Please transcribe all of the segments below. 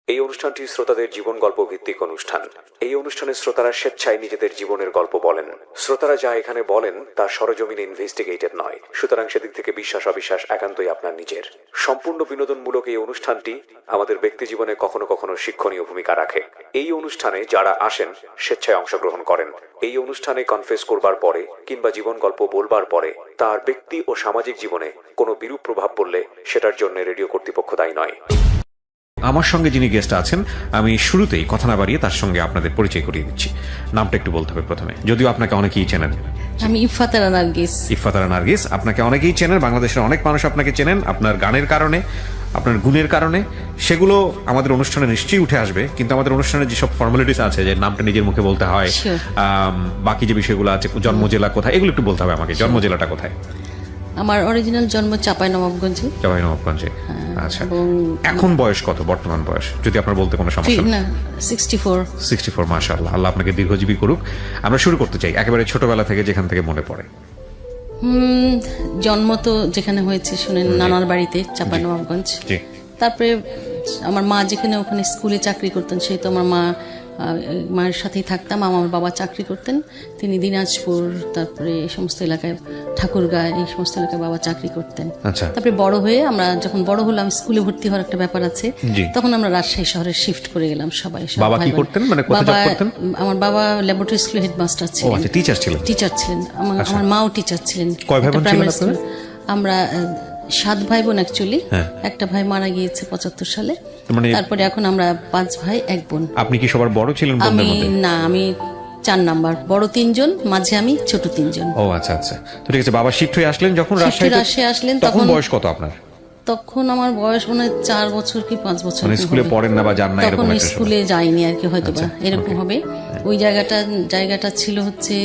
এই অনুষ্ঠানটি শ্রোতাদের জীবন গল্প ভিত্তিক অনুষ্ঠান। এই অনুষ্ঠানে শ্রোতারা স্বেচ্ছায় নিজেদের জীবনের গল্প বলেন। শ্রোতারা যা এখানে বলেন তা সরজমিনে ইনভেস্টিগেটেড নয়, সুতরাং সেদিক থেকে বিশ্বাস অবিশ্বাস একান্তই আপনার নিজের। সম্পূর্ণ বিনোদনমূলক এই অনুষ্ঠানটি আমাদের ব্যক্তি জীবনে কখনো কখনো শিক্ষণীয় ভূমিকা রাখে। এই অনুষ্ঠানে যারা আসেন স্বেচ্ছায় অংশগ্রহণ করেন। এই অনুষ্ঠানে কনফেস করবার পরে কিংবা জীবন গল্প বলবার পরে তার ব্যক্তি ও সামাজিক জীবনে কোনো বিরূপ প্রভাব পড়লে সেটার জন্য রেডিও কর্তৃপক্ষ দায়ী নয়। আমার সঙ্গে যিনি গেস্ট আছেন, আমি শুরুতেই কথা না বাড়িয়ে তার সঙ্গে আপনাদের পরিচয় করিয়ে দিচ্ছি। নামটা একটু বলতে হবে প্রথমে, যদিও আপনাকে অনেকেই চেনেন। আমি ইফাতারা নার্গিস। ইফাতারা নার্গিস, আপনাকে অনেকেই চেনেন, বাংলাদেশের অনেক মানুষ আপনাকে চেনেন আপনার গানের কারণে, আপনার গুণের কারণে। সেগুলো আমাদের অনুষ্ঠানে নিশ্চয়ই উঠে আসবে, কিন্তু আমাদের অনুষ্ঠানে যেসব ফর্মালিটিস আছে, যে নামটা নিজের মুখে বলতে হয়, বাকি যে বিষয়গুলো আছে, জন্ম জেলা কোথায়, এগুলো একটু বলতে হবে আমাকে। জন্ম জেলাটা কোথায়? আমার অরিজিনাল জন্ম চাঁপাইনবাবগঞ্জে। চাঁপাইনবাবগঞ্জে। আচ্ছা, এখন বয়স কত, বর্তমান বয়স যদি আপনার বলতে কোনো সমস্যা না? 64। 64, মাশাআল্লাহ, আল্লাহ আপনাকে দীর্ঘজীবী করুক। আমরা শুরু করতে চাই একেবারে ছোটবেলা থেকে, যেখান থেকে মনে পড়ে। জন্ম তো যেখানে হয়েছে শুনেন, নানার বাড়িতে, চাঁপাইনবাবগঞ্জ। তারপরে আমার মা যেখানে, ওখানে স্কুলে চাকরি করতেন, সেই তো আমার মায়ের সাথেই থাকতাম। আমার বাবা চাকরি করতেন, তিনি দিনাজপুর, তারপরে এই সমস্ত এলাকায়, ঠাকুরগাঁ, এই সমস্ত এলাকায় বাবা চাকরি করতেন। তারপরে বড় হয়ে আমরা যখন বড় হলাম, স্কুলে ভর্তি হওয়ার একটা ব্যাপার আছে, তখন আমরা রাজশাহী শহরে শিফট করে গেলাম সবাই। বাবা কি করতেন, মানে কোথায় জব করতেন? আমার বাবা ল্যাবরেটরি স্কুলে হেডমাস্টার ছিলেন। আচ্ছা, টিচার ছিলেন। আমার মাও টিচার ছিলেন। কয় ভাই বোন ছিলেন আপনারা? আমরা 7 ভাই বোন অ্যাকচুয়ালি। একটা ভাই মারা গিয়েছে 75 সালে। তারপরে এখন আমরা 5 ভাই 1 বোন। আপনি কি সবার বড় ছিলেন? না, আমি 4 নাম্বার, বড় 3 জন, মাঝে আমি, ছোট 3 জন। ও আচ্ছা আচ্ছা, তো ঠিক আছে। বাবা শিফট হয়ে আসলেন যখন রাজশাহী আসলেন, তখন বয়স কত আপনার? তখন আমার বয়স মনে হয় 4 বছর কি 5 বছর। মানে স্কুলে পড়েন না বা যান না এরকম? তখন স্কুলে যাইনি আর কি, হয়তো বা এরকম হবে। ওই জায়গাটা ছিল হচ্ছে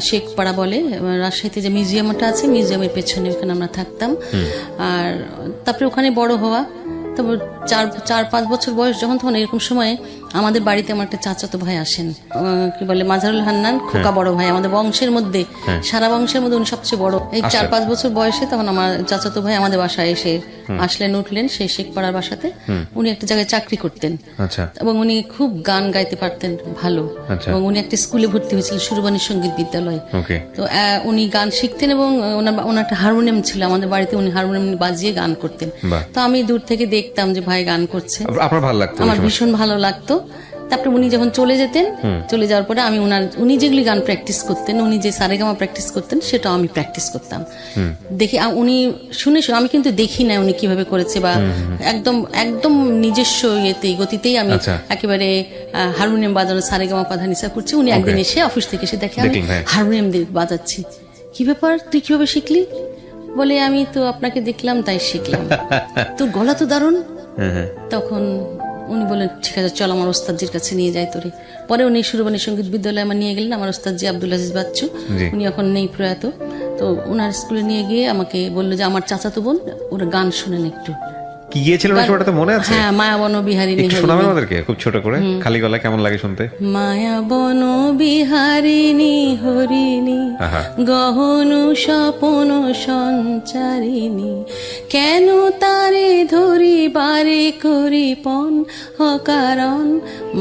শেখপাড়া বলে, রাজশাহীতে যে মিউজিয়ামটা আছে, মিউজিয়ামের পেছনে, ওখানে আমরা থাকতাম। আর তারপরে ওখানে বড় হওয়া। তারপর 4-5 বছর বয়স যখন, তখন এরকম সময়ে আমাদের বাড়িতে আমার একটা চাচাতো ভাই আসেন, কি বলে, মাজারুল হান্নান, খোকা বড় ভাই। আমাদের বংশের মধ্যে, সারা বংশের মধ্যে উনি সবচেয়ে বড়। এই 4-5 বছর বয়সে তখন আমার চাচাতো ভাই আমাদের বাসায় এসে উঠলেন, সেই শেখপাড়ার বাসাতে। উনি একটা জায়গায় চাকরি করতেন, এবং উনি খুব গান গাইতে পারতেন ভালো, এবং উনি একটা স্কুলে ভর্তি হয়েছিলেন, সুরবানী সঙ্গীত বিদ্যালয়। তো উনি গান শিখতেন, এবং ওনার একটা হারমোনিয়াম ছিল আমাদের বাড়িতে, উনি হারমোনিয়াম বাজিয়ে গান করতেন। তো আমি দূর থেকে দেখতাম যে ভাই গান করছে, আমার ভীষণ ভালো লাগতো। তারপরে উনি যখন চলে যেতেন, চলে যাওয়ার পরে আমি উনি যেগুলি গান প্র্যাকটিস করতেন, উনি যে সারেগামা প্র্যাকটিস করতেন, সেটাও আমি প্র্যাকটিস করতাম। দেখি উনি শুনে, আমি কিন্তু দেখি না উনি কিভাবে করেছে, বা একদম নিজস্ব গতিতেই আমি একেবারে হারমোনিয়াম বাজানো, সারেগামা পাধানিসা করছি। উনি একদিন এসে, অফিস থেকে এসে দেখে আমি হারমোনিয়াম বাজাচ্ছি। কি ব্যাপার, তুই কিভাবে শিখলি? বলে, আমি তো আপনাকে দেখলাম তাই শিখলাম। তোর গলা তো দারুণ। তখন উনি বললেন, ঠিক আছে চল আমার ওস্তাদজির কাছে নিয়ে যাই তোরে। পরে উনি সুরবানী সঙ্গীত বিদ্যালয়ে আমার নিয়ে গেলেন। আমার ওস্তাদজি আব্দুল আজিজ বাচ্চু, উনি এখন নেই, প্রয়াত। তো ওনার স্কুলে নিয়ে গিয়ে আমাকে বললো যে আমার চাচাতো বোন, ওরা গান শোনেন একটু। কি গিয়েছিল না সেটা মনে আছে? হ্যাঁ, মায়াবন বিহারিণী। একটু শোনাবেন আমাদেরকে খুব ছোট করে, খালি গলায়, কেমন লাগে শুনতে? মায়াবন বিহারিণী হরিণী, গহন স্বপন সঞ্চারিণী, কেন তারে ধরি বারে করি পণ অকারণ,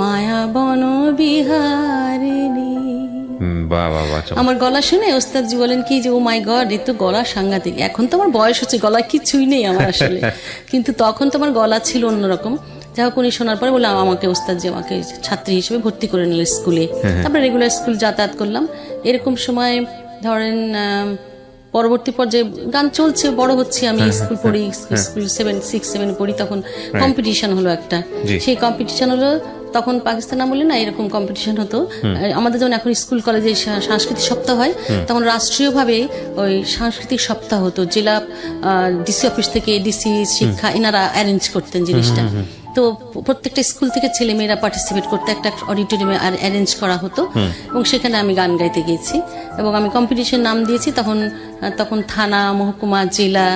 মায়াবন বিহারিণী। আমার গলা শুনে ওস্তাদজি বলেন কি যে, ও মাই গড, এ তো গলা সাংঘাতিক। এখন তো আমার বয়স হচ্ছে, গলা কিছুই নেই আমার আসলে, কিন্তু তখন তো আমার গলা ছিল অন্যরকম। যাই হোক, উনি শোনার পরে বললাম, আমাকে ওস্তাদজি আমাকে ছাত্রী হিসেবে ভর্তি করে নিল স্কুলে। তারপরে রেগুলার স্কুল যাতায়াত করলাম। এরকম সময় ধরেন পরবর্তী পর্যায়ে গান চলছে, বড় হচ্ছে, আমি স্কুল পড়ি, স্কুল 6-7 পড়ি, তখন কম্পিটিশন হলো একটা। সেই কম্পিটিশন হলো তখন পাকিস্তান আমলে না, এরকম কম্পিটিশন হতো আমাদের। যেমন এখন স্কুল কলেজে সাংস্কৃতিক সপ্তাহ হয়, তখন রাষ্ট্রীয়ভাবে ওই সাংস্কৃতিক সপ্তাহ হতো। জেলা ডিসি অফিস থেকে, ডিসি শিক্ষা, এনারা অ্যারেঞ্জ করতেন জিনিসটা। তো প্রত্যেকটা স্কুল থেকে ছেলে মেয়েরা পার্টিসিপেট করতে একটা অডিটোরিয়ামে অ্যারেঞ্জ করা হতো, এবং সেখানে আমি গান গাইতে গিয়েছি, এবং আমি কম্পিটিশন নাম দিয়েছি। তখন থানা, মহকুমা, জেলা,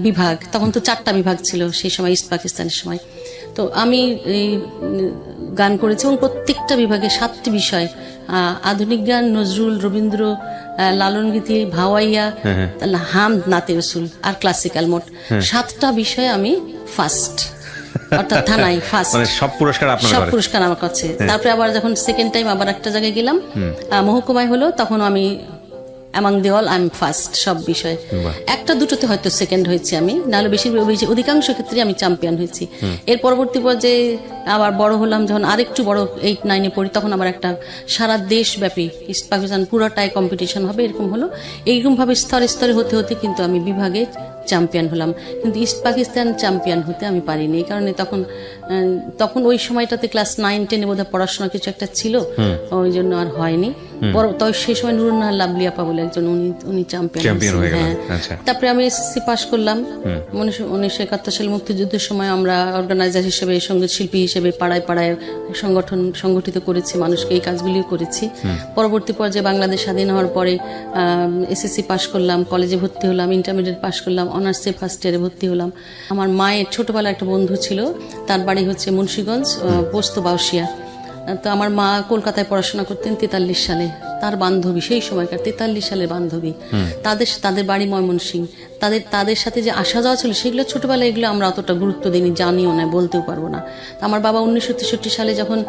বিভাগ, তখন তো 4টা বিভাগ ছিল সেই সময়, ইস্ট পাকিস্তানের সময়। তো আমি গান করেছি, এবং প্রত্যেকটা বিভাগে 7টি বিষয়, আধুনিক গান, নজরুল, রবীন্দ্র, লালন গীতি, ভাওয়াইয়া, হামদ, নাতে রসুল, আর ক্লাসিক্যাল, মোট 7টা বিষয়ে আমি ফার্স্ট। অর্থাৎ থানায় ফার্স্ট, মানে সব পুরস্কার আপনার সব ঘরে? পুরস্কার আমার কাছে। তারপরে আবার যখন সেকেন্ড টাইম আবার একটা জায়গায় গেলাম, মহকুমায় হলো, তখন আমি among the all I am first সব বিষয়ে। একটা দুটোতে হয়তো সেকেন্ড হয়েছি আমি, নাহলে অধিকাংশ ক্ষেত্রে আমি চ্যাম্পিয়ন হয়েছি। এর পরবর্তী পর্যায়ে আবার বড় হলাম, যখন আরেকটু বড় 8-9-এ পড়ি, তখন আবার একটা সারা দেশব্যাপী ইস্ট পাকিস্তান পুরোটাই কম্পিটিশন হবে, এরকম হলো। এইরকম ভাবে স্তরে স্তরে হতে হতে কিন্তু আমি বিভাগে চ্যাম্পিয়ন হলাম, কিন্তু ইস্ট পাকিস্তান চ্যাম্পিয়ন হতে আমি পারিনি। এই কারণে তখন ওই সময়টাতে ক্লাস 9-10-এ বোধহয় পড়াশোনা কিছু একটা ছিল, ওই জন্য আর হয়নি। তবে সেই সময় নুরুন্নাহার লাভলি আপা বলে একজন, উনি চ্যাম্পিয়ন হয়ে গেলেন। হ্যাঁ। আচ্ছা। তারপরে আমি এসএসসি পাশ করলাম 1971 সালে, মুক্তিযুদ্ধের সময় আমরা অর্গানাইজার হিসেবে, সঙ্গীত শিল্পী হিসেবে পাড়ায় পাড়ায় সংগঠিত করেছি মানুষকে, এই কাজগুলিও করেছি। পরবর্তী পর্যায়ে বাংলাদেশ স্বাধীন হওয়ার পরে এসএসসি পাশ করলাম, কলেজে ভর্তি হলাম, ইন্টারমিডিয়েট পাশ করলাম, অনার্সে ফার্স্ট ইয়ারে ভর্তি হলাম। আমার মায়ের ছোটবেলার একটা বন্ধু ছিল, তার বাড়ি হচ্ছে মুন্সিগঞ্জ, পোস্ত বাউসিয়া। তো আমার মা কলকাতায় পড়াশোনা করতেন 43 সালে, তার বান্ধবী, সেই সময়কার 43 সালের বান্ধবী, তাদের বাড়ি ময়মনসিংহ। তাদের সাথে যে আসা যাওয়া ছিল, সেগুলো ছোটবেলায় এগুলো আমরা অতটা গুরুত্ব দিইনি, জানিও না, বলতেও পারবো না। আমার বাবা 1963 সালে যখন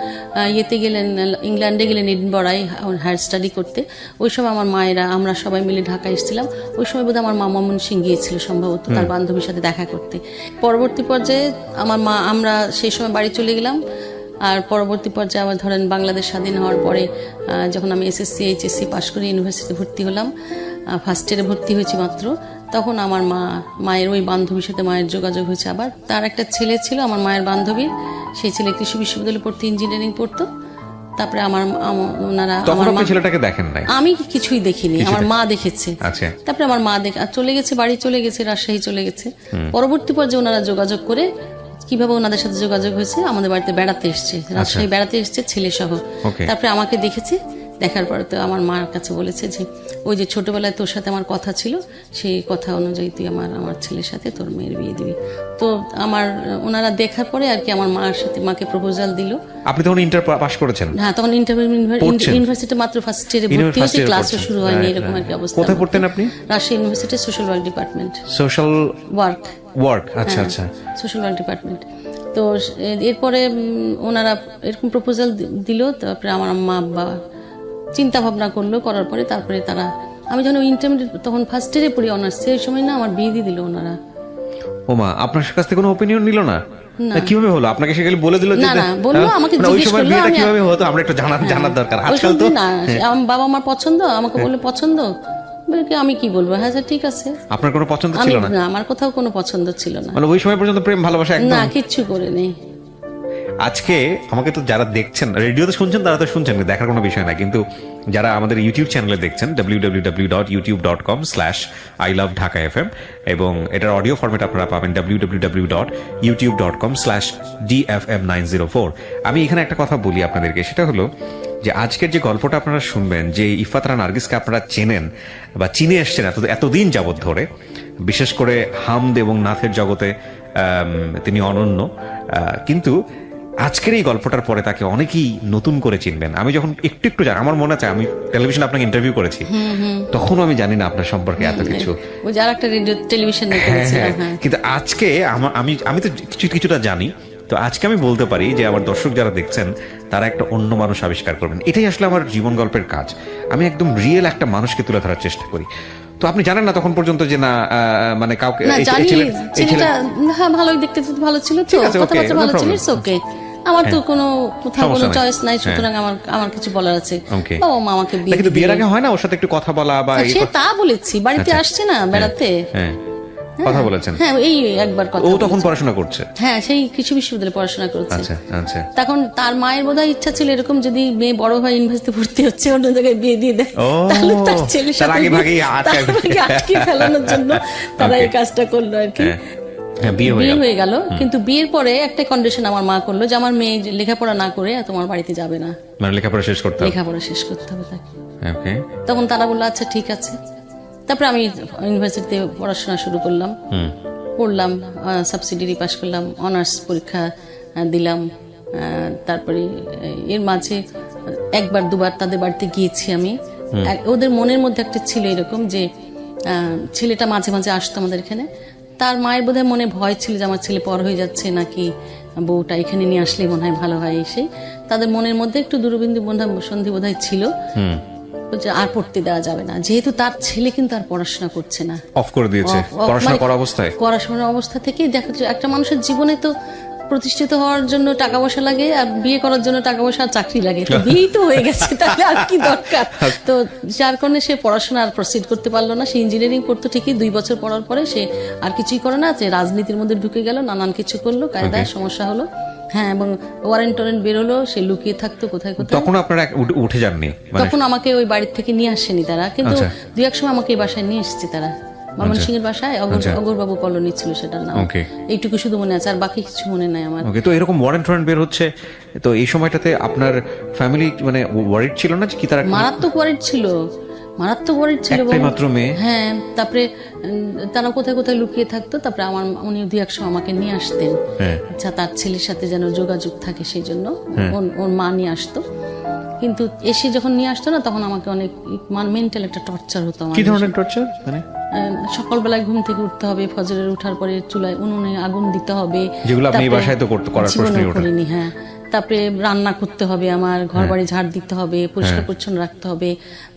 ইয়েতে গেলেন, ইংল্যান্ডে গেলেন, এডিনবরায় হায়ার স্টাডি করতে, ওই সময় আমার মায়েরা, আমরা সবাই মিলে ঢাকা এসেছিলাম। ওই সময় বোধহয় আমার মা ময়মনসিংহ গিয়েছিল সম্ভবত তার বান্ধবীর সাথে দেখা করতে। পরবর্তী পর্যায়ে আমরা সেই সময় বাড়ি চলে গেলাম। আর পরবর্তী পর্যায়ে আবার ধরেন বাংলাদেশ স্বাধীন হওয়ার পরে যখন আমি এসএসসি এইচএসসি পাশ করে ইউনিভার্সিটিতে ভর্তি হলাম, ফার্স্ট ইয়ারে ভর্তি হয়েছি মাত্র, তখন আমার মায়ের ওই বান্ধবীর সাথে মায়ের যোগাযোগ হয়েছে। আবার তার একটা ছেলে ছিল আমার মায়ের বান্ধবীর, সেই ছেলে কৃষি বিশ্ববিদ্যালয়ে পড়তে, ইঞ্জিনিয়ারিং পড়তো। তারপরে ওনারা ছেলেটাকে দেখেন নাই? আমি কিছুই দেখিনি, আমার মা দেখেছে। আচ্ছা। তারপরে আমার মা চলে গেছে, বাড়ি চলে গেছে, রাজশাহী চলে গেছে। পরবর্তী পর্যায়ে ওনারা যোগাযোগ করে, কিভাবে ওনাদের সাথে যোগাযোগ হয়েছে, আমাদের বাড়িতে বেড়াতে এসছে, রাজশাহী বেড়াতে এসছে ছেলে সহ। তারপরে আমাকে দেখেছে, দেখার পরে তো আমার মার কাছে বলেছে যে ওই যে ছোটবেলায় তোর সাথে আমার কথা ছিল, সেই কথা অনুযায়ী তুই আমার ছেলের সাথে তোর মেয়ের বিয়ে দিবি। তো ওনারা দেখার পরে আর কি আমার মাকে প্রপোজাল দিল। আপনি তখন ইন্টার পাস করেছেন? হ্যাঁ, তখন ইউনিভার্সিটি মাত্র ফার্স্ট ইয়ারে ভর্তি হয়েছে, ক্লাসও শুরু হয়নি, এরকম আর কি অবস্থা। কোথায় পড়তেন আপনি? Rajshahi university social work department. Social work. আচ্ছা আচ্ছা। Social work department. তো এরপরে ওনারা এরকম প্রপোজাল দিল। তারপরে আমার মা আব্বা চিন্তা ভাবনা করলো, করার পরে তারপরে আমি যখন ইন্টারমিডিয়েট, তখন ফার্স্ট ইয়ারে পড়ি অনার্স, সেই সময় না আমার বিয়ে দিয়ে দিল ওনারা। ওমা, আপনার কাছ থেকে কোনো ওপিনিয়ন নিল না? কিভাবে হলো? আপনাকে সেগুলো বলে দিল? না, বললো, আমাকে জিজ্ঞেস করলো কিভাবে হতো, আমরা একটু জানার দরকার। আজকাল তো আমার বাবা আমার পছন্দ, আমাকে বললে পছন্দ, আমি কি বলবো, হ্যাঁ ঠিক আছে। আপনার কোনো পছন্দ ছিল না? আমার কোথাও কোনো পছন্দ ছিল না, মানে ওই সময় পর্যন্ত প্রেম ভালোবাসা একদম না, কিচ্ছু করে নেই। আজকে আমাকে তো যারা দেখছেন, রেডিওতে শুনছেন তারা তো শুনছেন, দেখার কোনো বিষয় না, কিন্তু যারা আমাদের ইউটিউব চ্যানেলে দেখছেন www.youtube.com/iloveDhakaFM, এবং এটার অডিও ফরম্যাট আপনারা পাবেন www.youtube.com/DFM904। আমি এখানে একটা কথা বলি আপনাদেরকে, সেটা হলো যে আজকের যে গল্পটা আপনারা শুনবেন, যে ইফাত রানা নার্গিসকে আপনারা চেনেন বা চিনে এসছেন এতদিন যাবৎ ধরে, বিশেষ করে হামদ এবং নাথের জগতে তিনি অনন্য, কিন্তু আজকের এই গল্পটার পরে তাকে অনেকেই নতুন করে চিনবেন। আমি যখন একটু জানি, আমার মনে আছে আমি টেলিভিশনে আপনাকে ইন্টারভিউ করেছি, তখন আমি জানি না আপনার সম্পর্কে এত কিছু, কিন্তু আজকে আমি তো কিছুটা জানি। তো আজকে আমি বলতে পারি যে আমার দর্শক যারা দেখছেন তারা একটা অন্য মানুষ আবিষ্কার করবেন। এটাই আসলে আমার জীবন গল্পের কাজ। আমি একদম রিয়েল একটা মানুষকে তুলে ধরার চেষ্টা করি। তো আপনি জানেন না তখন পর্যন্ত যে না, মানে কাউকে, ভালোই দেখতে ভালো ছিল, তো কথাবার্তা ভালো ছিল, ওকে, আমার তো কোথাও কোনো চয়েস নাই, সুতরাং আমার কিছু বলার আছে। বাবা মা আমাকে বিয়ের আগে হয় না ওর সাথে একটু কথা বলা বা তা বলেছি, বাড়িতে আসছে না বেড়াতে, কথা বলেছেন? হ্যাঁ, এই একবার কথা। ও তখন পড়াশোনা করছে? হ্যাঁ, সেই কৃষি বিশ্ববিদ্যালয়ে পড়াশোনা করছে। আচ্ছা আচ্ছা। তখন তার মায়ের বোধহয় ইচ্ছা ছিল এরকম, যদি মেয়ে বড় হয় ইউনিভার্সিটি ভর্তি হচ্ছে, অন্য জায়গায় বিয়ে দিয়ে দেয়, তাহলে তার ছেলের সাথে আটকে ফেলানোর জন্য তারা এই কাজটা করলো আর কি। বিয়ে হয়ে গেল, কিন্তু বিয়ের পরে একটা কন্ডিশন আমার মা করলো, যে আমার মেয়ে লেখাপড়া না করে তোমার বাড়িতে যাবে না, মানে লেখাপড়া শেষ করতে হবে তাকে। তখন তারা বললো আচ্ছা ঠিক আছে। তারপরে আমি ইউনিভার্সিটিতে পড়াশোনা শুরু করলাম, পড়লাম, সাবসিডিয়ারি পাস করলাম, অনার্স পরীক্ষা দিলাম। তারপরে এর মাঝে একবার দুবার তাদের বাড়িতে গিয়েছি আমি। ওদের মনের মধ্যে একটা ছিল এরকম যে ছেলেটা মাঝে মাঝে আসতো আমাদের এখানে, তার মায়ের বোধহয় মনে ভয় ছিল যে আমার ছেলে পর হয়ে যাচ্ছে নাকি বউটা এখানে নিয়ে আসলে মনে হয় ভালো হয়। এসে তাদের মনের মধ্যে একটু দূরবিন্দু সন্ধি বোধহয় ছিল যে আর পড়তে দেওয়া যাবে না, যেহেতু তার ছেলে কিন্তু আর পড়াশোনা করছে না, অফ করে দিয়েছে পড়াশোনা করা অবস্থায়। পড়াশোনার অবস্থা থেকেই দেখা যায় একটা মানুষের জীবনে তো প্রতিষ্ঠিত হওয়ার জন্য টাকা পয়সা লাগে, আর বিয়ে করার জন্য টাকা পয়সা আর চাকরি লাগে, তো বিয়েই তো হয়ে গেছে, তাহলে আর কি দরকার। তো যার কারণে সে পড়াশোনা আর প্রসিড করতে পারলো না। সে ইঞ্জিনিয়ারিং করতো ঠিকই, 2 বছর পড়ার পরে সে আর কিছুই করে না, যে রাজনীতির মধ্যে ঢুকে গেল, নানান কিছু করলো, কায়দায় সমস্যা হলো। হ্যাঁ, এবং ওয়ারেন্ট টোরেন্ট বেরোলো, সে লুকিয়ে থাকতো কোথায় কোথায়। তখন আপনারা উঠে যাননি? তখন আমাকে ওই বাড়ির থেকে নিয়ে আসেনি তারা, কিন্তু 2-1 সময় আমাকে এই বাসায় নিয়ে এসেছে তারা, ময়মনসিংহের বাসায়। অগরবাবু কলোনি ছিল সেটার নাম। এইটুকু শুধু মনে আছে, আর বাকি কিছু মনে নাই আমার। তো এরকম ওয়ারেন্ট টোরেন্ট বের হচ্ছে, তো এই সময়টাতে আপনার ফ্যামিলি মানে ওয়ারিড ছিল না কি? তারা মারাত্মক ওয়ারিড ছিল, মারাত্মক ওয়ারিড ছিল। মাত্র মেয়ে। হ্যাঁ, তারপরে তারা কোথায় কোথায় লুকিয়ে থাকতো। তারপরে উনি 2-1 সময় আমাকে নিয়ে আসতেন, আচ্ছা তার ছেলের সাথে যেন যোগাযোগ থাকে সেই জন্য ওর মা নিয়ে আসতো। কিন্তু এসে যখন নিয়ে আসতো না, তখন আমাকে অনেক মেন্টাল একটা টর্চার হতো। কি ধরনের টর্চার? মানে সকালবেলায় ঘুম থেকে উঠতে হবে, ফজরের উঠার পরে চুলায় উনুনে আগুন দিতে হবে, যেগুলো আপনি বাসায় তো করার প্রশ্নই ওঠে না। হ্যাঁ, তারপরে রান্না করতে হবে, আমার ঘর বাড়ি ঝাড় দিতে হবে, পরিষ্কার পরিচ্ছন্ন রাখতে হবে।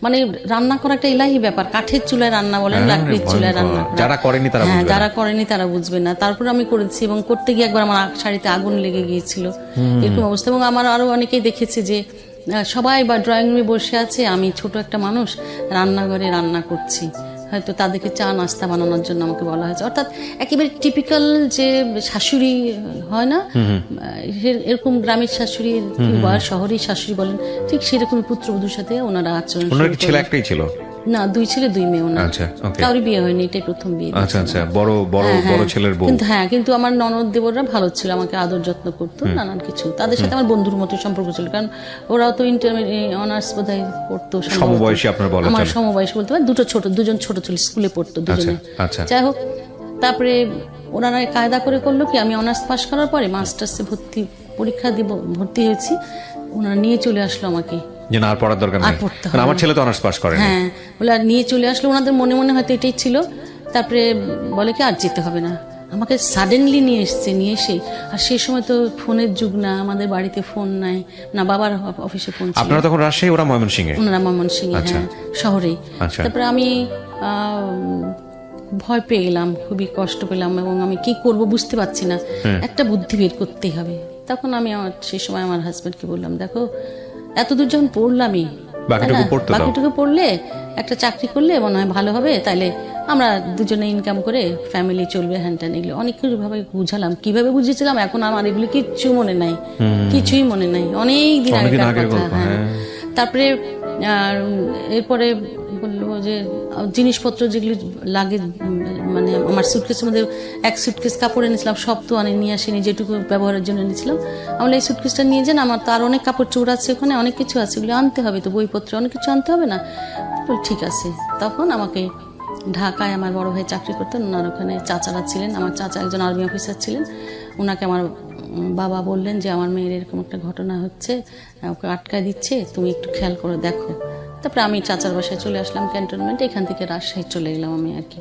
মানে রান্না করা একটা ইলাহি ব্যাপার। কাঠের চুলায় রান্না বলেন, লাকড়ির চুলায় রান্না, যারা করেনি তারা বুঝবে না। যারা করেনি তারা বুঝবে না। তারপর আমি করেছি, এবং করতে গিয়ে একবার আমার শাড়িতে আগুন লেগে গিয়েছিল, এরকম অবস্থা। এবং আমার আরো অনেকেই দেখেছে যে সবাই বা ড্রয়িং রুমে বসে আছে, আমি ছোট একটা মানুষ রান্নাঘরে রান্না করছি, হয়তো তাদেরকে চা নাস্তা বানানোর জন্য আমাকে বলা হয়েছে। অর্থাৎ একেবারে টিপিক্যাল যে শাশুড়ি হয় না, এরকম গ্রামের শাশুড়ি বা শহরের শাশুড়ি বলেন, ঠিক সেরকম পুত্রবধূর সাথে ওনারা আচরণ। ছেলে একটাই ছিল না, 2 ছেলে 2 মেয়ে ওনার। কারোর বিয়ে হয়নি, এটাই প্রথম বিয়ে। আচ্ছা, বড় ছেলের বউ। কিন্তু আমার ননদ দেবররা ভালো ছিল, আমাকে আদর যত্ন করতো, নানান কিছু। তাদের সাথে আমার বন্ধুর মতো সম্পর্ক ছিল, কারণ ওরাও তো ইন্টারমিডিয়েট অনার্স বোধহয় পড়তো, সমবয়সী। আপনার বলা আমার সমবয়সী বলতে পারে, দুজন ছোট ছিল, স্কুলে পড়তো দুজনে। যাই হোক, তারপরে ওনারা কায়দা করে করলো কি, আমি অনার্স পাস করার পরে মাস্টার্সে ভর্তি হয়েছি, ওনারা নিয়ে চলে আসলো আমাকে, যে না আর পড়ার দরকার নেই, আমার ছেলে তো অনার্স পাস করে। হ্যাঁ, বলে আর নিয়ে চলে আসলো। ওনাদের মনে মনে হয়তো এটাই ছিল। তারপরে বলে কি আর যেতে হবে না, আমাকে সাডেনলি নিয়ে এসে। আর সেই সময় তো ফোনের যুগ না, আমাদের বাড়িতে ফোন নাই না, বাবার অফিসে ফোন ছিল। আপনারা তখন রাজশাহী, ওরা ময়মনসিংহে? ওনারা ময়মনসিংহে, হ্যাঁ, শহরেই। তারপরে আমি ভয় পেয়ে গেলাম, খুবই কষ্ট পেলাম, এবং আমি কি করব বুঝতে পারছি না, একটা বুদ্ধি বের করতেই হবে। তখন আমি সেই সময় আমার হাজবেন্ডকে বললাম, দেখো এতদূর যখন পড়লামই, বাকিটুকু পড়লে একটা চাকরি করলে মনে হয় ভালো হবে, তাইলে আমরা দুজনে ইনকাম করে ফ্যামিলি চলবে, হ্যান্ডটান। এগুলো অনেক ভাবে বুঝালাম, কিভাবে বুঝেছিলাম এখন আমার এগুলো কিচ্ছু মনে নাই, কিছুই মনে নাই, অনেক দিন আগের কথা। হ্যাঁ, তারপরে এরপরে বললো যে জিনিসপত্র যেগুলো লাগে, মানে আমার সুটকেসের মধ্যে 1 সুটকেস কাপড় এনেছিলাম, সব তো নিয়ে আসিনি, যেটুকু ব্যবহারের জন্য এনেছিলাম। আমরা এই সুটকেসটা নিয়ে যান, আমার তো আর অনেক কাপড় চোপড় আছে ওখানে, অনেক কিছু আছে, এগুলো আনতে হবে, তো বইপত্র অনেক কিছু আনতে হবে না। ঠিক আছে। তখন আমাকে ঢাকায় আমার বড় ভাই চাকরি করতেন, ওনার ওখানে চাচারা ছিলেন, আমার চাচা একজন আর্মি অফিসার ছিলেন। ওনাকে আমার বাবা বললেন যে আমার মেয়ের এরকম একটা ঘটনা হচ্ছে, ওকে আটকায় দিচ্ছে, তুমি একটু খেয়াল করে দেখো। তারপরে আমি চাচার বাসায় চলে আসলাম ক্যান্টনমেন্টে, এখান থেকে রাজশাহী চলে গেলাম আমি আর কি।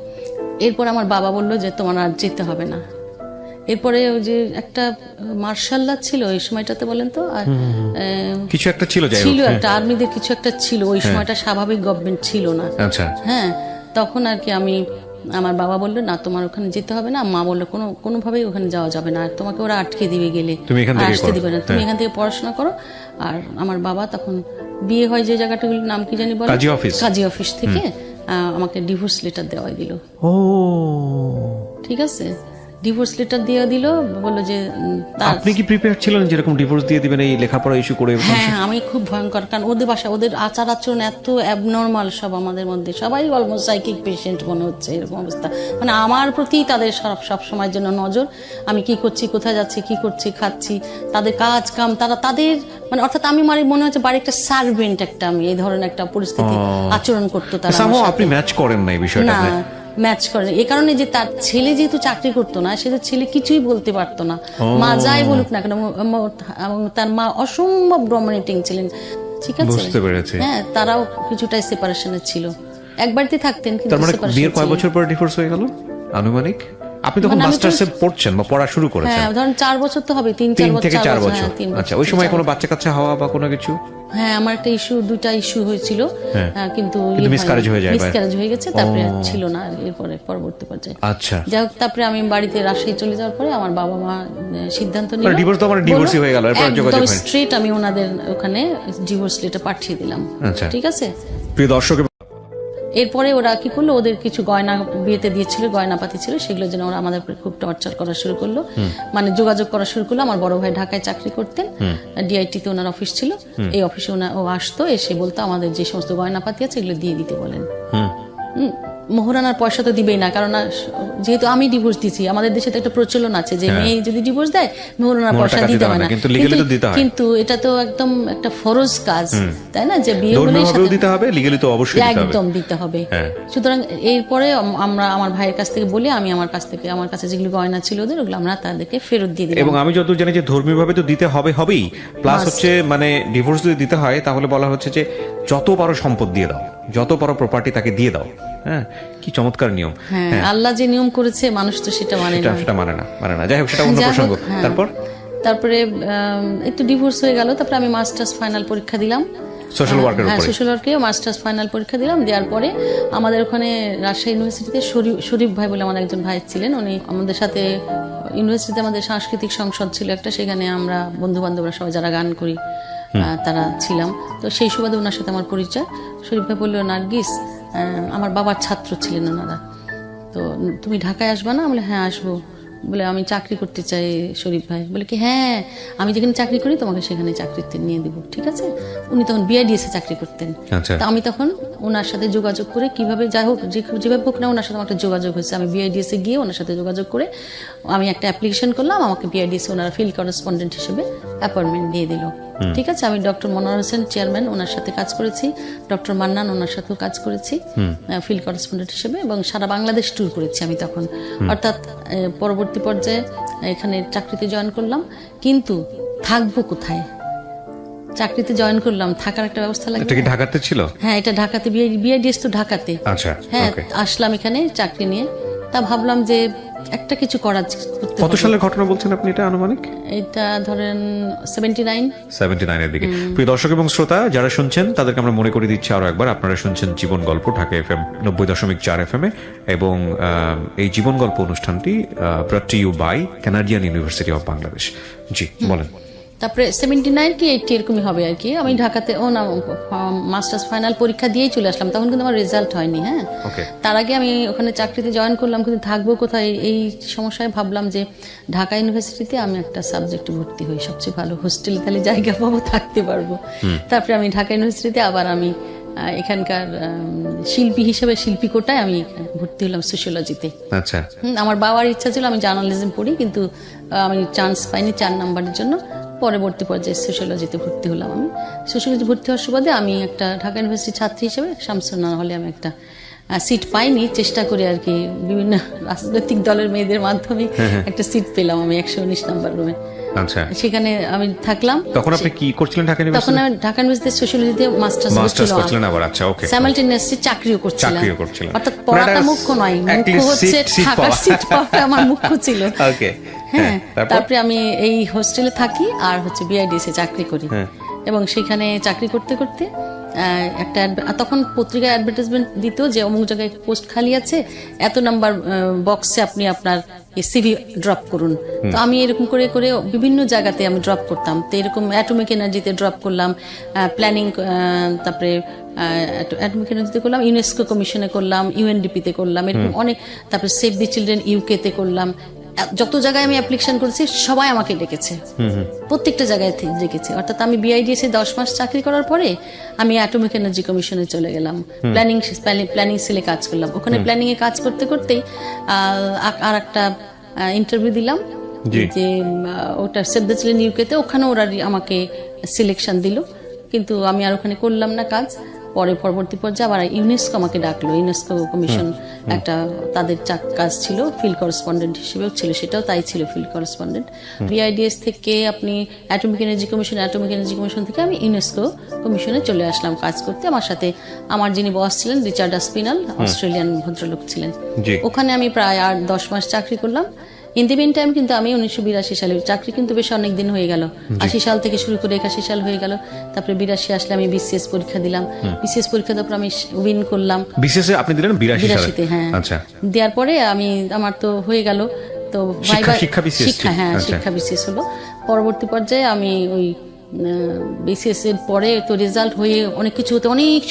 এরপর আমার বাবা বললো যে তোমার আর যেতে হবে না। এরপরে ওই যে একটা মার্শাল্লাহ ছিল ওই সময়টাতে, বলেন তো, কিছু একটা ছিল একটা আর্মিদের কিছু একটা ছিল ওই সময়টা, স্বাভাবিক গভর্নমেন্ট ছিল না। হ্যাঁ, তখন আর কি আমার বাবা বললো না তোমার ওখানে যেতে হবে না, মা বললো কোনোভাবেই ওখানে যাওয়া যাবে না, তোমাকে ওরা আটকে দিবে, গেলে আসতে দিবে না, তুমি এখান থেকে পড়াশোনা করো। আর আমার বাবা তখন বিয়ে হয় যে জায়গাটাগুলোর নাম কি জানি বলে, কাজী অফিস থেকে আমাকে ডিভোর্স লেটার দেওয়া দিল। ঠিক আছে, ডিভোর্স লেটার দিয়ে দিল, বললো যে আপনি কি প্রিপেয়ার ছিলেন যেরকম ডিভোর্স দিয়ে দিবেন এই লেখাপড়া ইস্যু করে? হ্যাঁ, আমি খুব ভয়ঙ্কর, কারণ ওদের বাসা, ওদের আচার আচরণ এত অ্যাবনর্মাল, সব আমাদের মধ্যে সবাই অলমোস্ট সাইকিক পেশেন্ট মনে হচ্ছে, এরকম অবস্থা। মানে আমার প্রতি তাদের সব সময়ের জন্য নজর, আমি কি করছি, কোথায় যাচ্ছি, কি করছি, খাচ্ছি, তাদের কাজ কাম, তাদের মানে অর্থাৎ আমি মনে হচ্ছে বাড়ির একটা সার্ভেন্ট, আমি এই ধরনের একটা পরিস্থিতি আচরণ করতো তারা। আপনি ম্যাচ করেন না এই বিষয়টা? না, ম্যাচ করেন এই কারণে যে তার ছেলে যেহেতু চাকরি করতো না, সে ছেলে কিছুই বলতে পারতো না, মা যাই বলুক না কেন, এবং তার মা অসম্ভব ডমিনেটিং ছিলেন। ঠিক আছে, বুঝতে পেরেছি। হ্যাঁ, তারাও কিছুটাই সেপারেশনে ছিল, এক বাড়িতে থাকতেন, কিন্তু তার মানে বিয়ের কয় বছর পর ডিভোর্স হয়ে গেল আনুমানিক? আপনি তখন মানে আমি তো- মাস্টার্সে পড়ছেন বা পড়া শুরু করেছেন? হ্যাঁ ধরুন 4 বছর তো হবে, 3 থেকে 4 বছর। হ্যাঁ, 3 আচ্ছা, ওই সময় কোনো বাচ্চা কাচ্চা হওয়া বা কোনো কিছু? হ্যাঁ আমার একটা দুইটা ইস্যু হয়েছিল, হ্যাঁ। কিন্তু miscarriage হয়ে যায় বা- মিসক্যারেজ হয়ে গেছে, তারপরে আর ছিল না এরপরে পরবর্তী পর্যায়ে। আচ্ছা, যাই হোক, তারপরে আমি বাড়িতে রাজশাহী চলে যাওয়ার পরে আমার বাবা মা সিদ্ধান্ত নিল, মানে divorce তো আমার divorce-ই হয়ে গেল, এরপর যোগাযোগ হয়নি। স্ট্রেট আমি ওনাদের ওখানে ডিভোর্স লেটার পাঠিয়ে দিলাম। আচ্ছা। ঠিক আছে, প্রিয় দর্শক, এরপরে ওরা কি করলো, ওদের কিছু গয়না বিয়েতে দিয়েছিল, গয়নাপাতি ছিল, সেগুলো যেন ওরা আমাদের উপরে খুব টর্চার করা শুরু করলো, মানে যোগাযোগ করা শুরু করলো। আমার বড় ভাই ঢাকায় চাকরি করতেন, ডিআইটি তে ওনার অফিস ছিল, এই অফিসে ও আসতো, এসে বলতো আমাদের যে সমস্ত গয়নাপাতি আছে এগুলো দিয়ে দিতে বলেন। মোহরানার পয়সা তো দিবেই না, কারণ যেহেতু আমি ডিভোর্স দিচ্ছি, আমাদের দেশে তো একটা প্রচলন আছে যে মেয়ে যদি ডিভোর্স দেয় মোহরানার পয়সা দিতে হয় না, কিন্তু legally তো দিতে হয়। কিন্তু এটা তো একদম একটা ফরজ কাজ, তাই না, যে বিয়ে হলে ধর্মীয়ভাবেও দিতে হবে, লিগ্যালি তো অবশ্যই দিতে হবে। একদম দিতে হবে। হ্যাঁ। সুতরাং এরপরে আমরা আমার ভাইয়ের কাছ থেকে বলি, আমি আমার কাছে যেগুলো গয়না ছিল ওদের, ওগুলো আমরা তাদেরকে ফেরত দিয়ে দিলাম। এবং আমি যতদূর জানি যে ধর্মীয়ভাবে তো দিতে হবেই, প্লাস হচ্ছে মানে ডিভোর্স যদি দিতে হয় তাহলে বলা হচ্ছে যে যত পারো সম্পদ দিয়ে দাও, যত পারো প্রপার্টি তাকে দিয়ে দাও। হ্যাঁ, কি চমৎকার নিয়ম। হ্যাঁ, আল্লাহ যে নিয়ম করেছে মানুষ তো সেটা মানে না। সেটা মানে না। যাই হোক, সেটা অন্য যাই হোক, প্রসঙ্গ। হ্যাঁ। তারপরে একটু ডিভোর্স হয়ে গেল, তারপরে আমি মাস্টার্স ফাইনাল পরীক্ষা দিলাম সোশ্যাল ওয়ার্কের হ্যাঁ, উপরে। সোশ্যাল ওয়ার্কে মাস্টার্স ফাইনাল পরীক্ষা দিলাম। দেওয়ার পরে আমাদের ওখানে রাজশাহী ইউনিভার্সিটিতে শরীফ ভাই বলে আমার একজন ভাই ছিলেন, উনি আমাদের সাথে ইউনিভার্সিটিতে আমাদের সাংস্কৃতিক সংসদ ছিল একটা, সেখানে আমরা বন্ধু বান্ধবরা সবাই যারা গান করি তারা ছিলাম। তো সেই সুবাদে ওনার সাথে আমার পরিচয়। শরীফ ভাই বললো, নার্গিস, আমার বাবার ছাত্র ছিলেন ওনারা, তো তুমি ঢাকায় আসবা না? বলে হ্যাঁ আসবো। বলে আমি চাকরি করতে চাই। শরীফ ভাই বলে কি, হ্যাঁ আমি যেখানে চাকরি করি তোমাকে সেখানে চাকরিতে নিয়ে দিব, ঠিক আছে। উনি তখন বিআইডিএসে চাকরি করতেন। আচ্ছা। তা আমি তখন ওনার সাথে যোগাযোগ করে কিভাবে যাই হোক, যেভাবে হোক না, ওনার সাথে আমার একটা যোগাযোগ হয়েছে। আমি বিআইডিএসে গিয়ে ওনার সাথে যোগাযোগ করে আমি একটা অ্যাপ্লিকেশন করলাম, আমাকে বিআইডিএসে ওনারা ফিল্ড করেসপন্ডেন্ট হিসেবে অ্যাপয়েন্টমেন্ট দিয়ে দিল। ঠিক আছে, আমি ডক্টর মনোয়ার হোসেন চেয়ারম্যান ওনার সাথে কাজ করেছি, ডক্টর মান্নান ওনার সাথেও কাজ করেছি ফিল্ড করেসপন্ডেন্ট হিসেবে, এবং সারা বাংলাদেশ ট্যুর করেছি আমি তখন। অর্থাৎ পরবর্তী পর্যায়ে এখানে চাকরিতে জয়েন করলাম, কিন্তু থাকবো কোথায়? চাকরিতে জয়েন করলাম, থাকার একটা ব্যবস্থা লাগবে। এটা কি ঢাকাতে ছিল? হ্যাঁ, এটা ঢাকাতে, বিআইডিএস তো ঢাকাতে। আচ্ছা, হ্যাঁ, ওকে। আসলাম এখানে চাকরি নিয়ে। তা ভাবলাম যে একটা কিছু করতে কত হবে। সালের ঘটনা বলছেন আপনি এটা আনুমানিক? এটা ধরেন 79 এর দিকে। প্রিয় দর্শক এবং শ্রোতা যারা শুনছেন তাদেরকে আমরা মনে করে দিচ্ছি আরো একবার, আপনারা শুনছেন জীবন গল্প ঢাকা FM 90.4 FM এ, এবং এই জীবন গল্প অনুষ্ঠানটি brought to you by Canadian university of Bangladesh. জি বলেন। তারপরে 79 কি 80 এরকমই হবে আর কি। আমি ঢাকাতে মাস্টার্স ফাইনাল পরীক্ষা দিয়েই চলে আসলাম, তখন কিন্তু আমার রেজাল্ট হয়নি। হ্যাঁ, ওকে। তার আগে আমি ওখানে চাকরিতে জয়েন করলাম, কিন্তু থাকবো কোথায় এই সমস্যায় ভাবলাম যে ঢাকা ইউনিভার্সিটিতে আমি একটা সাবজেক্টে ভর্তি হই, সবচেয়ে ভালো হোস্টেল, তাহলে জায়গা পাবো, থাকতে পারবো। তারপরে আমি ঢাকা ইউনিভার্সিটিতে আবার আমি এখানকার শিল্পী হিসেবে শিল্পী কোটায় আমি ভর্তি হলাম সোশিওলজিতে। আচ্ছা। আমার বাবার ইচ্ছা ছিল আমি জার্নালিজম পড়ি, কিন্তু আমি চান্স পাইনি 4 নাম্বারের জন্য। পরবর্তী পর্যায়ে সোশিওলজিতে ভর্তি হলাম। আমি সোশিওলজি ভর্তি হওয়ার সুবাদে আমি একটা ঢাকা ইউনিভার্সিটির ছাত্রী হিসেবে শামসুন্নাহর হলে আমি একটা সিট পাইনি, চেষ্টা করি আর কি, বিভিন্ন রাজনৈতিক দলের মেয়েদের মাধ্যমে একটা সিট পেলাম আমি 119 নাম্বার রুমে। আচ্ছা, সেখানে আমি থাকলাম। তখন আপনি কি করছিলেন ঢাকা তখন ইউনিভার্সিটি? আমি ঢাকা ইউনিভার্সিটিতে সোশিওলজিতে মাস্টার্স করছিলেন আবার? আচ্ছা, ওকে। সাইমালটেনিয়াসলি চাকরিও করছিলাম। অর্থাৎ পড়াটা মানে মুখ্য নয়, মুখ্য হচ্ছে থাকার সিট পাওয়াটা আমার মুখ্য ছিল। ওকে। হ্যাঁ, তারপরে আমি এই হোস্টেলে থাকি আর হচ্ছে বিআইডিএসে চাকরি করি, এবং সেখানে চাকরি করতে করতে একটা তখন পত্রিকায় অ্যাডভার্টাইজমেন্ট দিত যে অমুক জায়গায় পোস্ট খালি আছে, এত নাম্বার বক্সে আপনি আপনার সিভি ড্রপ করুন। তো আমি এরকম করে করে বিভিন্ন জায়গাতে আমি ড্রপ করতাম। তো এরকম অ্যাটমিক এনার্জিতে ড্রপ করলাম, প্ল্যানিং, তারপরে অ্যাটমিক এনার্জিতে করলাম, ইউনেস্কো কমিশনে করলাম, ইউএনডিপিতে করলাম, এরকম অনেক। তারপরে সেভ দি চিলড্রেন ইউকেতে করলাম। যত জায়গায় আমি অ্যাপ্লিকেশন করেছি সবাই আমাকে ডেকেছে, প্রত্যেকটা জায়গায় ডেকেছে। অর্থাৎ আমি বিআইডিএসে 10 মাস চাকরি করার পরে আমি অ্যাটমিক এনার্জি কমিশনে চলে গেলাম, প্ল্যানিং সেলে কাজ করলাম। ওখানে প্ল্যানিং এ কাজ করতে করতেই আর একটা ইন্টারভিউ দিলাম, যে ওটা সেভ দ্য চিলড্রেন ইউকেতে। ওখানে ওরা আমাকে সিলেকশন দিল, কিন্তু আমি আর ওখানে করলাম না কাজ। পরবর্তী পর্যায়ে আবার ইউনেস্কো আমাকে ডাকলো, ইউনেস্কো কমিশন একটা তাদের কাজ ছিল, ফিল্ড করেসপন্ডেন্ট হিসেবেও ছিল, সেটাও তাই ছিল ফিল্ড করেসপন্ডেন্ট। বিআইডিএস থেকে আপনি অ্যাটমিক এনার্জি কমিশন থেকে আমি ইউনেস্কো কমিশনে চলে আসলাম কাজ করতে। আমার সাথে আমার যিনি বস ছিলেন রিচার্ড আসপিনাল, অস্ট্রেলিয়ান ভদ্রলোক ছিলেন। ওখানে আমি প্রায় 8-10 মাস চাকরি করলাম। ইন দি মিন টাইম কিন্তু আমি 1982 সালে, চাকরি কিন্তু বেশ অনেক দিন হয়ে গেল, 80 সাল থেকে শুরু করে 81 সাল হয়ে গেল। তারপরে 82 আসলে আমি বিসিএস পরীক্ষা দিলাম। বিসিএস পরীক্ষা দেওয়ার পর আমি উইন করলাম। বিসিএস আপনি দিলেন 82 হ্যাঁ। আচ্ছা, দেওয়ার পরে আমার তো হয়ে গেল, তো শিক্ষা বিসিএস হলো। পরবর্তী পর্যায়ে আমি ওই বিসিএস এর পরে তো রেজাল্ট হয়ে অনেক কিছু হতে অনেক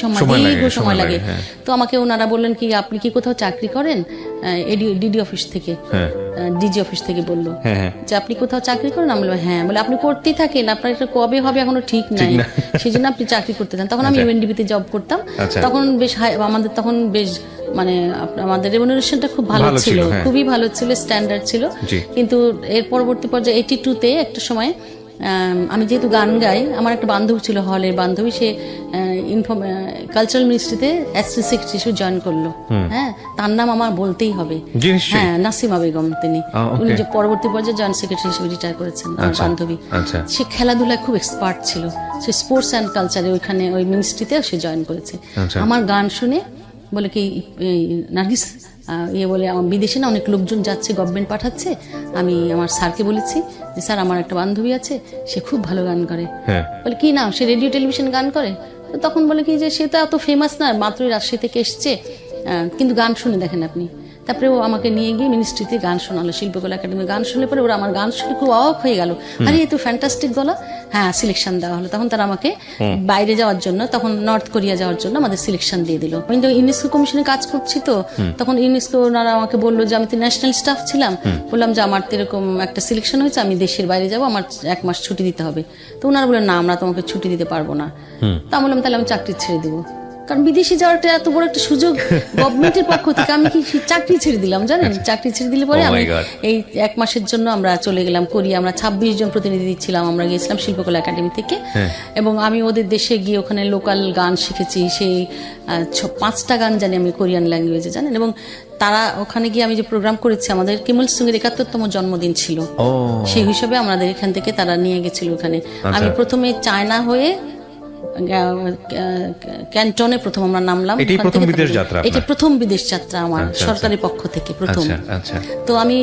সময় লাগে। তো আমাকে ওনারা বললেন কি আপনি কি কোথাও চাকরি করেন, ডিডি অফিস থেকে, ডিজি অফিস থেকে বললো যে আপনি কোথাও চাকরি করেন। আমি বললাম হ্যাঁ। বলে আপনি করতেই থাকেন, আপনার এটা কবে হবে এখনো ঠিক নাই, সেই জন্য আপনি চাকরি করতে চান। তখন আমি ইউএনডিপিতে জব করতাম। তখন বেশ আমাদের তখন বেশ মানে আমাদের রেমুনারেশনটা খুব ভালো ছিল, খুবই ভালো ছিল, স্ট্যান্ডার্ড ছিল। কিন্তু এর পরবর্তী পর্যায়ে 82-তে একটা সময় আমি যেহেতু গান গাই, আমার একটা বান্ধবী ছিল, হলের বান্ধবী, সে কালচারাল মিনিস্ট্রিতে অ্যাসিস্ট্যান্ট সেক্রেটারি হিসেবে জয়েন করলো। হ্যাঁ, তার নাম আমার বলতেই হবে, হ্যাঁ, নাসিমা বেগম। তিনি উনি যে পরবর্তী পর্যায়ে জয়েন্ট সেক্রেটারি হিসেবে রিটায়ার করেছেন, আমার বান্ধবী। সে খেলাধুলায় খুব এক্সপার্ট ছিল, সে স্পোর্টস অ্যান্ড কালচারে ওইখানে ওই মিনিস্ট্রিতে সে জয়েন করেছে। আমার গান শুনে বলে কি নার্গিস বলে আমার বিদেশে না অনেক লোকজন যাচ্ছে, গভর্নমেন্ট পাঠাচ্ছে, আমি আমার স্যারকে বলেছি যে স্যার আমার একটা বান্ধবী আছে, সে খুব ভালো গান করে। বলে কি নাম? সে রেডিও টেলিভিশন গান করে। তো তখন বলে কি যে সে তো এত ফেমাস না, মাত্রই রাজশাহী থেকে এসছে, কিন্তু গান শুনে দেখেন আপনি। তারপরে ও আমাকে নিয়ে গিয়ে মিনিস্ট্রিতে গান শোনালো, শিল্পকলা একাডেমি গান শুনলে পরে ওরা আমার গান শুনে খুব অবাক হয়ে গেল, আরে এ তো ফ্যান্টাস্টিক গলা। হ্যাঁ, সিলেকশন দেওয়া হলো। তখন তারা আমাকে বাইরে যাওয়ার জন্য, তখন নর্থ কোরিয়া যাওয়ার জন্য আমাদের সিলেকশন দিয়ে দিল। আমি তো ইউনেস্কো কমিশনে কাজ করছি, তো তখন ইউনেস্কো ওনারা আমাকে বললো যে আমি তো ন্যাশনাল স্টাফ ছিলাম, বললাম যে আমার তো এরকম একটা সিলেকশন হয়েছে, আমি দেশের বাইরে যাবো, আমার 1 মাস ছুটি দিতে হবে। তো ওনারা বললেন না, আমরা তোমাকে ছুটি দিতে পারবো না। তা বললাম তাহলে আমি চাকরি ছেড়ে দেবো, কারণ বিদেশে যাওয়ার একটা এত বড় একটা সুযোগ গভর্নমেন্টের পক্ষ থেকে, আমি কি চাকরি ছেড়ে দিলাম জানেন। চাকরি ছেড়ে দিলে পরে আমি এই 1 মাসের জন্য আমরা চলে গেলাম কোরিয়া। আমরা 26 জন প্রতিনিধি ছিলাম, আমরা গিয়েছিলাম শিল্পকলা একাডেমি থেকে। এবং আমি ওদের দেশে গিয়ে ওখানে লোকাল গান শিখেছি, সেই 5টা গান জানি আমি কোরিয়ান ল্যাঙ্গুয়েজে, জানেন। এবং তারা ওখানে গিয়ে আমি যে প্রোগ্রাম করেছি, আমাদের কিম ইল সুং এর 71তম জন্মদিন ছিল, সেই হিসাবে আমাদের এখান থেকে তারা নিয়ে গেছিল ওখানে। আমি প্রথমে চায়না হয়ে ক্যান্টনে প্রথম আমরা নামলাম। এটাই প্রথম বিদেশ যাত্রা? এটা প্রথম বিদেশ যাত্রা আমার সরকারের পক্ষ থেকে প্রথম। তো আমি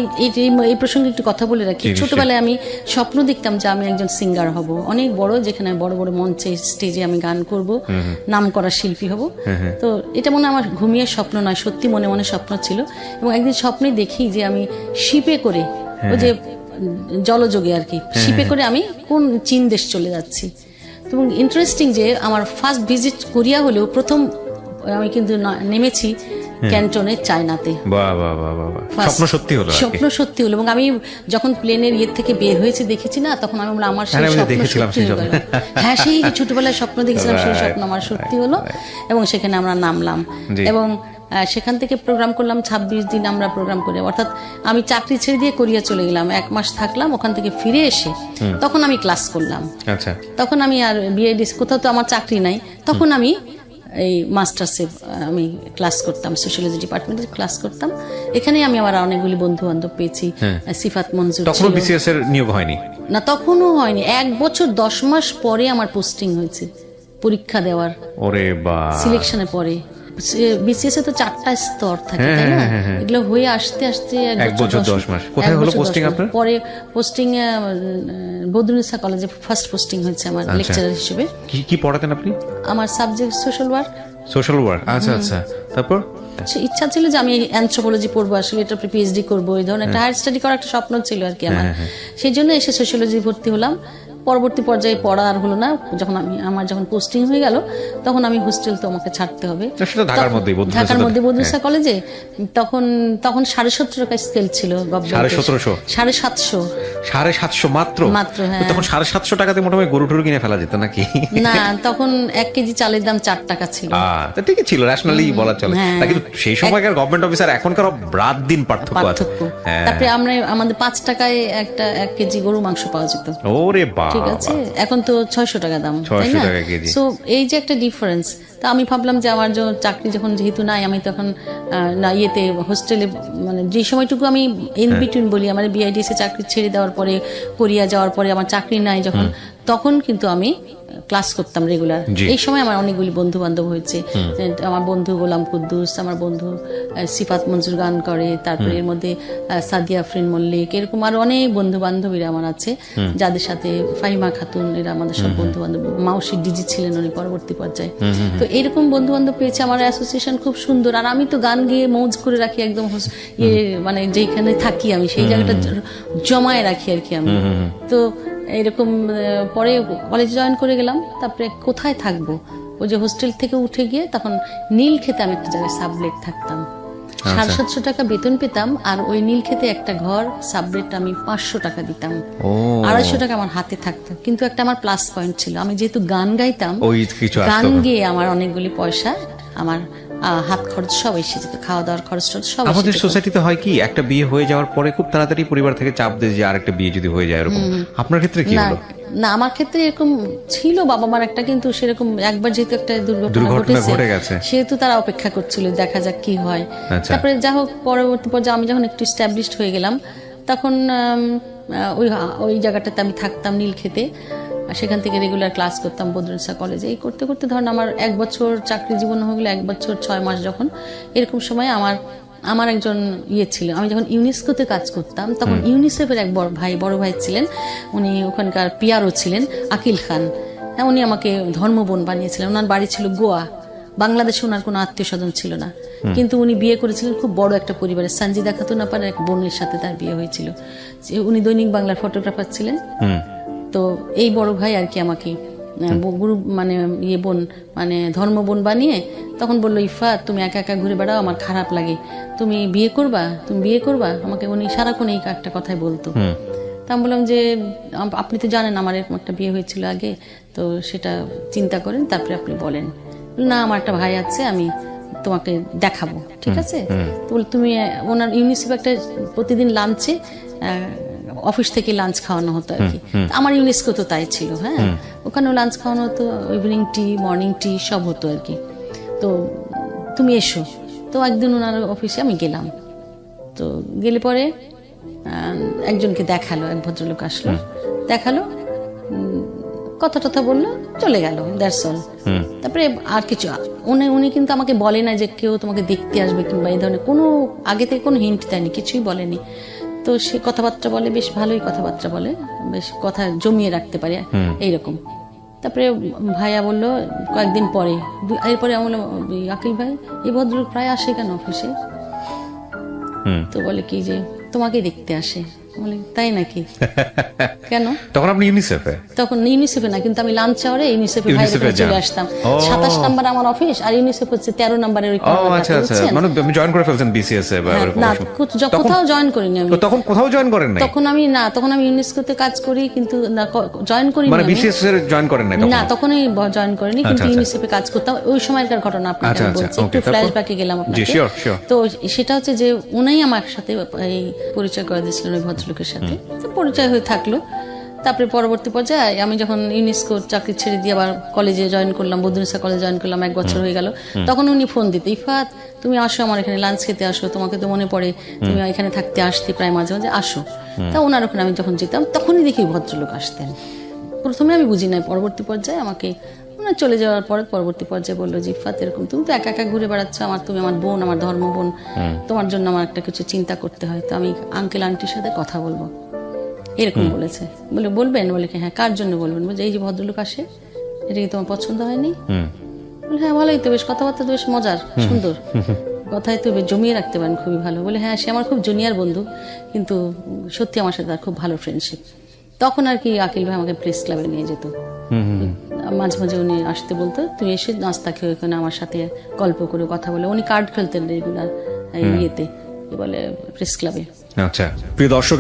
এই প্রসঙ্গে একটু কথা বলে রাখি। ছোটবেলায় আমি স্বপ্ন দেখতাম যে আমি একজন সিঙ্গার হব, অনেক বড়, যেখানে বড় বড় মঞ্চে স্টেজে আমি গান করব, নাম করা শিল্পী হব। তো এটা মনে আমার ঘুমিয়ে স্বপ্ন নয়, সত্যি মনে মনে স্বপ্ন ছিল। এবং একদিন স্বপ্নে দেখি যে আমি শিপে করে, ওই যে জলযোগে আর কি, শিপে করে আমি কোন চীন দেশ চলে যাচ্ছি। এবং ইন্টারেস্টিং যে আমার ফার্স্ট ভিজিট কোরিয়া হলেও প্রথম আমি কিন্তু নেমেছি ক্যান্টনের চায়নাতে। স্বপ্ন সত্যি হলো। এবং আমি যখন প্লেনের ইয়ে থেকে বের হয়েছে দেখেছি না, তখন আমি বললাম আমার সেই স্বপ্ন সত্যি হয়ে গেল। হ্যাঁ, সেই ছোটবেলায় স্বপ্ন দেখেছিলাম, সেই স্বপ্ন আমার সত্যি হলো। এবং সেখানে আমরা নামলাম এবং সেখান থেকে প্রোগ্রাম করলাম 26 দিন আমরা প্রোগ্রাম করে। অর্থাৎ আমি চাকরি ছেড়ে দিয়ে কোরিয়া চলে গেলাম, 1 মাস থাকলাম, ওখান থেকে ফিরে এসে তখন আমি ক্লাস করলাম। তখন আমি আর বিআইডিএস, কোথাও তো আমার চাকরি নাই, তখন আমি এই মাস্টার্সে আমি ক্লাস করতাম, সোশ্যালজি ডিপার্টমেন্টে ক্লাস করতাম। এখানে আমি আমার অনেকগুলি বন্ধু বান্ধব পেয়েছি। সিফাত মঞ্জুর ছিল। বিসিএস এর নিয়োগ হয়নি না, তখনও হয়নি। 1 বছর 10 মাস পরে আমার পোস্টিং হয়েছে, পরীক্ষা দেওয়ার, সিলেকশনের পরে। বিসিএস এ তো 4টা স্তর থাকে, তাই না? এগুলো হয়ে আসতে আসতে 1 বছর 10 মাস। কোথায় হলো পোস্টিং আপনার? পরে পোস্টিং বদরুন্নেসা কলেজে ফার্স্ট পোস্টিং হয়েছে আমার, লেকচারার হিসেবে। কি পড়াতেন আপনি? আমার সাবজেক্ট সোশ্যাল ওয়ার্ক। আচ্ছা। তারপর ইচ্ছা ছিল যে আমি অ্যানথ্রোপোলজি পড়বো, আসলে এটা পিএইচডি করবো, এই ধরনের একটা হায়ার স্টাডি করার একটা স্বপ্ন ছিল আর কি আমার। সেই জন্য এসে সোশ্যালজি ভর্তি হলাম। পরবর্তী পর্যায়ে পড়া আর হলো না, যখন আমার পোস্টিং হয়ে গেল, তখন আমি হোস্টেল তো আমাকে ছাড়তে হবে, ঢাকার মধ্যে বদরুন্নেসা কলেজে। তখন 1750 টাকা স্কেল ছিল, 750 মাত্র। হ্যাঁ, তখন 750 টাকাতে মোটামুটি গরু টরু কিনে ফেলা যেত নাকি? না, তখন 1 কেজি চালের দাম 4 টাকা ছিল। ঠিকই ছিল, ন্যাশনালি বলা চলে। কিন্তু সেই সময়কার গভর্নমেন্ট অফিসার এখনকার রাত দিন পার্থক্য আছে। তারপরে আমাদের 5 টাকায় 1 কেজি গরু মাংস পাওয়া যেত। ওরে বাবা, ঠিক আছে, এখন তো 600 টাকা দাম, তাই 600 না? টাকা কেজি। সো এই যে একটা ডিফারেন্স, তা আমি ভাবলাম যে আমার চাকরি যখন যেহেতু নাই, আমি তখন না ইয়েতে হোস্টেলে, মানে যে সময়টুকু আমি ইন বিটুইন বলি, আমার বিআইডিএস এ চাকরি ছেড়ে দেওয়ার পরে, কোরিয়া যাওয়ার পরে আমার চাকরি নাই যখন, তখন কিন্তু আমি ক্লাস করতাম রেগুলার। জি। এই সময় আমার অনেকগুলি বন্ধু বান্ধব হয়েছে। আমার বন্ধু গোলাম কুদ্দুস, আমার বন্ধু সিফাত মঞ্জুর গান করে, তারপরে এর মধ্যে সাদিয়া আফরিন মল্লিক, এরকম আরো অনেক বন্ধু বান্ধবীরা আমার আছে, যাদের সাথে ফাহিমা খাতুন, এরা আমাদের সব বন্ধু বান্ধব। মাউসি ডিজি ছিলেন উনি পরবর্তী পর্যায়ে। তো এরকম বন্ধু বান্ধব পেয়েছে, আমার অ্যাসোসিয়েশন খুব সুন্দর। আর আমি তো গান গেয়ে মৌজ করে রাখি একদম, মানে যেখানে থাকি আমি সেই জায়গাটা জমায় রাখি আর কি আমি। তো এরকম পরে কলেজ জয়েন করে গেলাম। তারপরে কোথায় থাকবো, ওই যে হোস্টেল থেকে উঠে গিয়ে তখন নীলক্ষেতে আমি একটা জায়গায় সাবলেট থাকতাম। 750 টাকা বেতন পেতাম, আর ওই নীলক্ষেতে একটা ঘর সাবলেট আমি 500 টাকা দিতাম। 250 টাকা আমার হাতে থাকতো। কিন্তু একটা আমার প্লাস পয়েন্ট ছিল, আমি যেহেতু গান গাইতাম, ওই কিছু আসতো। গান গেয়ে আমার অনেকগুলি পয়সা, আমার হাত খরচ সব এসে যেত, খাওয়া দাওয়ার খরচ টরচ সব এসে আমাদের যেত। সোসাইটিতে হয় কি, একটা বিয়ে হয়ে যাওয়ার পরে খুব তাড়াতাড়ি পরিবার থেকে চাপ দেয় যে আরেকটা বিয়ে যদি হয়ে যায় এরকম। আপনার ক্ষেত্রে কি না হলো? না, আমার ক্ষেত্রে এরকম ছিল বাবা মার একটা, কিন্তু সেরকম একবার যেহেতু একটা দুর্ঘটনা দুর্ঘটনা ঘটে ঘটেছে, গেছে। সেহেতু তারা অপেক্ষা করছিল দেখা যাক কি হয়। আচ্ছা। তারপরে যা হোক, পরবর্তী পর্যায়ে আমি যখন একটু স্ট্যাবলিশড হয়ে গেলাম, তখন ওই জায়গাটাতে আমি থাকতাম নীলক্ষেতে। সেখান থেকে রেগুলার ক্লাস করতাম বদরুন্নেসা কলেজে। এই করতে করতে ধরেন আমার 1 বছর চাকরি জীবন হয়ে গেলো, 1 বছর 6 মাস যখন, এরকম সময় আমার একজন ইয়ে ছিল। আমি যখন ইউনেস্কোতে কাজ করতাম, তখন ইউনিসেফের এক বড় ভাই ছিলেন, উনি ওখানকার পিআরও ছিলেন, আকিল খান। হ্যাঁ, উনি আমাকে ধর্মবোন বানিয়েছিলেন। ওনার বাড়ি ছিল গোয়া। বাংলাদেশে ওনার কোনো আত্মীয় স্বজন ছিল না, কিন্তু উনি বিয়ে করেছিলেন খুব বড় একটা পরিবারের, সঞ্জিদা খাতুন আপার এক বোনের সাথে তার বিয়ে হয়েছিল। উনি দৈনিক বাংলার ফটোগ্রাফার ছিলেন। তো এই বড় ভাই আর কি আমাকে গুরু মানে ইয়ে বোন, মানে ধর্ম বোন বানিয়ে তখন বললো, ইফাত তুমি একা একা ঘুরে বেড়াও, আমার খারাপ লাগে, তুমি বিয়ে করবা। আমাকে উনি সারাক্ষণ এই একটা কথাই বলতো। তা আমি বললাম যে আপনি তো জানেন আমার এরকম একটা বিয়ে হয়েছিল আগে, তো সেটা চিন্তা করেন তারপরে আপনি বলেন। না, আমার একটা ভাই আছে, আমি তোমাকে দেখাবো, ঠিক আছে? তো বলে তুমি ওনার ইউনিসেফ একটা প্রতিদিন লাঞ্চে অফিস থেকে লাঞ্চ খাওয়ানো হতো আর কি। আমার ইউনেস্কো তো তাই ছিল। হ্যাঁ, ওখানেও লাঞ্চ খাওয়ানো হতো, ইভিনিং টি, মর্নিং টি সব হতো আর কি। তো তুমি এসো। তো একদিন ওনার অফিসে আমি গেলাম। তো গেলে পরে একজনকে দেখালো, এক ভদ্রলোক আসলো, দেখালো, কথা টথা বললো, চলে গেল, দ্যাটস অল। তারপরে আর কিছু উনি কিন্তু আমাকে বলে না যে কেউ তোমাকে দেখতে আসবে কিংবা এই ধরনের কোনো আগে থেকে কোনো হিন্ট দেয়নি, কিছুই বলেনি। তো সে কথাবার্তা বলে, বেশ ভালোই কথাবার্তা বলে, বেশ কথা জমিয়ে রাখতে পারে এইরকম। তারপরে ভাইয়া বললো কয়েকদিন পরে, এরপরে আমি বললাম, আকিল ভাই এই ভদ্রলোক প্রায় আসে কেন অফিসে? তো বলে কি যে তোমাকে দেখতে আসে। বলে তাই নাকি? কেন? তখন আপনি ইউনিসেফে? তখন ইউনিসেফে না, কিন্তু আমি লাঞ্চ আওয়ারে ইউনিসেফে ইউনিসেফে বাইরে চলে আসতাম। 27 নাম্বার আমার অফিস, আর ইউনিসেফ হচ্ছে 13 নাম্বারের ওই আচ্ছা আচ্ছা, মানে আপনি জয়েন করে ফেলছেন বিসিএস এ? না, কোথাও জয়েন করিনি আমি। তো তখন কোথাও জয়েন করেন নাই? তখন আমি ইউনেস্কোতে কাজ করি, কিন্তু জয়েন করিনি। মানে বিসিএস এর জয়েন করেন নাই তখন? না, তখনই জয়েন করিনি, কিন্তু ইউনিসেফে কাজ করতাম। ওই সময়কার ঘটনা আপনাকে বলছি, একটু ফ্ল্যাশব্যাকে গেলাম আপনাকে। তো সেটা হচ্ছে যে উনাই আমার সাথে এই পরিচয় করে দিয়েছিলেন ওই ভদ্রলোকের সাথে। তো পরিচয় হয়ে থাকলো। তারপরে পরবর্তী পর্যায়ে আমি যখন ইউনেস্কোর চাকরি ছেড়ে দিয়ে আবার কলেজে জয়েন করলাম, বদরুন্নেসা কলেজে জয়েন করলাম, 1 বছর হয়ে গেল। তখন উনি ফোন দিত, ইফাত তুমি আসো আমার এখানে লাঞ্চ খেতে আসো, তোমাকে তো মনে পড়ে, তুমি এখানে থাকতে আসতে প্রায় মাঝে মাঝে, আসো। তা ওনার ওখানে আমি যখন যেতাম তখনই দেখি ভদ্রলোক আসতেন। প্রথমে আমি বুঝি নাই, পরবর্তী পর্যায়ে আমাকে ওনার চলে যাওয়ার পরে পরবর্তী পর্যায়ে বললো যে ইফাত এরকম তুমি তো একা একা ঘুরে বেড়াচ্ছ, তুমি আমার বোন, আমার ধর্ম বোন, তোমার জন্য আমার একটা কিছু চিন্তা করতে হয়, তো আমি আঙ্কেল আন্টির সাথে কথা বলবো, এরকম বলেছে। বলবেন? বলে কি হ্যাঁ। কার জন্য বলবেন? বলছে এই যে ভদ্রলোক আসে, এটা কি তোমার পছন্দ হয়নি? বলে হ্যাঁ ভালোই তো, বেশ কথাবার্তা তো বেশ মজার, সুন্দর, কথায় তো বেশ জমিয়ে রাখতে পারেন, খুবই ভালো। বলে হ্যাঁ, সে আমার খুব জুনিয়র বন্ধু, কিন্তু সত্যি আমার সাথে তার খুব ভালো ফ্রেন্ডশিপ। তখন আর কি আকিল ভাই আমাকে প্রেস ক্লাবে নিয়ে যেত, মাঝে মাঝে উনি আসতে বলতো, তুই এসে নাস্তা খেয়ে ওখানে আমার সাথে গল্প করে কথা বলে। উনি কার্ড খেলতেন রেগুলার ইয়েতে, বলে প্রেস ক্লাবে। আচ্ছা, প্রিয় দর্শক,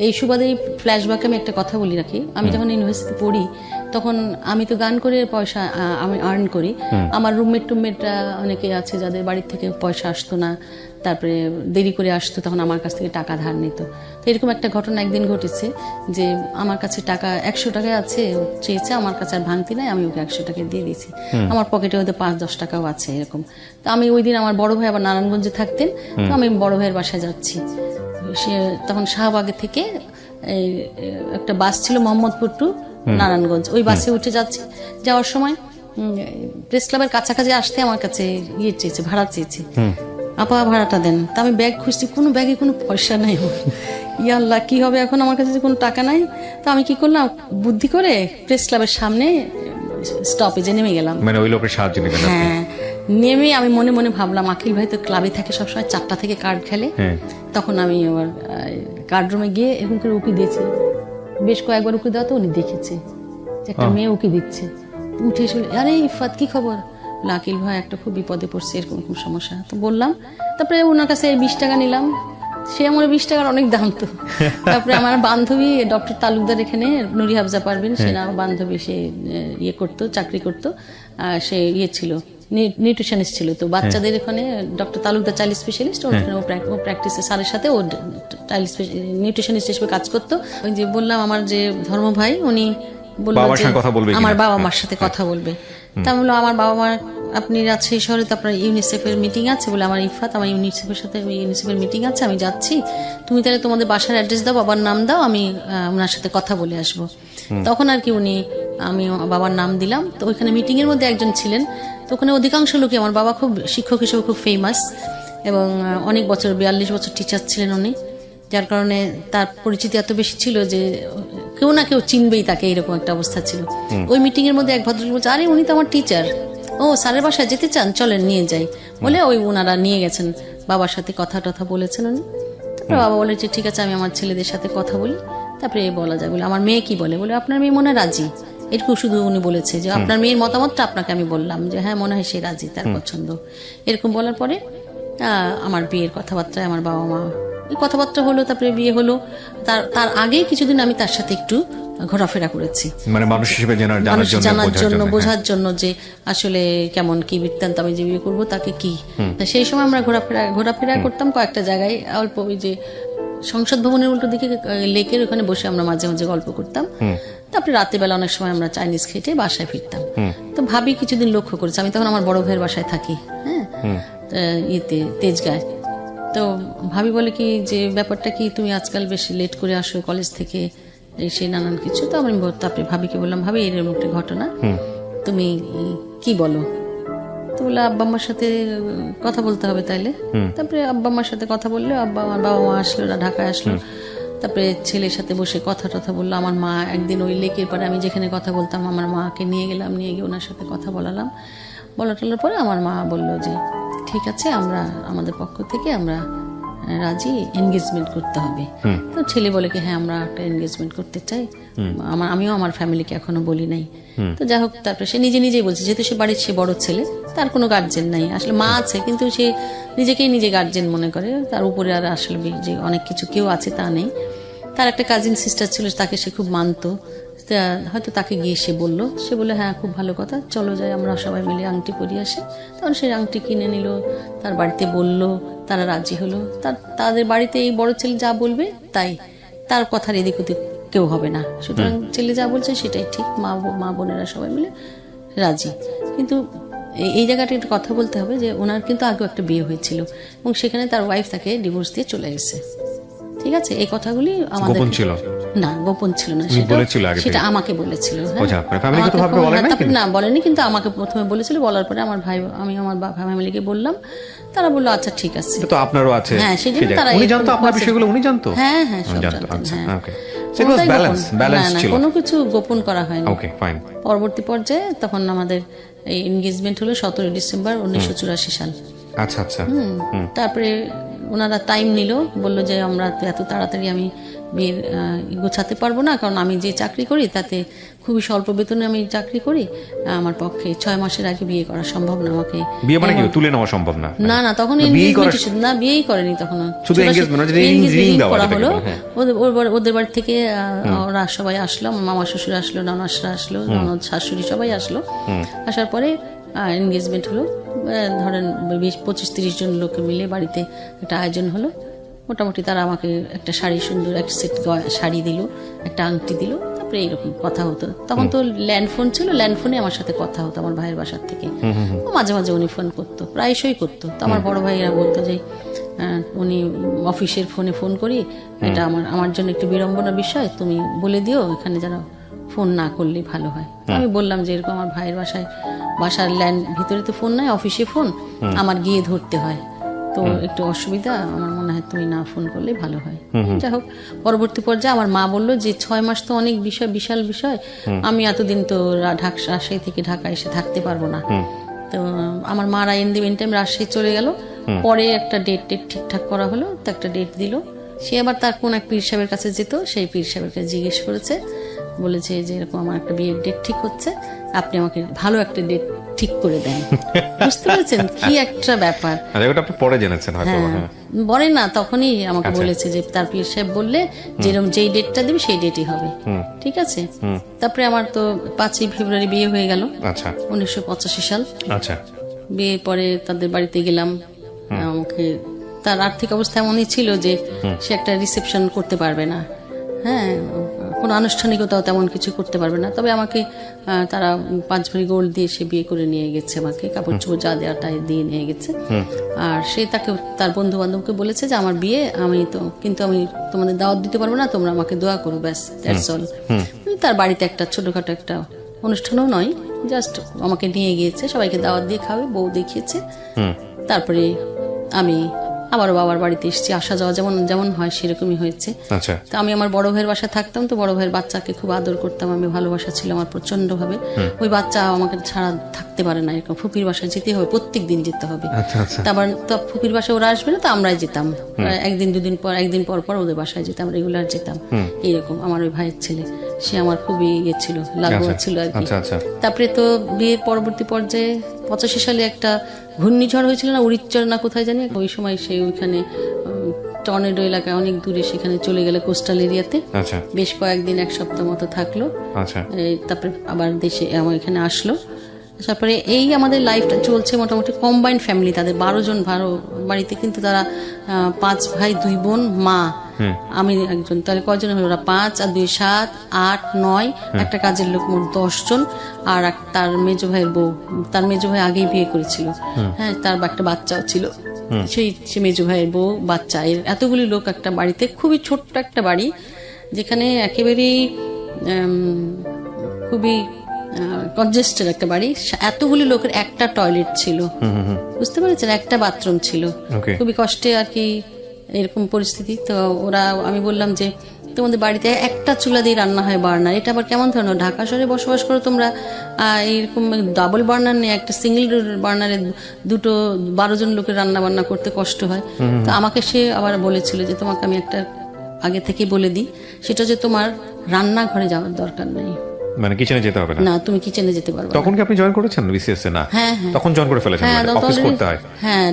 এই সুবাদে ফ্ল্যাশব্যাকে আমি একটা কথা বলি রাখি। আমি যখন ইউনিভার্সিটি পড়ি তখন আমি তো গান করে পয়সা আমি আর্ন করি। আমার রুমমেটরা অনেকে আছে যাদের বাড়ির থেকে পয়সা আসতো না, তারপরে দেরি করে আসতো, তখন আমার কাছ থেকে টাকা ধার নিত। তো এরকম একটা ঘটনা একদিন ঘটেছে যে আমার কাছে টাকা 100 টাকা আছে, ও চেয়েছে, আমার কাছে আর ভাঙতি নাই, আমি ওকে 100 টাকা দিয়ে দিয়েছি। আমার পকেটে হয়তো 5-10 টাকাও আছে এরকম। তো আমি ওই দিন আমার বড় ভাই আবার নারায়ণগঞ্জে থাকতেন, তো আমি বড় ভাইয়ের বাসায় যাচ্ছি। সে তখন শাহবাগে থেকে এই একটা বাস ছিল মোহাম্মদপুর টু নারায়ণগঞ্জ, ওই বাসে উঠে যাচ্ছি। যাওয়ার সময় প্রেস ক্লাবের কাছাকাছি আসতে আমার কাছে চেয়েছে, ভাড়া চেয়েছে। আপা ভাড়াটা দেন। তা আমি ব্যাগ খুঁজছি, কোনো ব্যাগে কোনো পয়সা নাই। ইয়া আল্লাহ, কি হবে এখন, আমার কাছে কোনো টাকা নাই। তো আমি কি করলাম, বুদ্ধি করে প্রেস ক্লাবের সামনে স্টপেজে নেমে গেলাম। মানে ওই লোকের সাহায্য নিলেন আপনি? হ্যাঁ, নেমে আমি মনে মনে ভাবলাম আকিল ভাই তো ক্লাবে থাকে সবসময়, 4টা থেকে কার্ড খেলে। তখন আমি আবার কার্ড রুমে গিয়ে এরকম করে উকি দিয়েছি, বেশ কয়েকবার উকি দেওয়া, তো উনি দেখেছে যে একটা মেয়ে উকি দিচ্ছে। উঠে এসে আরে ইফাত কি খবর, আকিল ভাই একটা খুব বিপদে পড়ছে, এরকম খুব সমস্যা। তো বললাম, তারপরে ওনার কাছে 20 টাকা নিলাম। সে আমার 20 টাকার অনেক দাম তো। তারপরে আমার বান্ধবী ডক্টর তালুকদার, এখানে নুরি হাফজা পারবেন, সে না বান্ধবী, সে ইয়ে করতো, চাকরি করতো, সে ইয়ে ছিল, নিউট্রিশনিস্ট ছিল। তো বাচ্চাদের এখানে ডক্টর তালুকদার চাইল্ড স্পেশালিস্ট, ওখানে ও প্র্যাকটিসে স্যারের সাথে ও চাইল্ড নিউট্রিশনিস্ট হিসেবে কাজ করতো। ওই যে বললাম আমার যে ধর্ম ভাই, উনি বললো যে আমার বাবা মার সাথে কথা বলবে। তা আমি বললাম আমার বাবা মার, আপনি রাজশাহী শহরে তো আপনার ইউনিসেফের মিটিং আছে, বলে আমার ইফাত, আমার ইউনিসেফের মিটিং আছে, আমি যাচ্ছি, তুমি তাহলে তোমাদের বাসার অ্যাড্রেস দাও, বাবার নাম দাও, আমি ওনার সাথে কথা বলে আসবো। তখন আর কি আমি বাবার নাম দিলাম। তো ওইখানে মিটিং এর মধ্যে একজন ছিলেন, তো ওখানে অধিকাংশ লোকই, আমার বাবা খুব শিক্ষক হিসেবে খুব ফেমাস এবং অনেক বছর 42 বছর টিচার ছিলেন উনি, যার কারণে তার পরিচিতি এত বেশি ছিল যে কেউ না কেউ চিনবেই তাকে, এরকম একটা অবস্থা ছিল। ওই মিটিং এর মধ্যে এক ভদ্রলোক বলছে, আরে উনি তো আমার টিচার, ও স্যারের বাসায় যেতে চান, চলেন নিয়ে যাই, বলে ওই ওনারা নিয়ে গেছেন, বাবার সাথে কথা টথা বলেছেন উনি। তারপরে বাবা বলে যে ঠিক আছে, আমি আমার ছেলেদের সাথে কথা বলি, তারপরে বলা যায়, বলে আমার মেয়ে কি বলে, বলে আপনার মেয়ে মনে হয় রাজি, এরকম শুধু উনি বলেছে যে আপনার মেয়ের মতামতটা আপনাকে আমি বললাম যে হ্যাঁ মনে হয় সে রাজি, তার পছন্দ। এরকম বলার পরে আমার বিয়ের কথাবার্তায় আমার বাবা মা এই কথাবার্তা হলো, তারপরে বিয়ে হলো। তার আগে কিছুদিন আমি তার সাথে একটু ঘোরাফেরা করেছি, মানে মানুষ হিসেবে জানার জন্য, বোঝার জন্য যে আসলে কেমন কি বৃত্তান্ত, আমি যে বিয়ে করবো তাকে কি। সেই সময় আমরা ঘোরাফেরা করতাম কয়েকটা জায়গায়, অল্প ওই যে সংসদ ভবনের উল্টো দিকে লেকের ওখানে বসে আমরা মাঝে মাঝে গল্প করতাম। তারপরে রাত্রিবেলা অনেক সময় আমরা চাইনিজ খেটে বাসায় ফিরতাম। তো ভাবি কিছুদিন লক্ষ্য করেছি, আমি তখন আমার বড় ভাইয়ের বাসায় থাকি, হ্যাঁ, ইয়েতে তেজগাঁয়। তো ভাবি বলে কি যে ব্যাপারটা কি, তুমি আজকাল বেশি লেট করে আসো কলেজ থেকে, সেই নানান কিছু। তো আমি তারপরে ভাবিকে বললাম, ভাবি এরকম একটা ঘটনা, তুমি কি বলো। তো বলে আব্বা আম্মার সাথে কথা বলতে হবে তাইলে। তারপরে আব্বা আম্মার সাথে কথা বললে, আমার বাবা মা আসলো, ঢাকায় আসলো, তারপরে ছেলের সাথে বসে কথা টথা বললো। আমার মা একদিন ওই লেকের পারে আমি যেখানে কথা বলতাম, আমার মাকে নিয়ে গেলাম, নিয়ে গিয়ে ওনার সাথে কথা বলালাম। বলার পরে আমার মা বললো যে ঠিক আছে, আমরা আমাদের পক্ষ থেকে আমরা রাজি, এনগেজমেন্ট করতে হবে। তো ছেলে বলে কি হ্যাঁ আমরা একটা এনগেজমেন্ট করতে চাই, আমিও আমার ফ্যামিলিকে এখনো বলি নাই। তো যাই হোক, তারপরে সে নিজেই বলছে, যেহেতু সে বাড়ির সে বড় ছেলে, তার কোনো গার্জেন নাই, আসলে মা আছে কিন্তু সে নিজেকেই নিজে গার্জেন মনে করে, তার উপরে আর আসলে যে অনেক কিছু কেউ আছে তা নেই। তার একটা কাজিন সিস্টার ছিল, তাকে সে খুব মানতো, হয়তো তাকে গিয়ে সে বললো হ্যাঁ খুব ভালো কথা, চলো যাই আমরা সবাই মিলে আংটি পরিয়ে আসি। তখন সে আংটি কিনে নিল, তার বাড়িতে বলল, তারা রাজি হলো। তাদের বাড়িতে এই বড় ছেলে যা বলবে তাই, তার কথার এদিক ওদিক কেউ হবে না, সুতরাং ছেলে যা বলছে সেটাই ঠিক, মা বোনেরা সবাই মিলে রাজি। কিন্তু এই জায়গাটা একটু কথা বলতে হবে যে ওনার কিন্তু আগেও একটা বিয়ে হয়েছিল এবং সেখানে তার ওয়াইফ তাকে ডিভোর্স দিয়ে চলে গেছে, ঠিক আছে। এই কথাগুলি আমাদের গোপন ছিল না, সেটা আমাকে বলেছিল। না বলেনি, কিন্তু আমাকে প্রথমে বলেছিল, বলার পরে আমার ভাই, আমি আমার ফ্যামিলিকে বললাম, তারা বললো আচ্ছা ঠিক আছে। তো আপনারও আছে, হ্যাঁ, সেই জন্য তারা উনি জানতো আপনার বিষয়গুলো, উনি জানতো, হ্যাঁ সব জানতেন, হ্যাঁ। কোনো কিছু গোপন করা হয়নি। পরবর্তী পর্যায়ে তখন আমাদের এই এনগেজমেন্ট হলো 17 ডিসেম্বর 1984 সাল। আচ্ছা। তারপরে ওনারা টাইম নিল, বললো যে আমরা এত তাড়াতাড়ি আমি বিয়ের গোছাতে পারবো না, কারণ আমি যে চাকরি করি তাতে খুবই স্বল্প বেতনে আমি চাকরি করি, আমার পক্ষে 6 মাসের আগে বিয়ে করা সম্ভব না। আমাকে বিয়ে মানে কি তুলে নেওয়া সম্ভব না? না না, তখন না, বিয়েই করেনি তখন, শুধু রিং দেওয়া করা হলো। ওদের বাড়ি থেকে ওরা সবাই আসলো, আমার মামা শ্বশুর আসলো, ননাসরা আসলো, ননদ শাশুড়ি সবাই আসলো। আসার পরে এনগেজমেন্ট হলো। ধরেন 20-25-30 জন লোক মিলে বাড়িতে একটা আয়োজন হলো। মোটামুটি তারা আমাকে একটা শাড়ি, সুন্দর একটা সেট শাড়ি দিল, একটা আংটি দিল। তারপরে এইরকম কথা হতো। তখন তো ল্যান্ড ফোন ছিল, ল্যান্ড ফোনে আমার সাথে কথা হতো আমার ভাইয়ের বাসার থেকে। মাঝে মাঝে উনি ফোন করতো, প্রায়শই করতো। তো আমার বড় ভাইয়েরা বলতো যে উনি অফিসের ফোনে ফোন করি, এটা আমার জন্য একটু বিড়ম্বনার বিষয়, তুমি বলে দিও এখানে যেন ফোন না করলেই ভালো হয়। আমি বললাম যে এরকম আমার ভাইয়ের বাসার ল্যান্ড ভিতরে তো ফোন নাই, অফিসে ফোন, আমার গিয়ে ধরতে হয়, তো একটু অসুবিধা, আমার মনে হয় তুমি না ফোন করলে ভালো হয়। যাই হোক, পরবর্তী পর্যায়ে আমার মা বললো যে 6 মাস তো অনেক বিষয়, বিশাল বিষয়, আমি এতদিন তো রাজশাহী থেকে ঢাকা এসে থাকতে পারবো না। তো আমার মারা ইন দি মিনটাইম রাজশাহী চলে গেল। পরে একটা ডেট ঠিকঠাক করা হলো, তো একটা ডেট দিল। সে আবার তার কোন এক পীর সাহেবের কাছে যেত, সেই পীর সাহেবের কাছে জিজ্ঞেস করেছে, বলেছে যে এরকম আমার একটা বিয়ের ডেট ঠিক হচ্ছে, আপনি আমাকে ভালো একটা ডেট ঠিক করে দেন। বুঝতে পেরেছেন কি একটা ব্যাপার? ওটা আপনি পরে জেনেছেন হয়তো? বলে না, তখনই আমাকে বলেছে যে তার পীর সাহেব বললে যেরকম যেই ডেটটা দিবে সেই ডেটই হবে। ঠিক আছে। তারপরে আমার তো 5ই ফেব্রুয়ারি বিয়ে হয়ে গেল, 1985 সাল। আচ্ছা। বিয়ের পরে তাদের বাড়িতে গেলাম। আমাকে তার আর্থিক অবস্থা এমনই ছিল যে সে একটা রিসেপশন করতে পারবে না, হ্যাঁ, কোনো আনুষ্ঠানিকতাও তেমন কিছু করতে পারবে না। তবে আমাকে তারা 5 ভরি গোল্ড দিয়ে সে বিয়ে করে নিয়ে গেছে, আমাকে কাপড় চোপড় যা দেওয়াটা দিয়ে নিয়ে গেছে। আর সে তার বন্ধু বান্ধবকে বলেছে যে আমার বিয়ে, কিন্তু আমি তোমাদের দাওয়াত দিতে পারবো না, তোমরা আমাকে দোয়া করো, ব্যাস, দ্যাটস অল। তার বাড়িতে একটা ছোটখাটো একটা অনুষ্ঠানও নয়, জাস্ট আমাকে নিয়ে গিয়েছে, সবাইকে দাওয়াত দিয়ে খাবে, বউ দেখিয়েছে। তারপরে আমি আবারও বাবার বাড়িতে এসেছি, আসা যাওয়া যেমন হয় সেরকমই হয়েছে। তো আমি আমার বড় ভাইয়ের বাসায় থাকতাম, তো বড় ভাইয়ের বাচ্চাকে খুব আদর করতাম আমি, ভালোবাসা ছিল আমার প্রচন্ড ভাবে। ওই বাচ্চা আমাকে ছাড়া থাকতে পারে না, এরকম ফুপির বাসায় যেতে হবে, প্রত্যেক দিন যেতে হবে। তারপর তো ফুপির বাসায় ওরা আসবে না, তো আমরাই যেতাম, একদিন পর পর ওদের বাসায় যেতাম, রেগুলার যেতাম। এইরকম আমার ওই ভাইয়ের ছেলে, সে আমার খুবই ছিল, লাগোয়া ছিল আর কি। তারপরে তো বিয়ের পরবর্তী পর্যায়ে 85 সালে একটা ঘূর্ণিঝড় হয়েছিল না, উড়িচ্চর না কোথায় জানি, ওই সময় সে ওইখানে টর্নেডো এলাকায় অনেক দূরে সেখানে চলে গেলে, কোস্টাল এরিয়াতে বেশ কয়েকদিন, 1 সপ্তাহ মতো থাকলো। তারপরে আবার দেশে আমার এখানে আসলো। তারপরে এই আমাদের লাইফটা চলছে মোটামুটি কম্বাইন্ড ফ্যামিলি, তাদের 12 জন বাড়িতে, কিন্তু তারা 5 ভাই 2 বোন, মা, আমি একজন, তাহলে কয়জন হলো? ওরা 5 আর 2 7 8 9, একটা কাজের লোক, মোট 10 জন। আর তার মেজো ভাইয়ের বউ, তার মেজো ভাই আগেই বিয়ে করেছিল, হ্যাঁ, তার একটা বাচ্চাও ছিল, সে মেজো ভাইয়ের বউ, বাচ্চা, এতগুলি লোক একটা বাড়িতে, খুবই ছোট্ট একটা বাড়ি, যেখানে একেবারেই খুবই কনজেস্টেড একটা বাড়ি। এতগুলি লোকের একটা টয়লেট ছিল, বুঝতে পেরেছেন, একটা বাথরুম ছিল। খুবই কষ্টে আর কি এরকম পরিস্থিতি। তো আমি বললাম যে তোমাদের বাড়িতে একটা চুলা দিয়ে রান্না হয়, বার্নার, এটা আবার কেমন ধরনের? ঢাকা শহরে বসবাস করো তোমরা, এরকম ডাবল বার্নার নেই, একটা সিঙ্গেল বার্নারে 12 জন লোকের রান্না বান্না করতে কষ্ট হয়। তো আমাকে সে আবার বলেছিল যে তোমাকে আমি একটা আগে থেকে বলে দিই, সেটা যে তোমার রান্নাঘরে যাওয়ার দরকার নেই, মানে কিচেনে যেতে হবে না, তুমি কিচেনে যেতে পারবে। তখন কি আপনি জয়েন করেছেন বিসিএস এ? না, তখন জয়েন করে ফেলেছেন, অফিস করতে হয়। হ্যাঁ,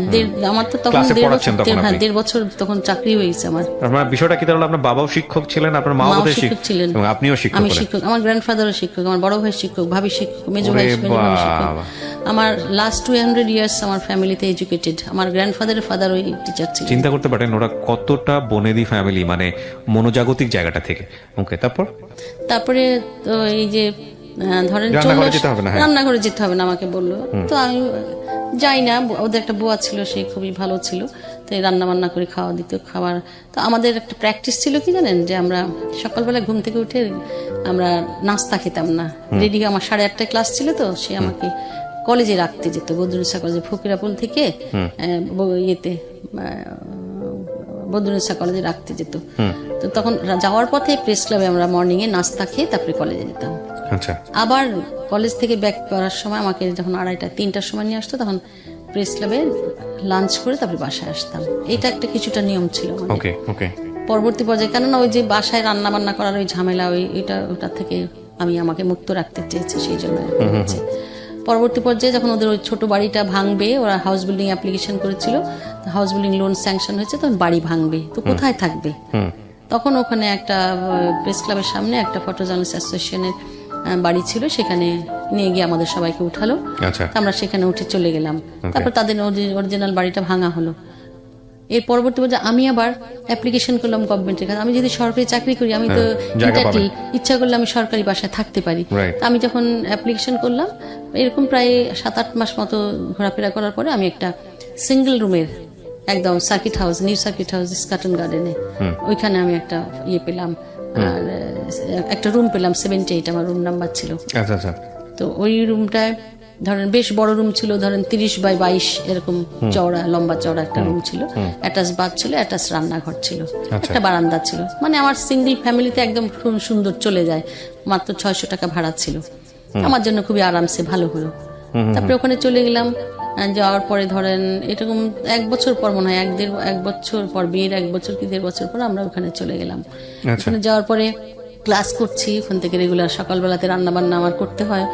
আমার তো তখন 1.5 বছর তখন চাকরি হয়ে গেছে আমার। আপনার বিষয়টা কি তাহলে? আপনার বাবাও শিক্ষক ছিলেন, আপনার মাও শিক্ষক ছিলেন, এবং আপনিও শিক্ষক? আমি শিক্ষক, আমার গ্র্যান্ডফাদারও শিক্ষক, আমার বড় ভাই শিক্ষক, ভাবি শিক্ষক, মেজো ভাই শিক্ষক। আমার লাস্ট 200 ইয়ার্স আমার ফ্যামিলিতে এডুকেটেড। আমার গ্র্যান্ডফাদারের ফাদার ওই টিচার ছিলেন। চিন্তা করতে পারেন ওরা কতটা বনেদি ফ্যামিলি, মানে মনোজাগতিক জায়গাটা থেকে। ওকে, তারপরে তো এই যে ধরেন রান্নাঘরে যেতে হবে না আমাকে বললো। তো আমি যাই না, ওদের একটা বুয়া ছিল, সে খুবই ভালো ছিল, তো রান্না বান্না করে খাওয়া দিত, খাবার। তো আমাদের একটা প্র্যাকটিস ছিল কি জানেন, যে আমরা সকালবেলা ঘুম থেকে উঠে আমরা নাস্তা খেতাম না, রেডি। আমার 8:30টায় ক্লাস ছিল, তো সে আমাকে কলেজে রাখতে যেত, বদরুন্নেসা কলেজে, ফকিরাপুল থেকে বদরুন্নেসা কলেজে রাখতে যেত। তো তখন যাওয়ার পথে প্রেস ক্লাবে আমরা মর্নিং এ নাস্তা খেয়ে তারপরে কলেজে যেতাম। আবার কলেজ থেকে ব্যাক করার সময় আমাকে যখন 2:30-3টার সময় নিয়ে আসতো, তখন প্রেস ক্লাবে লাঞ্চ করে তারপরে বাসায় আসতাম। এটা একটা কিছুটা নিয়ম ছিল। পরবর্তী পর্যায়ে, কেননা ওই যে বাসায় রান্না বান্না করার ওই ঝামেলা, ওটা থেকে আমাকে মুক্ত রাখতে চেয়েছে, সেই জন্য হয়েছে। পরবর্তী পর্যায়ে যখন ওদের ওই ছোট বাড়িটা ভাঙবে, ওরা হাউস বিল্ডিং অ্যাপ্লিকেশন করেছিল, হাউস বিল্ডিং লোন স্যাংশন হয়েছে, তখন বাড়ি ভাঙবে, তো কোথায় থাকবে? তখন ওখানে একটা প্রেস ক্লাবের সামনে একটা ফটো জার্নালিস্ট অ্যাসোসিয়েশনের বাড়ি ছিল, সেখানে নিয়ে গিয়ে আমাদের সবাইকে উঠালো। আমরা সেখানে উঠে চলে গেলাম। তারপর তাদের অরিজিনাল বাড়িটা ভাঙা হলো। এর পরবর্তী পর্যায়ে আমি আবার অ্যাপ্লিকেশন করলাম গভর্নমেন্টের কাছে। আমি যদি সরকারি চাকরি করি, আমি তো ইচ্ছা করলে আমি সরকারি বাসায় থাকতে পারি। আমি যখন অ্যাপ্লিকেশন করলাম, এরকম প্রায় 7-8 মাস মতো ঘোরাফেরা করার পরে আমি একটা সিঙ্গেল রুমের একদম circuit house, new circuit house carton গার্ডেনে, ওইখানে আমি একটা পেলাম, আর একটা রুম পেলাম 78, আমার রুম নাম্বার ছিল। তো ওই রুমটায় ধরেন বেশ বড় রুম ছিল, ধরেন 30x22 এরকম চওড়া, লম্বা চওড়া একটা রুম ছিল, অ্যাটাচ বাথ ছিল, অ্যাটাচ রান্নাঘর ছিল, একটা বারান্দা ছিল। মানে আমার সিঙ্গেল ফ্যামিলিতে একদম খুব সুন্দর চলে যায়। মাত্র 600 টাকা ভাড়া ছিল, আমার জন্য খুবই আরামসে ভালো হলো। তারপরে ওখানে চলে গেলাম। যাওয়ার পরে ধরেন এরকম 1 বছর পর, মনে হয় 1 বছর পর, বিয়ের 1 বছর কি 1.5 বছর পর আমরা ওখানে চলে গেলাম। ওখানে যাওয়ার পরে ক্লাস করছি, ওখান থেকে রেগুলার সকালবেলাতে রান্না বান্না আমার করতে হয়,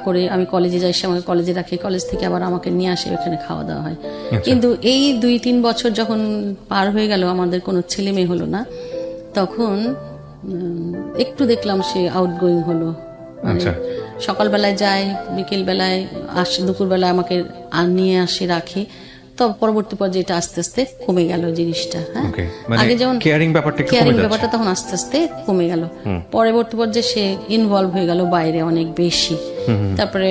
করে আমি কলেজে যাই, সে আমাকে কলেজে রাখে, কলেজ থেকে আবার আমাকে নিয়ে আসে, ওখানে খাওয়া দাওয়া হয়। কিন্তু এই 2-3 বছর যখন পার হয়ে গেল, আমাদের কোনো ছেলে মেয়ে হলো না, তখন একটু দেখলাম সে আউটগোয়িং হলো। মানে সকালবেলায় যায়, বিকেল বেলায় আসে, দুপুরবেলায় আমাকে নিয়ে আসে, রাখে। তো পরবর্তী পর্যায়ে এটা আস্তে আস্তে কমে গেল জিনিসটা। হ্যাঁ, আগে যেমন কেয়ারিং ব্যাপারটা তখন আস্তে আস্তে কমে গেল। পরবর্তী পর্যায়ে সে ইনভলভ হয়ে গেল বাইরে অনেক বেশি। তারপরে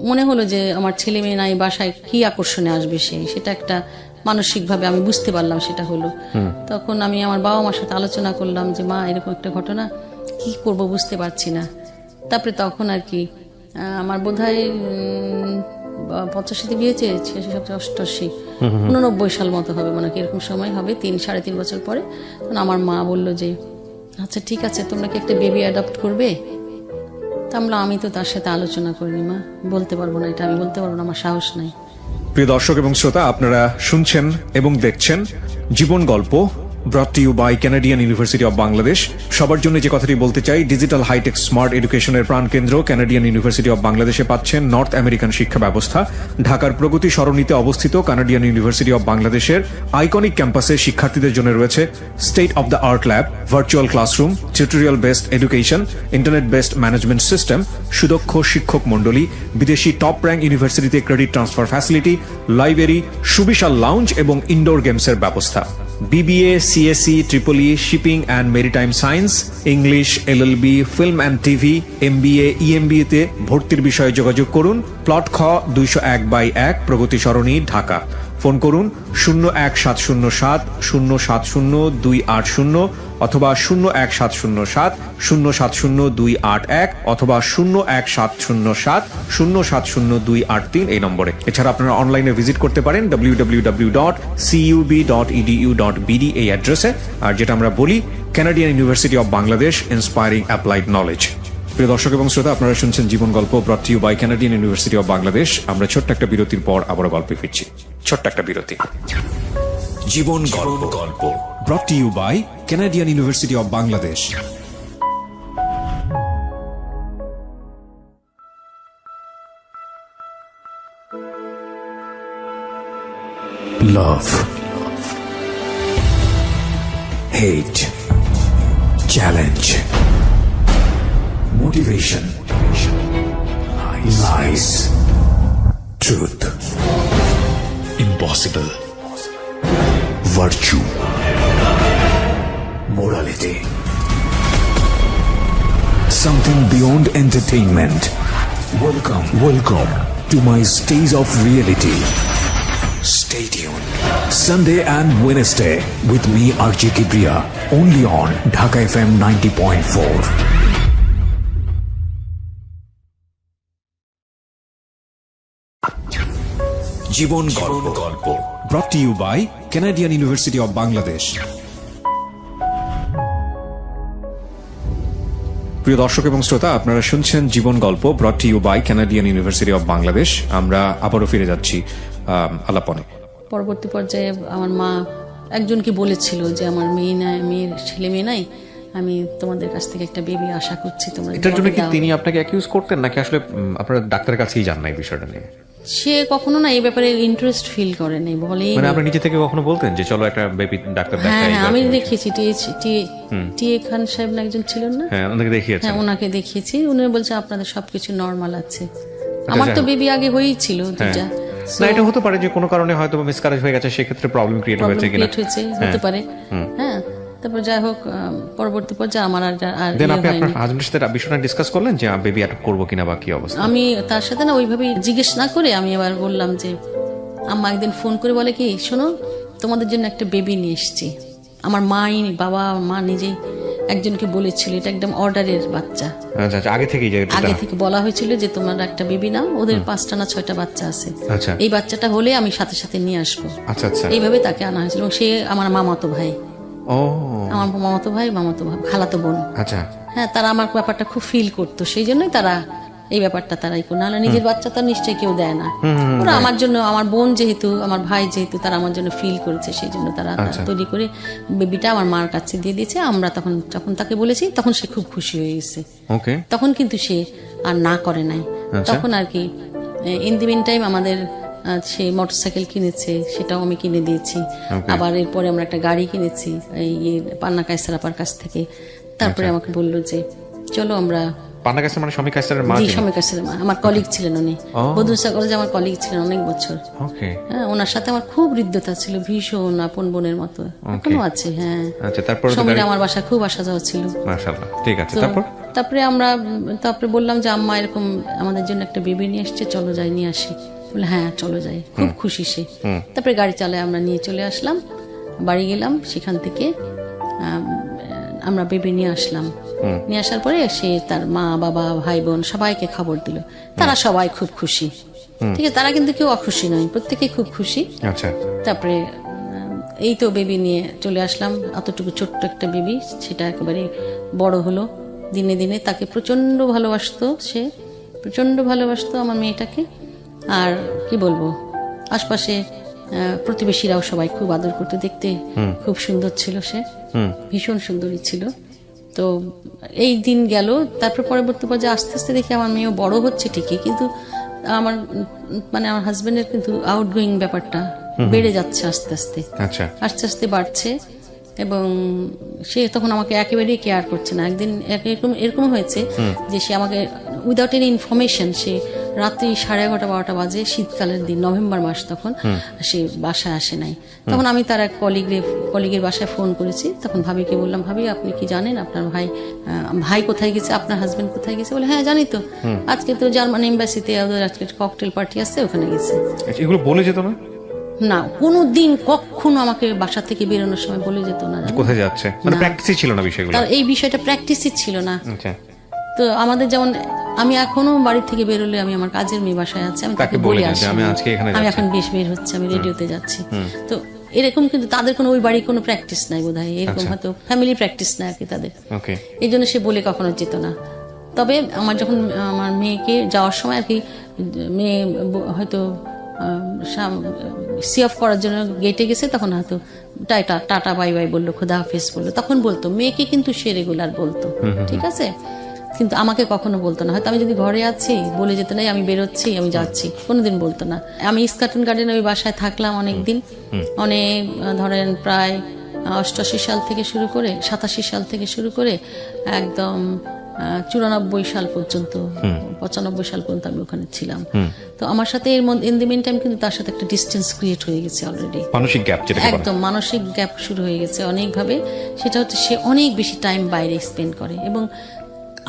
মনে হলো যে আমার ছেলে মেয়ে নাই, বাসায় কি আকর্ষণে আসবে সেটা একটা মানসিকভাবে আমি বুঝতে পারলাম সেটা হলো। তখন আমি আমার বাবা মার সাথে আলোচনা করলাম যে মা, এরকম একটা ঘটনা, কি করব বুঝতে পারছি না। তারপরে তখন আর কি আমার বোধহয় 85-তে বিয়ে হয়েছে, 86, 89 সাল মতো হবে, মনে হয় এরকম সময় হবে, 3-3.5 বছর পরে। তখন আমার মা বললো যে আচ্ছা ঠিক আছে, তোমরা কি একটা বেবি অ্যাডপ্ট করবে? তা আমি তো তার সাথে আলোচনা করিনি মা, বলতে পারবো না, এটা আমি বলতে পারবো না, আমার সাহস নাই। প্রিয় দর্শক এবং শ্রোতা, আপনারা শুনছেন এবং দেখছেন জীবন গল্প, brought to you by Canadian University of Bangladesh। সবার জন্য যে কথাটি বলতে চাই, ডিজিটাল হাইটেক স্মার্ট এডুকেশনের প্রাণকেন্দ্র কানাডিয়ান ইউনিভার্সিটি অব বাংলাদেশে পাচ্ছেন নর্থ আমেরিকান শিক্ষা ব্যবস্থা। ঢাকার প্রগতি সরণিতে অবস্থিত কানাডিয়ান ইউনিভার্সিটি অব বাংলাদেশের আইকনিক ক্যাম্পাসে শিক্ষার্থীদের জন্য রয়েছে state of the art lab, virtual classroom, tutorial based education, internet based management system, সুদক্ষ শিক্ষক মন্ডলী, বিদেশি টপ র্যাঙ্ক ইউনিভার্সিটিতে ক্রেডিট ট্রান্সফার ফ্যাসিলিটি, লাইব্রেরি, সুবিশাল লাউঞ্জ এবং ইনডোর গেমসের ব্যবস্থা। BBA, CSE, EEE, shipping and maritime science, English, LLB, film and TV, MBA, EMBA তে ভর্তির বিষয়ে যোগাযোগ করুন। প্লট খ 201/1, প্রগতি সরণি, ঢাকা। ফোন করুন 01707 070 280 অথবা 01707 070 281 অথবা 01707 070 283 এই নম্বরে। এছাড়া আপনারা অনলাইনে ভিজিট করতে পারেন www.cub.edu.bd এই অ্যাড্রেসে। আর যেটা আমরা বলি, Canadian university of Bangladesh, inspiring applied knowledge. প্রিয় দর্শক এবং শ্রোতা, আপনারা শুনছেন জীবন গল্প, brought to you by Canadian University of Bangladesh. আমরা ছোট্ট একটা বিরতির পর আবারও গল্পে ফিরছি। ছোট্ট একটা বিরতি। জীবন গল্প brought to you by Canadian University of Bangladesh. Love, hate, challenge, motivation, lies, truth, impossible, virtue, morality, something beyond entertainment. Welcome to my stage of reality. Stay tuned. Sunday and Wednesday with me, RJ Kibriya, only on Dhaka FM 90.4. জীবন গল্প brought to you by Canadian University of Bangladesh. প্রিয় দর্শক এবং শ্রোতা, আপনারা শুনছেন জীবন গল্প, brought to you by Canadian University of Bangladesh. আমরা আবারও ফিরে যাচ্ছি আলাপনে। পরবর্তী পর্যায়ে আমার মা একজনকে বলেছিল যে আমার মেয়ের ছেলে মেয়ে নাই, আমি তোমাদের কাছ থেকে একটা বেবি আশা করছি, তোমরা এটার জন্য কি দাও। তিনি আপনাকে অ্যাকিউজ করতেন নাকি আসলে আপনারা ডাক্তারের কাছেই যান না এই বিষয়টা নিয়ে? সে কখনো না এই ব্যাপারে ইন্টারেস্ট ফিল করে নাই, বলেই মানে আপনি নিজে থেকে কখনো বলতেন যে চলো একটা বেবি ডাক্তার হ্যাঁ দেখাই? হ্যাঁ আমি দেখিয়েছি, টি এ খান সাহেব না একজন ছিলেন না, হ্যাঁ ওনাকে দেখিয়েছেন। হ্যাঁ ওনাকে দেখিয়েছি, উনি বলছে আপনাদের সবকিছু নর্মাল আছে। আমার তো বেবি আগে হয়েই ছিল দুটা, না এটা হতে পারে যে কোনো কারণে হয়তো মিসক্যারেজ হয়ে গেছে, সেক্ষেত্রে প্রবলেম ক্রিয়েট হয়েছে কিনা। হতে পারে, হ্যাঁ। তারপর যাই হোক, পরবর্তী পর্যায়ে আমার আর দেন আপনি আপনার হাজবেন্ডের সাথে বিষয়টা ডিসকাস করলেন যে বেবি অ্যাডপ্ট করবো কিনা বা কি অবস্থা? আমি তার সাথে না ওইভাবে জিজ্ঞেস না করে আমি এবার বললাম যে আম্মা একদিন ফোন করে বলে কি, শোনো তোমাদের জন্য একটা বেবি নিয়ে এসেছি। আমার মা নিজেই একজনকে বলেছিল, এটা একদম অর্ডারের বাচ্চা। আচ্ছা আগে থেকেই যে আগে থেকে বলা হয়েছিল যে তোমার একটা বেবি নাও, ওদের 5টা না 6টা বাচ্চা আছে, আচ্ছা এই বাচ্চাটা হলে আমি সাথে সাথে নিয়ে আসবো। আচ্ছা আচ্ছা এইভাবে তাকে আনা হয়েছিল। এবং সে আমার মামাতো ভাই, ও আমার মামাতো ভাই খালাতো বোন। আচ্ছা হ্যাঁ, তারা আমার ব্যাপারটা খুব ফিল করতো, সেই জন্যই তারা এই ব্যাপারটা তারাই করতো, নাহলে নিজের বাচ্চা তো নিশ্চয়ই কেউ দেয় না। ওরা আমার জন্য, আমার বোন যেহেতু, আমার ভাই যেহেতু, তারা আমার জন্য ফিল করেছে, সেই জন্য তারা তৈরি করে বেবিটা আমার মার কাছে দিয়ে দিয়েছে। আমরা যখন তাকে বলেছি তখন সে খুব খুশি হয়ে গেছে। ওকে, তখন কিন্তু সে আর না করে নাই। তখন আর কি ইন দি মিন টাইম আমাদের সে মোটরসাইকেল কিনেছে, সেটাও আমি কিনে দিয়েছি। আবার এরপরে আমরা একটা গাড়ি কিনেছি এই পান্না কায়সার আপার কাছ থেকে। তারপরে আমাকে বললো যে চলো আমরা, পান্না কায়সার মানে শমী কায়সারের মা? জি, শমী কায়সারের মা, আমার কলিগ ছিলেন উনি, বদরুসা কলেজে আমার কলিগ ছিলেন অনেক বছর। ওকে, হ্যাঁ, ওনার সাথে আমার খুব হৃদ্যতা ছিল, ভীষণ আপন বোনের মতো, এখনো আছে। হ্যাঁ, আচ্ছা তারপর সমীর আমার বাসা খুব আসা যাওয়া ছিল। মাশাআল্লাহ, ঠিক আছে। তারপরে বললাম যে আম্মা এরকম আমাদের জন্য একটা বেবি নিয়ে এসছে, চলো যাই নিয়ে আসি। বলে হ্যাঁ চলো যাই, খুব খুশি সে। তারপরে গাড়ি চালায় আমরা নিয়ে চলে আসলাম, বাড়ি গেলাম, সেখান থেকে আমরা বেবি নিয়ে আসলাম। নিয়ে আসার পরে সে তার মা বাবা ভাই বোন সবাইকে খবর দিল, তারা সবাই খুব খুশি। ঠিক আছে, তারা কিন্তু কেউ অখুশি নয়, প্রত্যেকেই খুব খুশি। আচ্ছা, তারপরে এই তো বেবি নিয়ে চলে আসলাম, অতটুকু ছোট্ট একটা বেবি, সেটা একেবারে বড় হলো দিনে দিনে। তাকে প্রচন্ড ভালোবাসতো, সে প্রচন্ড ভালোবাসতো আমার মেয়েটাকে। আর কি বলবো, আশপাশে প্রতিবেশীরাও সবাই খুব আদর করতে, দেখতে খুব সুন্দর ছিল সে, ভীষণ সুন্দরী ছিল। তো এই দিন গেল। তারপর পরবর্তী পর্যায়ে আস্তে আস্তে দেখি আমার মেয়েও বড় হচ্ছে ঠিকই, কিন্তু আমার হাজবেন্ডের কিন্তু আউটগোয়িং ব্যাপারটা বেড়ে যাচ্ছে আস্তে আস্তে, আচ্ছা আস্তে আস্তে বাড়ছে। এবং সে তখন আমাকে একেবারেই কেয়ার করছে না। একদিন এরকম হয়েছে যে সে আমাকে উইদাউট এনি ইনফরমেশন, সে রাত্রি 11:30 12টা বাজে, শীতকালের দিন, নভেম্বর মাস, তখন সে বাসায় আসে নাই। তখন আমি তার এক কলিগের বাসায় ফোন করেছি। তখন ভাবিকে বললাম, ভাবি আপনি কি জানেন আপনার ভাই কোথায় গেছে, আপনার হাজবেন্ড কোথায় গেছে? বলে হ্যাঁ জানি তো, আজকে তো জার্মান এম্বাসিতে ওদের আজকে ককটেল পার্টি আছে, ওখানে গেছে। এগুলো বলে যেত না? না, কোনোদিন কখনো আমাকে বাসা থেকে বেরোনোর সময় বলে যেত না কোথায় যাচ্ছে, মানে প্র্যাকটিসই ছিল না বিষয়গুলো। তার এই বিষয়টা প্র্যাকটিসই ছিল না। আচ্ছা, তো আমাদের যেমন, আমি এখনো বাড়ি থেকে বেরোলে, আমি আমার কাজের মেয়ে বাসায় আছে, আমি তাকে বলে আসি আমি এখন বের হচ্ছে, আমি রেডিওতে যাচ্ছি। তো এরকম, কিন্তু তাদের কোনো ওই বাড়ি কোনো প্র্যাকটিস নাই বোধহয়, এরকম হয়তো ফ্যামিলি প্র্যাকটিস নাই আর কি তাদের। এই জন্য সে বলে কখনো যেত না। তবে যখন আমার মেয়েকে যাওয়ার সময় আর কি, মেয়ে হয়তো সি অফ করার জন্য গেটে গেছে, তখন হয়তো টাটা বাই বাই বললো, খোদা হাফেজ বললো, তখন বলতো। মেয়েকে কিন্তু সে রেগুলার বলতো, ঠিক আছে, কিন্তু আমাকে কখনো বলতো না। হয়তো আমি যদি ঘরে আছি বলে যেত না আমি বেরোচ্ছি, আমি যাচ্ছি, কোনোদিন বলতো না। আমি স্কাটন গার্ডেন ওই বাসায় থাকলাম অনেকদিন, অনেক, ধরেন প্রায় 88 সাল থেকে শুরু করে, 87 সাল থেকে শুরু করে একদম 94 সাল পর্যন্ত, 95 সাল পর্যন্ত আমি ওখানে ছিলাম। তো আমার সাথে এর মধ্যে ইন দি মিন টাইম কিন্তু তার সাথে একটা ডিস্টেন্স ক্রিয়েট হয়ে গেছে অলরেডি, মানসিক গ্যাপ, একদম মানসিক গ্যাপ শুরু হয়ে গেছে অনেকভাবে। সেটা হচ্ছে সে অনেক বেশি টাইম বাইরে স্পেন্ড করে। এবং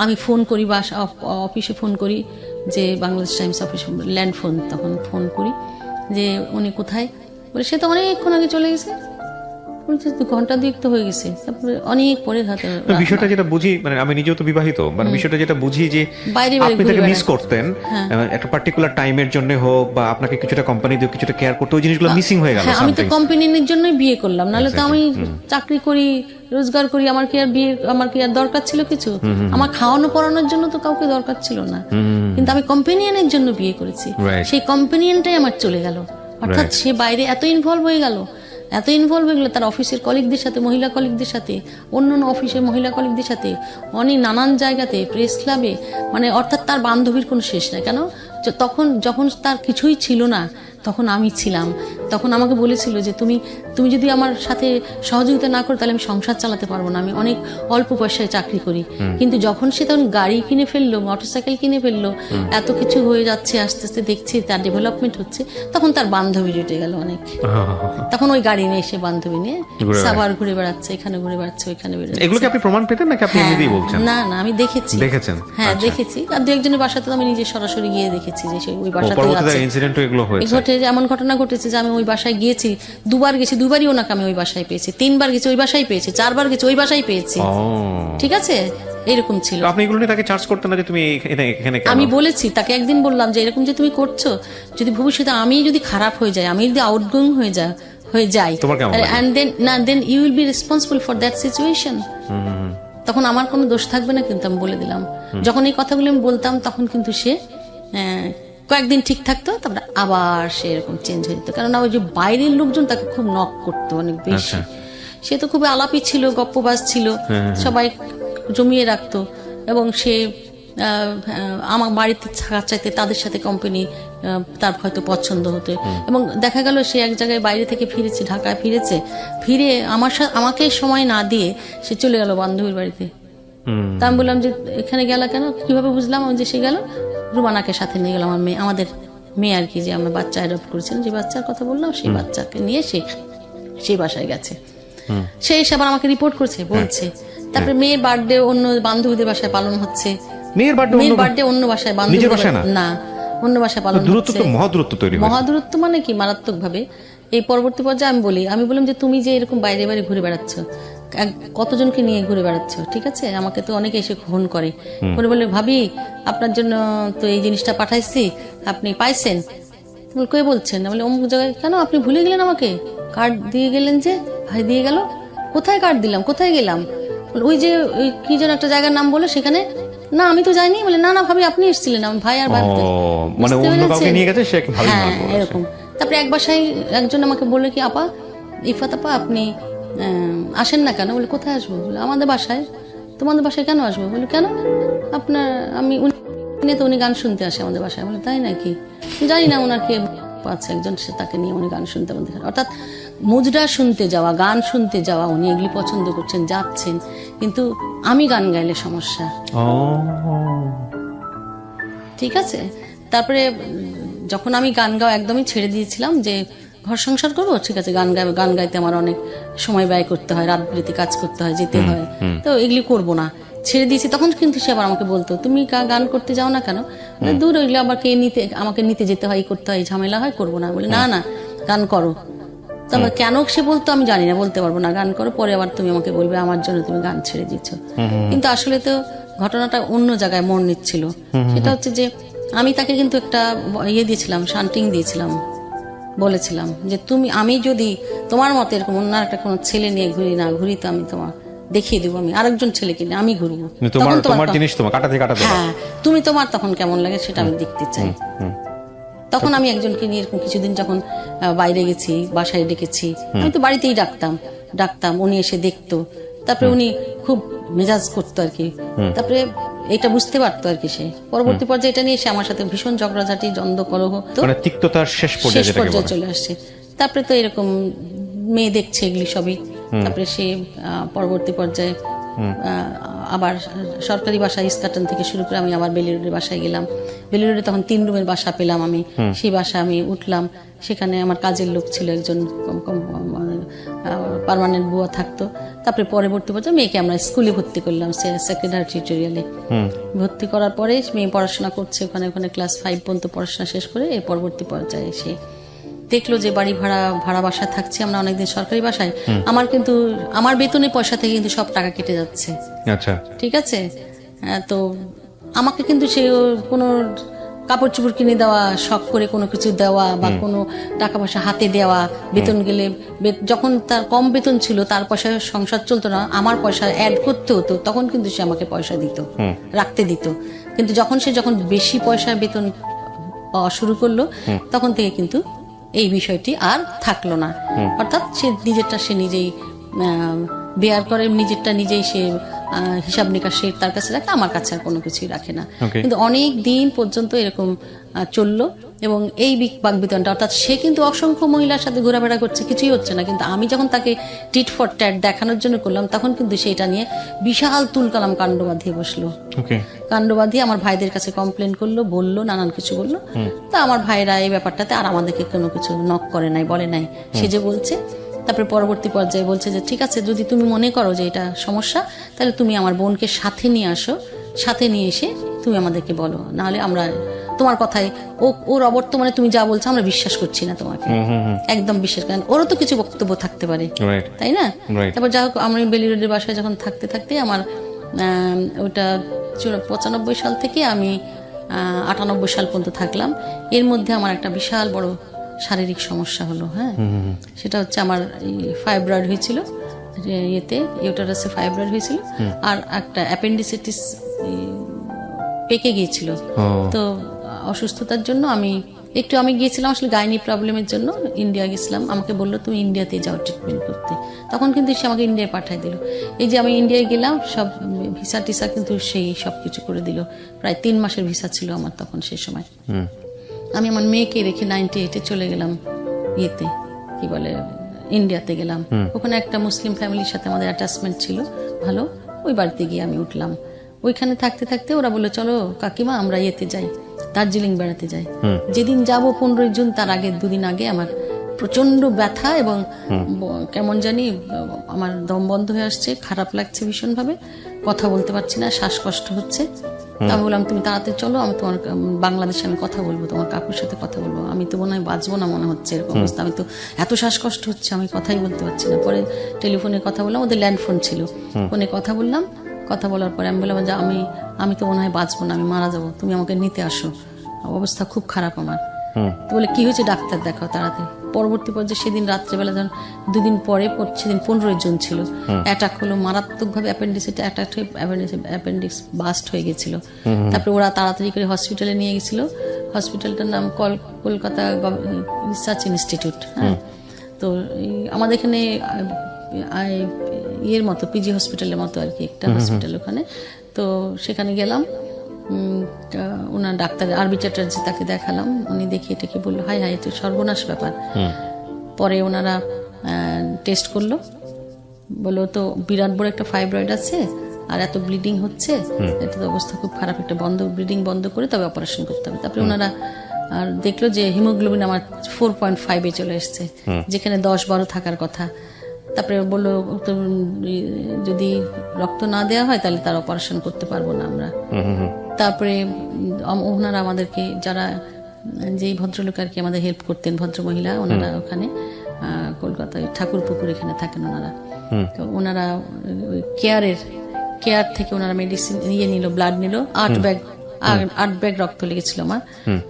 আমি ফোন করি, বা অফিসে ফোন করি, যে Bangladesh Times office land phone, তখন ফোন করি যে উনি কোথায়, বলে সে তো অনেকক্ষণ আগে চলে গেছে, ঘন্টা দুয়েক তো হয়ে গেছে। তারপরে অনেক পরে বিষয়টা যেটা বুঝি, মানে আমি নিজেও তো বিবাহিত, মানে বিষয়টা যেটা বুঝি যে আপনি তাকে মিস করতেন একটা পার্টিকুলার টাইমের জন্য হোক, বা আপনাকে কিছুটা কোম্পানি দিয়ে কিছুটা কেয়ার করতে, ওই জিনিসগুলো মিসিং হয়ে গেল। আমি তো কোম্পানির জন্যই বিয়ে করলাম, নাহলে তো আমি চাকরি করি, রোজগার করি, আমার কি আর দরকার ছিল কিছু? আমার খাওয়ানো পড়ানোর জন্য তো কাউকে দরকার ছিল না, কিন্তু আমি কম্পেনিয়নের জন্য বিয়ে করেছি। সেই কম্পেনিয়নটাই আমার চলে গেল, অর্থাৎ সে বাইরে এত ইনভলভ হয়ে গেল এত ইনভলভ হয়ে গেলো তার অফিসের কলিগদের সাথে, মহিলা কলিগদের সাথে, অন্য অন্য অফিসের মহিলা কলিগদের সাথে, অনেক নানান জায়গাতে, প্রেস ক্লাবে, মানে অর্থাৎ তার বান্ধবীর কোনো শেষ নাই। কেন তখন যখন তার কিছুই ছিল না তখন আমি ছিলাম। তখন আমাকে বলেছিল যে তুমি যদি আমার সাথে সহযোগিতা না করো তাহলে আমি সংসার চালাতে পারবো না, আমি অনেক অল্প পয়সায় চাকরি করি। কিন্তু যখন সে তখন গাড়ি কিনে ফেললো, মোটরসাইকেল কিনে ফেললো, এত কিছু হয়ে যাচ্ছে, আস্তে আস্তে দেখছি তার ডেভেলপমেন্ট হচ্ছে, তখন তার বান্ধবী জুটে গেল অনেক। তখন ওই গাড়ি নিয়ে এসে বান্ধবী নিয়ে সাভার ঘুরে বেড়াচ্ছে, এখানে ঘুরে বেড়াচ্ছে, ওইখানে বেড়াচ্ছে। এগুলোকে আপনি প্রমাণ পেতেন নাকি আপনি এমনিই বলছেন? না না, আমি দেখেছি। দেখেছেন? হ্যাঁ দেখেছি। আর দু একজনের বাসাতে আমি নিজে সরাসরি গিয়ে দেখেছি যে ওই বাসাতে আছে। ইনসিডেন্টও এগুলো হয়েছে? ঘটে, এমন ঘটনা ঘটেছে যে আমি ওই বাসায় গিয়েছি, দুবার গেছি, দুবারই ওনাকে আমি ওই বাসায় পেয়েছি, 3 বার গেছি ওই বাসায় পেয়েছি, 4 বার গেছি ওই বাসায় পেয়েছি। ঠিক আছে, এরকম ছিল। আপনি এগুলো নিয়ে তাকে চার্জ করতেন না যে তুমি এখানে কেন? আমি বলেছি তাকে, একদিন বললাম যে এরকম যে তুমি করছো, যদি ভবিষ্যতে আমি যদি খারাপ হয়ে যাই, আমি যদি আউটগোয়িং হয়ে যাই, then you will be responsible for that situation. তখন আমার কোনো দোষ থাকবে না, কিন্তু আমি বলে দিলাম। যখন এই কথাগুলো আমি বলতাম তখন কিন্তু সে কয়েকদিন ঠিক থাকতো, তারপরে আবার সে এরকম চেঞ্জ হয়ে যেত। কারণ ওই যে বাইরের লোকজন তাকে খুব নক করতো অনেক বেশি। সে তো খুবই আলাপি ছিল, গপ্পবাজ ছিল, সবাই জমিয়ে রাখতো। এবং সে আমার বাড়িতে থাকার চাইতে তাদের সাথে কোম্পানি তার হয়তো পছন্দ হতো। এবং দেখা গেল সে এক জায়গায় বাইরে থেকে ফিরেছে, ঢাকায় ফিরে আমাকে সময় না দিয়ে সে চলে গেল বান্ধবীর বাড়িতে। তা আমি বললাম যে এখানে গেল কেন, কিভাবে বুঝলাম যে সে গেল? রুমানাকে সাথে নিয়ে গেল, আমার আমাদের মেয়ে আর কি, যে আমার বাচ্চা অ্যাডপ্ট করেছিলেন, যে বাচ্চার কথা বললাম, সেই বাচ্চাকে নিয়ে সেই বাসায় গেছে। সে এসে আবার আমাকে রিপোর্ট করছে, বলছে। তারপরে মেয়ের বার্থডে অন্য বান্ধবীদের বাসায় পালন হচ্ছে। মেয়ের বার্থডে অন্য বাসায়, বান্ধবীদের বাসায় না, অন্য বাসায় পালন হচ্ছে। মহাদূরত্ব মানে কি, মারাত্মক ভাবে। এই পরবর্তী পর্যায়ে আমি বললাম যে তুমি যে এরকম বাইরে বাইরে ঘুরে বেড়াচ্ছ, কতজনকে নিয়ে ঘুরে বেড়াচ্ছ, ঠিক আছে? আমাকে তো অনেকে এসে ফোন করে, বলে ভাবি আপনার জন্য তো এই জিনিসটা পাঠাইছি, আপনি পাইছেন? কে বলছেন? বলে অমুক জায়গায়। কেন, আপনি ভুলে গেলেন আমাকে? কার্ড দিয়ে গেলেন যে। ভাই দিয়ে গেল? কোথায় কার্ড দিলাম, কোথায় গেলাম? ওই যে কি যেন একটা জায়গার নাম বলে, সেখানে। না আমি তো যাইনি। বলে না না ভাবি আপনি এসেছিলেন, আমার ভাই আর বাড়িতে। মানে অন্য কাউকে নিয়ে গেছে, সে ভাবি। হ্যাঁ এরকম। তারপরে এক বাসায় একজন আমাকে বলল কি, আপা ইফাত আপা আপনি আসেন না কেন? বলে কোথায় আসবো? বলে আমাদের বাসায়। তোমাদের বাসায় কেন আসবো? বলে কেন, আপনার উনি গান শুনতে আসে আমাদের বাসায়। বলে তাই নাকি? জানি না ওনার কে আছে একজন, সে তাকে নিয়ে উনি গান শুনতে আমাদের। অর্থাৎ মুজরা শুনতে যাওয়া, গান শুনতে যাওয়া, উনি এগুলি পছন্দ করছেন, যাচ্ছেন, কিন্তু আমি গান গাইলে সমস্যা। ঠিক আছে। তারপরে যখন আমি গান গাওয়া একদমই ছেড়ে দিয়েছিলাম, যে ঘর সংসার করবো, ঠিক আছে, গান গাইতে আমার অনেক সময় ব্যয় করতে হয়, রাত বিরেতে কাজ করতে হয়, যেতে হয়, তো এগুলি করবো না, ছেড়ে দিয়েছি। তখন কিন্তু সে আবার আমাকে বলতো তুমি গান করতে যাও না কেন? দূর, ওইগুলো আমাকে নিতে যেতে হয়, করতে হয়, ঝামেলা হয়, করবো না। বলে না না গান করো। তবে কেন সে বলতো আমি জানি না, বলতে পারবো না, গান করো, পরে আবার তুমি আমাকে বলবে আমার জন্য তুমি গান ছেড়ে দিচ্ছ। কিন্তু আসলে তো ঘটনাটা অন্য জায়গায় মোড় নিচ্ছিল। সেটা হচ্ছে যে আমি তাকে কিন্তু একটা দিয়েছিলাম, শান্টিং দিয়েছিলাম, বলেছিলাম যে আমি যদি তোমার মতো এরকম অন্য একটা কোনো ছেলে নিয়ে ঘুরি তো আমি তোমার দেখিয়ে দেবো, আমি আরেকজন ছেলেকে নিয়ে আমি ঘুরবো, হ্যাঁ তুমি তোমার তখন কেমন লাগে সেটা আমি দেখতে চাই। তখন আমি একজনকে নিয়ে এরকম কিছুদিন যখন বাইরে গেছি, বাসায় ডেকেছি, আমি তো বাড়িতেই ডাকতাম, উনি এসে দেখতো। তারপরে উনি খুব মেজাজ করতো আর কি, তারপরে এটা বুঝতে পারতো আর কি। সে পরবর্তী পর্যায়ে এটা নিয়ে এসে আমার সাথে ভীষণ ঝগড়াঝাটি, দ্বন্দ্ব কলহ, তিক্ততার শেষ পর্যায়ে চলে আসছে। তারপরে তো এরকম মেয়ে দেখছে এগুলি সবই। তারপরে সে পরবর্তী পর্যায়ে আবার সরকারি বাসা ইস্কাটন থেকে শুরু করে আমি আবার বেলিরোডের বাসায় গেলাম। বেলিরোডে তখন 3 রুমের বাসা পেলাম আমি, সেই বাসা আমি উঠলাম। সেখানে আমার কাজের লোক ছিল একজন, পার্মানেন্ট বুয়া থাকতো। তারপরে পরবর্তী পর্যায়ে মেয়েকে আমরা স্কুলে ভর্তি করলাম, সেকেন্ডারি টিউটোরিয়ালে ভর্তি করার পরে মেয়ে পড়াশোনা করছে ওখানে ক্লাস 5 পর্যন্ত পড়াশোনা শেষ করে এই পরবর্তী পর্যায়ে এসে দেখলো যে বাড়ি ভাড়া বাসা থাকছি আমরা অনেকদিন সরকারি বাসায়। আমার বেতনের পয়সা থেকে কিন্তু সব টাকা কেটে যাচ্ছে। আচ্ছা, ঠিক আছে। তো আমাকে কিন্তু সে কোনো কাপড় চোপড় কিনে দেওয়া, শখ করে কোনো কিছু দেওয়া বা কোনো টাকা পয়সা হাতে দেওয়া, বেতন গেলে যখন তার কম বেতন ছিল তার পয়সা সংসার চলতো না, আমার পয়সা অ্যাড করতে হতো, তখন কিন্তু সে আমাকে পয়সা দিত, রাখতে দিত। কিন্তু যখন বেশি পয়সা বেতন পাওয়া শুরু করলো তখন থেকে কিন্তু এই বিষয়টি আর থাকলো না। অর্থাৎ সে নিজেরটা সে নিজেই বেয়ার করে, নিজেরটা নিজেই সে হিসাব নিকাশ সে তার কাছে রাখে, আমার কাছে আর কোনো কিছুই রাখে না। কিন্তু অনেক দিন পর্যন্ত এরকম চললো এবং এই বাকবিতণ্ডা, অর্থাৎ সে কিন্তু অসংখ্য মহিলার সাথে ঘোরাফেরা করছে, কিছুই হচ্ছে না, কিন্তু আমি যখন তাকে টিট ফর ট্যাট দেখানোর জন্য করলাম তখন কিন্তু সেটা নিয়ে বিশাল তুলকালাম কাণ্ড বাঁধিয়ে বসলো। কাণ্ড বাঁধিয়ে আমার ভাইদের কাছে কমপ্লেন করলো, বললো, নানান কিছু বললো। তা আমার ভাইরা এই ব্যাপারটাতে আর আমাদেরকে কোনো কিছু নক করে নাই, বলে নাই, সে যে বলছে। তারপরে পরবর্তী পর্যায়ে বলছে যে ঠিক আছে, যদি তুমি মনে করো যে এটা সমস্যা তাহলে তুমি আমার বোনকে সাথে নিয়ে আসো, সাথে নিয়ে এসে তুমি আমাদেরকে বলো, নাহলে আমরা তোমার কথায় ওর অবর্তমানে তুমি যা বলছো আমরা বিশ্বাস করছি না তোমাকে, একদম বিশ্বাস করেন, ওরও তো কিছু বক্তব্য থাকতে পারে, তাই না? তারপর যা হোক আমি বেলি রোডের বাসায় যখন থাকতে থাকতে আমার ওটা 95 সাল থেকে আমি 98 সাল পর্যন্ত থাকলাম। এর মধ্যে আমার একটা বিশাল বড় শারীরিক সমস্যা হলো। হ্যাঁ, সেটা হচ্ছে আমার ফাইব্রয়েড হয়েছিল, ইয়েতে ইউটারাসে ফাইব্রয়েড হয়েছিল, আর একটা অ্যাপেন্ডিসাইটিস পেকে গিয়েছিল। তো অসুস্থতার জন্য আমি গিয়েছিলাম আসলে গাইনি প্রবলেমের জন্য, ইন্ডিয়া গেছিলাম। আমাকে বললো তুমি ইন্ডিয়াতে যাও ট্রিটমেন্ট করতে, তখন কিন্তু সে আমাকে ইন্ডিয়ায় পাঠিয়ে দিল। এই যে আমি ইন্ডিয়ায় গেলাম, সব ভিসা টিসা কিন্তু সেই সব কিছু করে দিল। প্রায় 3 মাসের ভিসা ছিল আমার তখন, সেই সময়। আমি আমার মেয়েকে রেখে 98-এ চলে গেলাম ইয়েতে, কি বলে, ইন্ডিয়াতে গেলাম। ওখানে একটা মুসলিম ফ্যামিলির সাথে আমাদের অ্যাটাচমেন্ট ছিল ভালো, ওই বাড়িতে গিয়ে আমি উঠলাম। ওইখানে থাকতে থাকতে ওরা বললো চলো কাকিমা আমরা ইয়েতে যাই, দার্জিলিং বেড়াতে যাই। যেদিন যাব 15 জুন, তার আগে 2 দিন আগে আমার প্রচন্ড ব্যথা এবং কেমন জানি আমার দম বন্ধ হয়ে আসছে, খারাপ লাগছে ভীষণ ভাবে, কথা বলতে পারছি না, শ্বাসকষ্ট হচ্ছে। আমি বললাম তুমি তাড়াতাড়ি চলো, আমি তোমার বাংলাদেশে আমি কথা বলবো, তোমার কাকুর সাথে কথা বলবো, আমি তো মনে হয় বাঁচবো না মনে হচ্ছে, এরকম অবস্থা, আমি তো এত শ্বাসকষ্ট হচ্ছে আমি কথাই বলতে পারছি না। পরে টেলিফোনে কথা বললাম, ওদের ল্যান্ড ফোন ছিল, ফোনে কথা বললাম। কথা বলার পরে আমি বললাম যে আমি তো মনে হয় বাঁচবো না, আমি মারা যাবো, তুমি আমাকে নিতে আসো, অবস্থা খুব খারাপ আমার। তো বলে কি হয়েছে, ডাক্তার দেখাও তাড়াতাড়ি। পরবর্তী পর্যায়ে সেদিন রাত্রেবেলা যখন 2 দিন পরে, সেদিন 15 জুন ছিল, অ্যাটাক হলো, মারাত্মকভাবে অ্যাপেন্ডিক্স বাস্ট হয়ে গেছিল। তারপরে ওরা তাড়াতাড়ি করে হসপিটালে নিয়ে গেছিল। হসপিটালটার নাম কলকাতা রিসার্চ ইনস্টিটিউট। হ্যাঁ, তো আমাদের এখানে ইয়ের মতো পিজি হসপিটালের মতো আর কি একটা হসপিটাল ওখানে। তো সেখানে গেলাম, ওনার ডাক্তার আরবি চ্যাটার্জি, তাকে দেখালাম। উনি দেখিয়ে টেকে বললো হাই হাই, এটা সর্বনাশ ব্যাপার। পরে ওনারা টেস্ট করলো, বললো তো বিরাট বড় একটা ফাইব্রয়েড আছে আর এত ব্লিডিং হচ্ছে, এটা তো অবস্থা খুব খারাপ, একটা ব্লিডিং বন্ধ করে তবে অপারেশন করতে হবে। তারপরে ওনারা আর দেখলো যে হিমোগ্লোবিন আমার 4.5-এ চলে এসছে, যেখানে 10-12 থাকার কথা। তারপরে বললো তো যদি রক্ত না দেওয়া হয় তাহলে তার অপারেশন করতে পারবো না আমরা। তারপরে ওনারা আমাদেরকে, যারা যেই ভদ্রলোক আর কি আমাদের হেল্প করতেন, ভদ্রমহিলা, ওনারা ওখানে কলকাতায় ঠাকুরপুকুর এখানে থাকেন ওনারা। তো ওনারা কেয়ার থেকে ওনারা মেডিসিন নিয়ে নিল, ব্লাড নিল, 8 ব্যাগ রক্ত লেগেছিল আমার।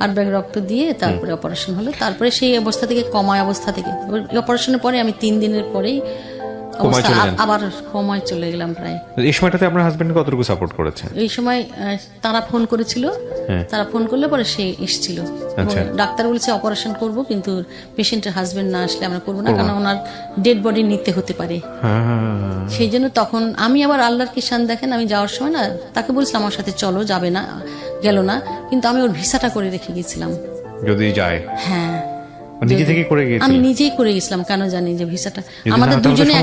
8 ব্যাগ রক্ত দিয়ে তারপরে অপারেশন হলো। তারপরে সেই অবস্থা থেকে অবস্থা থেকে অপারেশনের পরে আমি 3 দিনের পরেই আবার কমায় চলে গেলাম প্রায়। এই সময়টাতে আপনার হাজবেন্ড কতটুকু সাপোর্ট করেছে? এই সময় তারা ফোন করেছিল, তারা ফোন করলে পরে সে এসেছিল। ডাক্তার বলেছে অপারেশন করব, কিন্তু পেশেন্টের হাজবেন্ড না আসলে আমরা করবো না, কারণ ওনার ডেড বডি নিতে হতে পারে। সেই জন্য তখন আমি আবার আল্লাহর কি শান দেখেন, আমি যাওয়ার সময় না তাকে বলছিলাম আমার সাথে চলো, যাবে না, গেল না, কিন্তু আমি ওর ভিসাটা করে রেখে গেছিলাম যদি যায়। হ্যাঁ, নিজে থেকে করে গিয়েছিলাম, আমি নিজেই করে গেছিলাম, কেন জানি যে ভিসাটা আমাদের দুজনে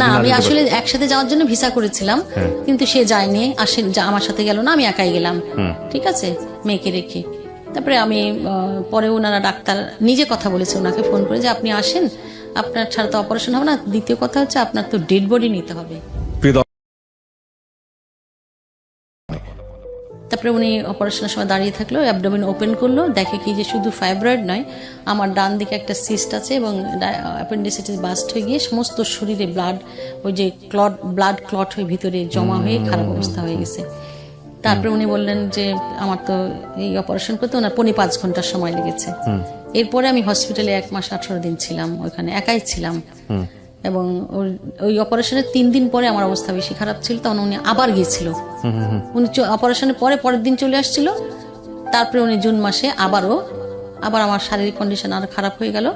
না, আমি আসলে একসাথে যাওয়ার জন্য ভিসা করেছিলাম, কিন্তু সে যায়নি, আমার সাথে গেল না, আমি একাই গেলাম, ঠিক আছে, মেয়েকে রেখে। তারপরে আমি পরে ওনারা ডাক্তার নিজে কথা বলেছে ওনাকে ফোন করে যে আপনি আসেন, আপনার ছাড়া তো অপারেশন হবে না, দ্বিতীয় কথা হচ্ছে আপনার তো ডেড বডি নিতে হবে। তারপরে উনি অপারেশনের সময় দাঁড়িয়ে থাকলো, অ্যাবডোমেন ওপেন করলো, দেখে কি যে শুধু ফাইব্রয়েড নয়, আমার ডান দিকে একটা সিস্ট আছে এবং অ্যাপেন্ডিসাইটিস বাস্ট হয়ে গিয়ে সমস্ত শরীরে ওই যে ব্লাড ক্লট হয়ে ভিতরে জমা হয়ে খারাপ অবস্থা হয়ে গেছে। তারপরে উনি বললেন যে আমার তো এই অপারেশন করতে ওনার 5 ঘন্টার সময় লেগেছে। এরপরে আমি হসপিটালে 1 মাস 18 দিন ছিলাম, ওইখানে একাই ছিলাম। এবং ওই অপারেশনের 3 দিন পরে আমার অবস্থা বেশি খারাপ ছিল, তখন উনি আবার গিয়েছিল। উনি অপারেশনের পরের দিন চলে আসছিল। তারপরে উনি জুন মাসে আবারও আবার আমার শারীরিক কন্ডিশন আরো খারাপ হয়ে গেল।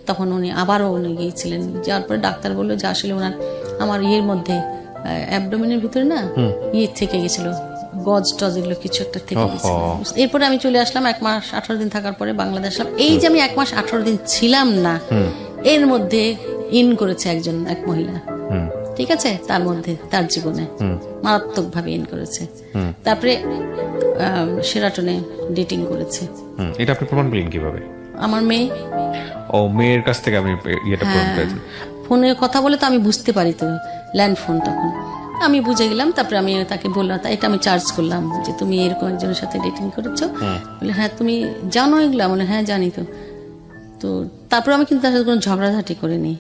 তখন উনি গিয়েছিলেন, যাওয়ার পরে ডাক্তার বললো যে আসলে ওনার আমার ইয়ের মধ্যে অ্যাবডোমেনের ভিতরে না ইয়ে থেকে গেছিল, গজ টজ এগুলো কিছু একটা থেকে গেছিল। এরপরে আমি চলে আসলাম 1 মাস 18 দিন থাকার পরে বাংলাদেশ আসলাম। এই যে আমি 1 মাস 18 দিন ছিলাম না, এর মধ্যে ইন করেছে এক মহিলা, ঠিক আছে, তার মধ্যে তার জীবনে মারাত্মক ভাবে ইন করেছে। তারপরে শেরাটনে ডেটিং করেছে। এটা আপনি প্রমাণ পেলেন কিভাবে? আমার মেয়ে, মেয়ের কাছ থেকে আমি ইয়েটা প্রমাণ পেয়েছি। ফোনে কথা বলে তো আমি বুঝতে পারি, তো ল্যান্ড ফোন, তখন আমি বুঝে গেলাম। তারপরে আমি তাকে বললাম, এটা আমি চার্জ করলাম যে তুমি এরকম একজনের সাথে ডেটিং করেছো। বলে হ্যাঁ তুমি জানো এগুলা? বলে হ্যাঁ জানি। তো তারপর আমি কিন্তু তার সাথে কোনো ঝগড়াঝাটি করিনি।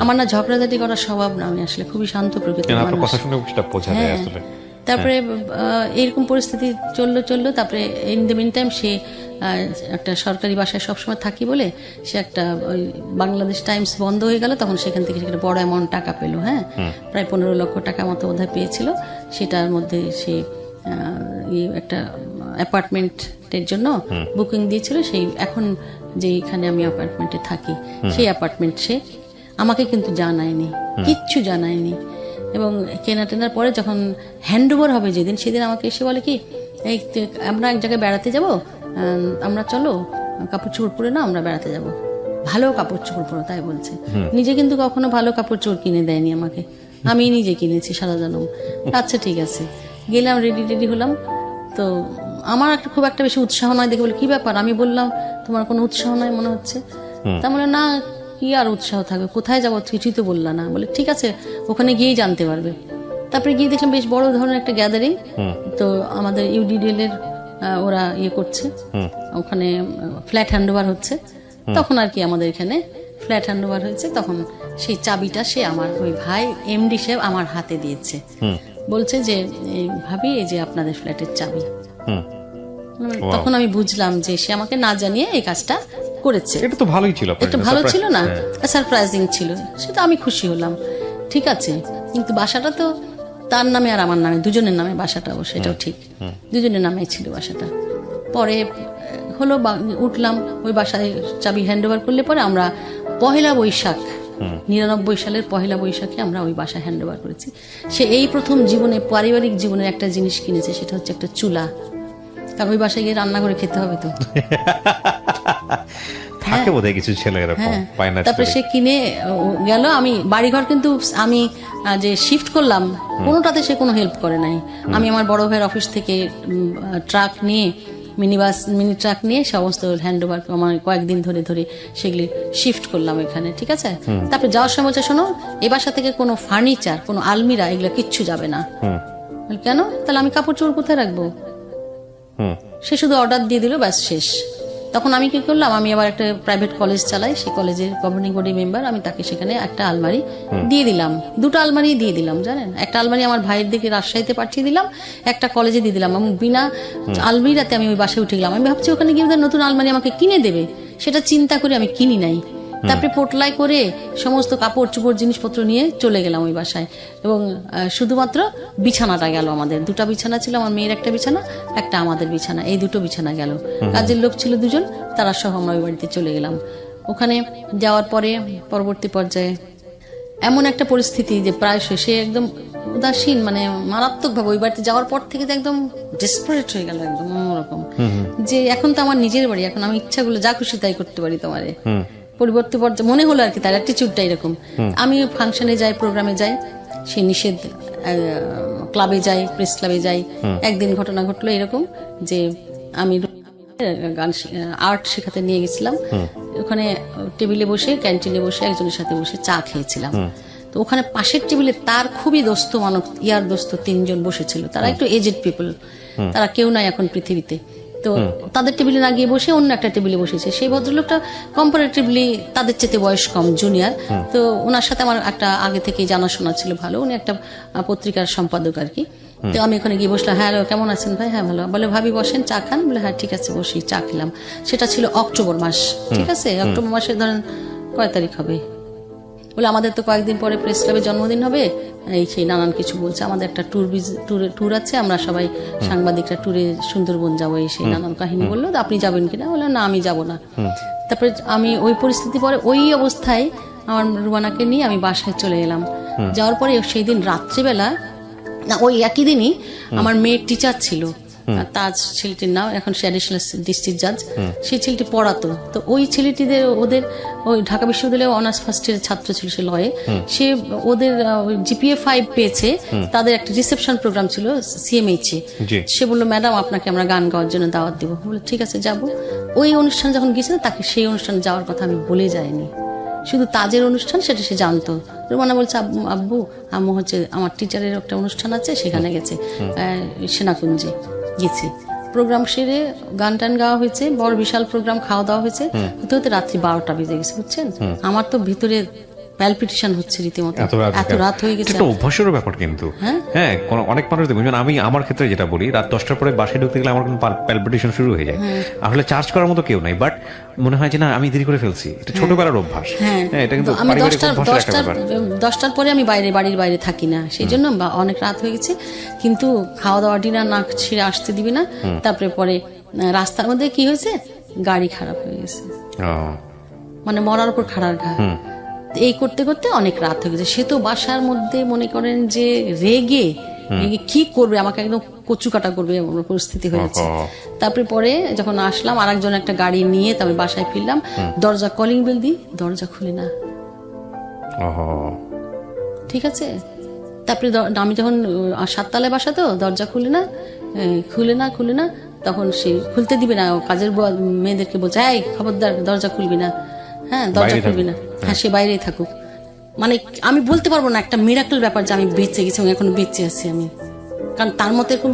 আমার না ঝগড়াঝাটি করার স্বভাব না, আমি আসলে খুবই শান্ত প্রকৃতির মানুষ। কথা শুনে সেটা বোঝা যায় আসলে। তারপরে এরকম পরিস্থিতি চললো। তারপরে ইন দ্য মিন টাইম সে একটা সরকারি বাসায় সবসময় থাকি বলে সে একটা ওই বাংলাদেশ টাইমস বন্ধ হয়ে গেল, তখন সেখান থেকে সেখানে বড় অ্যামাউন্ট টাকা পেলো। হ্যাঁ, প্রায় 15 লক্ষ টাকা মতো বোধহয় পেয়েছিল। সেটার মধ্যে সে একটা অ্যাপার্টমেন্টের জন্য বুকিং দিয়েছিল। সেই এখন যেখানে আমি অ্যাপার্টমেন্টে থাকি সেই অ্যাপার্টমেন্ট সে আমাকে কিন্তু জানায়নি, কিচ্ছু জানায়নি। এবং কেনার পরে যখন হ্যান্ড ওভার হবে যেদিন, সেদিন আমাকে এসে বলে কি, এই আমরা এক জায়গায় বেড়াতে যাব, আমরা চলো, কাপড় চোপড় পরে না আমরা বেড়াতে যাব, ভালো কাপড় চোপড় পরো, তাই বলছে। নিজে কিন্তু কখনো ভালো কাপড় চোপড় কিনে দেয়নি আমাকে, আমি নিজে কিনেছি সারা জনম। আচ্ছা ঠিক আছে, গেলাম, রেডি হলাম। তো আমার খুব একটা বেশি উৎসাহ নয় দেখে বলে কি ব্যাপার? আমি বললাম তোমার কোনো উৎসাহ নয় মনে হচ্ছে। তা বলে না, কি আর উৎসাহ থাকবে, কোথায় যাবো কিছুই তো বললা না। বলে ঠিক আছে, ওখানে গিয়েই জানতে পারবে। তারপরে গিয়ে দেখলাম বেশ বড় ধরনের একটা গ্যাদারিং। তো আমাদের ইউডিডিএল এর ওরা করছে, ওখানে ফ্ল্যাট হ্যান্ডওভার হচ্ছে। তখন আর কি আমাদের এখানে ফ্ল্যাট হ্যান্ডওভার হয়েছে। তখন সেই চাবিটা সে আমার ওই ভাই এমডি সাহেব আমার হাতে দিয়েছে, বলছে যে ভাবি এই যে আপনাদের ফ্ল্যাটের চাবি। তখন আমি বুঝলাম যে সে আমাকে না জানিয়ে এই কাজটা করেছে। এটা তো ভালোই ছিল, একটু ভালো ছিল না, সারপ্রাইজিং ছিল, সেটা আমি খুশি হলাম। ঠিক আছে, কিন্তু বাসাটা তো তার নামে আর আমার নামে, দুজনের নামে বাসাটাও, সেটাও ঠিক, দুজনের নামেই ছিল বাসাটা। পরে হলো উঠলাম ওই বাসায়, চাবি হ্যান্ড ওভার করলে পরে আমরা 1 বৈশাখ 99 সালের 1 বৈশাখে আমরা ওই বাসা হ্যান্ড ওভার করেছি। সে এই প্রথম জীবনে, পারিবারিক জীবনের একটা জিনিস কিনেছে, সেটা হচ্ছে একটা চুলা। কারণ ওই বাসায় গিয়ে রান্না করে খেতে হবে তো। থাকে বোধহয় কিছু ছেলে এরকম পায় না। তারপরে সে কিনে গেল। আমি বাড়িঘর কিন্তু আমি যে শিফট করলাম কোনোটাতে সে কোনো হেল্প করে নাই। আমি আমার বড় ভাইয়ের অফিস থেকে ট্রাক নিয়ে, মিনি ট্রাক নিয়ে সমস্ত হ্যান্ড ওভার আমার কয়েকদিন ধরে সেগুলি শিফট করলাম এখানে, ঠিক আছে। তারপরে যাওয়ার সময় বলছে শোনো, এ বাসা থেকে কোনো ফার্নিচার, কোনো আলমিরা, এগুলো কিচ্ছু যাবে না। কেন? তাহলে আমি কাপড় চোপড় কোথায় রাখবো? সে শুধু অর্ডার দিয়ে দিল, ব্যাস শেষ। তখন আমি কি করলাম, আমি আবার একটা প্রাইভেট কলেজ চালাই, সেই কলেজের গভর্নিং বডি মেম্বার, আমি তাকে সেখানে একটা আলমারি দিয়ে দিলাম, 2টা আলমারি দিয়ে দিলাম, জানেন। একটা আলমারি আমার ভাইয়ের দিকে রাজশাহীতে পাঠিয়ে দিলাম, একটা কলেজে দিয়ে দিলাম। এবং বিনা আলমারিতে আমি ওই বাসায় উঠে গেলাম। আমি ভাবছি ওখানে গিয়ে নতুন আলমারি আমাকে কিনে দেবে, সেটা চিন্তা করে আমি কিনি নাই। তারপরে পোটলাই করে সমস্ত কাপড় চোপড় জিনিসপত্র নিয়ে চলে গেলাম ওই বাসায়। এবং শুধুমাত্র বিছানাটা গেল, আমাদের 2টা বিছানা ছিল, আমার মেয়ের একটা বিছানা, একটা আমাদের বিছানা, এই 2টো বিছানা গেল। কাজের লোক ছিল 2জন, তারা সহ আমরা ওই বাড়িতে চলে গেলাম। ওখানে যাওয়ার পরে পরবর্তী পর্যায়ে এমন একটা পরিস্থিতি যে প্রায় শেষে একদম উদাসীন, মানে মারাত্মকভাবে ওই বাড়িতে যাওয়ার পর থেকে একদম ডেসপারেট হয়ে গেল, একদম অন্যরকম, যে এখন তো আমার নিজের বাড়ি, এখন আমি ইচ্ছাগুলো যা খুশি তাই করতে পারি। তোমারে পরিবর্তী পর্যায়ে মনে হলো আর কি, তার অ্যাটিটিউডটা এরকম। আমি ফাংশনে যাই, প্রোগ্রামে যাই, সে নিষেধ, ক্লাবে যাই, প্রেস ক্লাবে যাই। একদিন ঘটনা ঘটলো এরকম যে আমি গান আর্ট শেখাতে নিয়ে গেছিলাম। ওখানে টেবিলে বসে, ক্যান্টিনে বসে একজনের সাথে বসে চা খেয়েছিলাম। তো ওখানে পাশের টেবিলে তার খুবই দোস্ত মানব, ইয়ার দোস্ত 3 জন বসেছিল। তারা একটু এজেড পিপল, তারা কেউ নাই এখন পৃথিবীতে। তো তাদের টেবিলে না গিয়ে বসে অন্য একটা টেবিলে বসেছে। সেই ভদ্রলোকটা কম্পারেটিভলি তাদের চেয়ে বয়স কম, জুনিয়র। তো ওনার সাথে আমার একটা আগে থেকে জানাশোনা ছিল ভালো, উনি একটা পত্রিকার সম্পাদক আর কি। তো আমি ওখানে গিয়ে বসলাম, হ্যালো কেমন আছেন ভাই? হ্যাঁ ভালো। বলে ভাবি বসেন, চা খান? বলে হ্যাঁ ঠিক আছে বসি। চা খেলাম। সেটা ছিল অক্টোবর মাস, ঠিক আছে। অক্টোবর মাসে ধরেন কয় তারিখ হবে? বলে আমাদের তো কয়েকদিন পরে প্রেস ক্লাবে জন্মদিন হবে, এই সেই নানান কিছু বলছে। আমাদের একটা ট্যুর আছে, আমরা সবাই সাংবাদিকরা ট্যুরে সুন্দরবন যাবো, এই সেই নানান কাহিনী বললো। আপনি যাবেন কিনা? বললাম না, আমি যাব না। তারপরে আমি ওই পরিস্থিতি পরে ওই অবস্থায় আমার রুমানাকে নিয়ে আমি বাসায় চলে এলাম। যাওয়ার পরে সেই দিন রাত্রিবেলা, না ওই একই দিনই আমার মেয়ের টিচার ছিল, তাজ ছেলেটির নাম, এখন সে অ্যাডিশনাল ডিস্ট্রিক্ট জাজ। সেই ছেলেটি পড়াতো। তো ওই ছেলেটিদের ওদের ওই ঢাকা বিশ্ববিদ্যালয়ে অনার্স ফার্স্ট ইয়ারের ছাত্র ছিল, সে লয়ে। সে ওদের জিপিএ 5 পেয়েছে। তাদের একটা রিসেপশন প্রোগ্রাম ছিল সিএমএইচে। সে বললো ম্যাডাম আপনাকে আমরা গান গাওয়ার জন্য দাওয়াত দেবো। বললো ঠিক আছে যাব। ওই অনুষ্ঠান যখন গিয়েছিল তাকে সেই অনুষ্ঠানে যাওয়ার কথা আমি বলে যাইনি, শুধু তাজের অনুষ্ঠান সেটা সে জানতো। রুমানা বলছে আব্বু আম্মু হচ্ছে আমার টিচারের একটা অনুষ্ঠান আছে, সেখানে গেছে, সেনাকুঞ্জে গেছি। প্রোগ্রাম সেরে গান টান গাওয়া হয়েছে, বড় বিশাল প্রোগ্রাম, খাওয়া দাওয়া হয়েছে, হতে হতে রাত্রি 12টা বেজে গেছে, বুঝছেন। আমার তো ভিতরে প্যালপিটেশন হচ্ছে রীতিমতো, এত রাত হয়ে গেছে। একটা অভ্যাসের ব্যাপার কিন্তু, হ্যাঁ অনেক মানুষ দেখবেন, আমি আমার ক্ষেত্রে যেটা বলি, রাত 10টার পরে বাসায় ঢুকতে গেলে আমার কিন্তু প্যালপিটেশন শুরু হয়ে যায়। আসলে চার্জ করার মতো কেউ নাই, বাট মনে হয় যে না আমি দেরি করে ফেলছি। এটা ছোটবেলার অভ্যাস। হ্যাঁ, এটা কিন্তু আমি পারিবারিক অভ্যাসের একটা ব্যাপার। 10টার পরে আমি বাড়ির বাইরে থাকি না, সেই জন্য অনেক রাত হয়ে গেছে। কিন্তু খাওয়া দাওয়া ডিনার না ছেড়ে আসতে দিবি না। তারপরে পরে রাস্তার মধ্যে কি হয়েছে, গাড়ি খারাপ হয়ে গেছে, মানে মরার উপর খাড়ার ঘা। এই করতে করতে অনেক রাত হয়ে গেছে। সে তো বাসার মধ্যে মনে করেন যে রেগে কি করবে, আমাকে একদম কচু কাটা করবে এমন পরিস্থিতি হয়েছে। তারপরে পরে যখন আসলাম, আরেকজন একটা গাড়ি নিয়ে তারপরে বাসায় ফিরলাম, দরজা কলিং বেল দিই, দরজা খুলে না। ঠিক আছে, তারপরে আমি যখন 7 তলায় বাসা, তো দরজা খুলে না, তখন সে খুলতে দিবে না। কাজের মেয়েদেরকে বলছে এই খবরদার দরজা খুলবি না, হ্যাঁ দরজা খুলবি না, হ্যাঁ সে বাইরেই থাকুক। মানে আমি বলতে পারবো না, একটা মিরাকল ব্যাপার যে আমি বেঁচে গেছি এবং এখন বেঁচে আছি আমি। কারণ তার মতো এরকম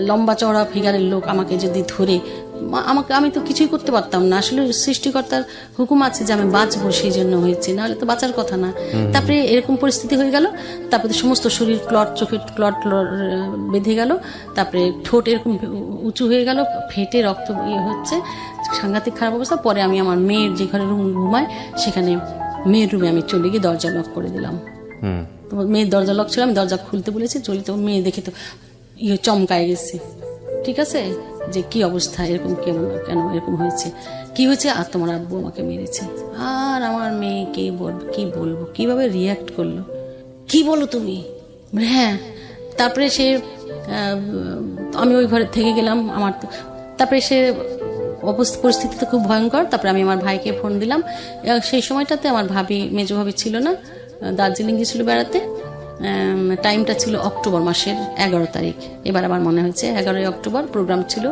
লম্বা চওড়া ফিগারের লোক আমাকে যদি ধরে, আমি তো কিছুই করতে পারতাম না। আসলে সৃষ্টিকর্তার হুকুম আছে যে আমি বাঁচবো, সেই জন্য হয়েছে, নাহলে তো বাঁচার কথা না। তারপরে এরকম পরিস্থিতি হয়ে গেল। তারপরে সমস্ত শরীর ক্লট, চোখের ক্লট বেঁধে গেল। তারপরে ঠোঁট এরকম উঁচু হয়ে গেল, ফেটে রক্ত হচ্ছে, সাংঘাতিক খারাপ অবস্থা। পরে আমি আমার মেয়ের যে ঘরে রুম ঘুমায়, সেখানে মেয়ের রুমে আমি চলে গিয়ে দরজা লক করে দিলাম। তো মেয়ের দরজা লক ছিল, আমি দরজা খুলতে বলেছি, চলি তো মেয়ে দেখে তো চমকায় গেছে। ঠিক আছে, যে কি অবস্থা, এরকম কেন এরকম হয়েছে, কি হয়েছে, আর তোমার আব্বু আমাকে মেরেছে। আর আমার মেয়ে কি বলবো, কিভাবে রিয়াক্ট করলো, কি বলো তুমি, হ্যাঁ। তারপরে সে আমি ওই ঘরে থেকে গেলাম। তারপরে সে পরিস্থিতি তো খুব ভয়ঙ্কর। তারপরে আমি আমার ভাইকে ফোন দিলাম। সেই সময়টাতে আমার মেজো ভাবি ছিল না, দার্জিলিং গেছিল বেড়াতে। টাইমটা ছিল অক্টোবর মাসের 11 তারিখ। এবার আমার মনে হয়েছে 11ই অক্টোবর প্রোগ্রাম ছিল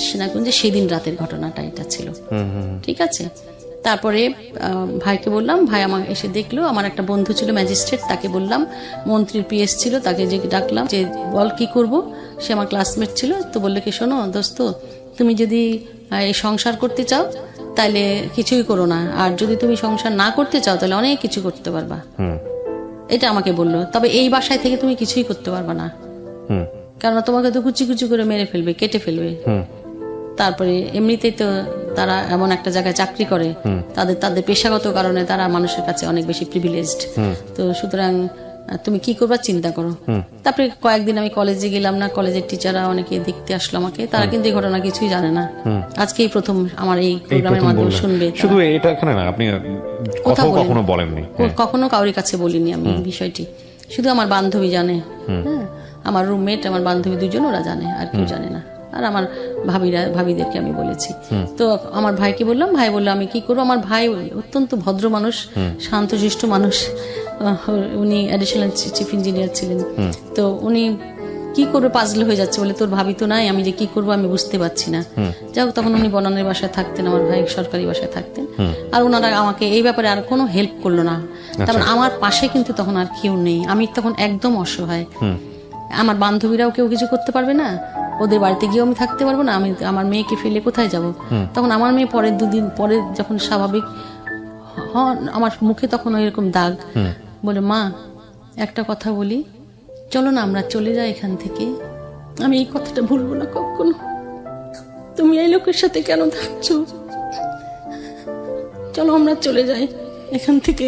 সেনাকুঞ্জে, সেদিন রাতের ঘটনাটা এটা ছিল। ঠিক আছে, তারপরে ভাইকে বললাম, ভাই আমার এসে দেখলো। আমার একটা বন্ধু ছিল ম্যাজিস্ট্রেট, তাকে বললাম, মন্ত্রীর পিএস ছিল, তাকে যে ডাকলাম যে বল কি করব। সে আমার ক্লাসমেট ছিল। তো বললে কি, শোনো দোস্ত, তুমি যদি এই সংসার করতে চাও তাহলে কিছুই করো না, আর যদি তুমি সংসার না করতে চাও তাহলে অনেক কিছু করতে পারবা। এটা আমাকে বললো। তবে এই বাসায় থেকে তুমি কিছুই করতে পারবা না, কারণ তোমাকে তো কুচি কুচি করে মেরে ফেলবে, কেটে ফেলবে। তারপরে এমনিতেই তো তারা এমন একটা জায়গায় চাকরি করে, তাদের পেশাগত কারণে তারা মানুষের কাছে অনেক বেশি প্রিভিলেজড। তো সুতরাং তুমি কি করবা চিন্তা করো। তারপরে কয়েকদিন আমি কলেজে গেলাম না, কলেজের টিচাররা অনেকে দেখতে আসলো আমাকে, তারা কিন্তু এই ঘটনা কিছুই জানে না। আজকেই প্রথম আমার এই প্রোগ্রামের মাধ্যমে শুনবে। শুধু এটা এখানে না, আপনি কখনো বলেননি, কখনো কারোর কাছে বলিনি আমি বিষয়টি, শুধু আমার বান্ধবী জানে, হ্যাঁ আমার রুমমেট, আমার বান্ধবী দুজন, ওরা জানে, আর কেউ জানে না। আর আমার ভাবিদেরকে আমি বলেছি। তো আমার ভাইকে বললাম, ভাই বললো আমি কি করবো। আমার ভাই অত্যন্ত ভদ্র মানুষ, শান্তশিষ্ট মানুষ, উনি অ্যাডিশনাল চিফ ইঞ্জিনিয়ার ছিলেন। তো উনি কি করবে, পাজল হয়ে যাচ্ছে, বলে তোর ভাবি তো নাই, আমি যে কি করবো আমি বুঝতে পারছি না। যাই হোক, তখন উনি বনানের বাসায় থাকতেন, আমার ভাই সরকারি বাসায় থাকতেন। আর ওনারা আমাকে এই ব্যাপারে আর কোনো হেল্প করলো না। তারপর আমার পাশে কিন্তু তখন আর কেউ নেই, আমি তখন একদম অসহায়। আমার বান্ধবীরাও কেউ কিছু করতে পারবে না, ওদের বাড়িতে গিয়েও আমি থাকতে পারবো না, আমি আমার মেয়েকে ফেলে কোথায় যাব। তখন আমার মেয়ে পরের 2 দিন পরে যখন স্বাভাবিক আমার মুখে তখন এরকম দাগ, বলে মা একটা কথা বলি, চলো না আমরা চলে যাই এখান থেকে। আমি এই কথাটা ভুলবো না কখনো। তুমি এই লোকের সাথে কেন থাকছো, চলো আমরা চলে যাই এখান থেকে।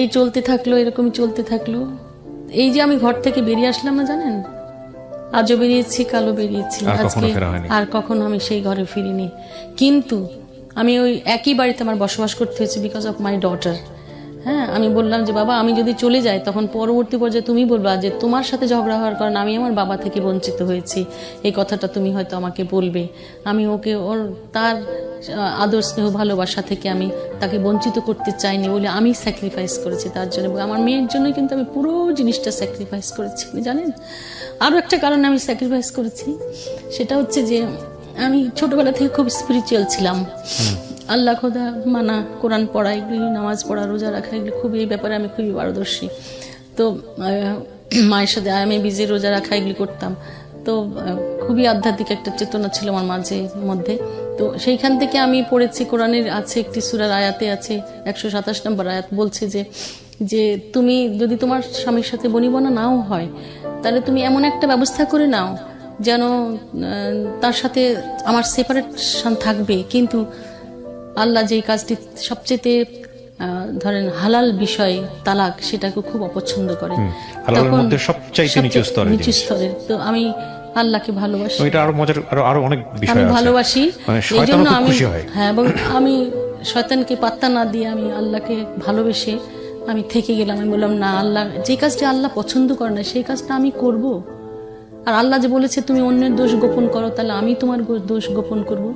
এই চলতে থাকলো, এরকমই চলতে থাকলো। এই যে আমি ঘর থেকে বেরিয়ে আসলাম না জানেন, আজও বেরিয়েছি, কালও বেরিয়েছি, আর কখনো আজকে ফেরা হয়নি। আর কখনো আমি সেই ঘরে ফিরিনি। কিন্তু আমি ওই একই বাড়িতে আমার বসবাস করতে হয়েছে বিকজ অফ মাই ডটার। হ্যাঁ, আমি বললাম যে বাবা আমি যদি চলে যাই তখন পরবর্তী পর্যায়ে তুমি বলবা যে তোমার সাথে ঝগড়া হওয়ার কারণে আমি আমার বাবা থেকে বঞ্চিত হয়েছি, এই কথাটা তুমি হয়তো আমাকে বলবে। আমি ওকে ওর তার আদর স্নেহ ভালোবাসা থেকে আমি তাকে বঞ্চিত করতে চাইনি বলে আমি স্যাক্রিফাইস করেছি তার জন্য, এবং আমার মেয়ের জন্য কিন্তু আমি পুরো জিনিসটা স্যাক্রিফাইস করেছি। আপনি জানেন আরও একটা কারণে আমি স্যাক্রিফাইস করেছি, সেটা হচ্ছে যে আমি ছোটবেলা থেকে খুব স্পিরিচুয়াল ছিলাম। আল্লাহ খোদা মানা, কোরআন পড়া, এগুলি নামাজ পড়া, রোজা রাখা, এগুলি খুব, এই ব্যাপারে আমি খুবই পারদর্শী। তো মায়ের সাথে আমি বিজে রোজা রাখা এগুলি করতাম। তো খুবই আধ্যাত্মিক একটা চেতনা ছিল আমার মাঝে মধ্যে। তো সেইখান থেকে আমি পড়েছি, কোরআনের আছে একটি সূরার আয়াতে আছে 127 নম্বর আয়াত, বলছে যে তুমি যদি তোমার স্বামীর সাথে বনিবনা নাও হয় তাহলে তুমি এমন একটা ব্যবস্থা করে নাও যেন তার সাথে আমার সেপারেশন থাকবে, কিন্তু আল্লাহ যেই কাজটি সবচেয়ে ধরেন হালাল বিষয় তালাক, সেটাকে খুব অপছন্দ করে। হালালের মধ্যে সবচাইতে নিচু স্তরের নিচু স্তরের। তো আমি আল্লাহকে ভালোবাসি, এটা আরো মজার, আরো অনেক বিষয় আমি আছে। ভালোবাসি, মানে এই শয়তানও জন্য খুব আমি খুশি হয়। হ্যাঁ, এবং আমি শয়তানকে পাত্তা না দিয়ে আমি আল্লাহকে ভালোবেসে আমি থেকে গেলাম। আমি বললাম না, আল্লাহ যে কাজটা আল্লাহ পছন্দ করে না সেই কাজটা আমি করব। আর আল্লাহ যে বলেছে তুমি অন্যের দোষ গোপন করো, তাহলে আমি তোমার দোষ গোপন করব,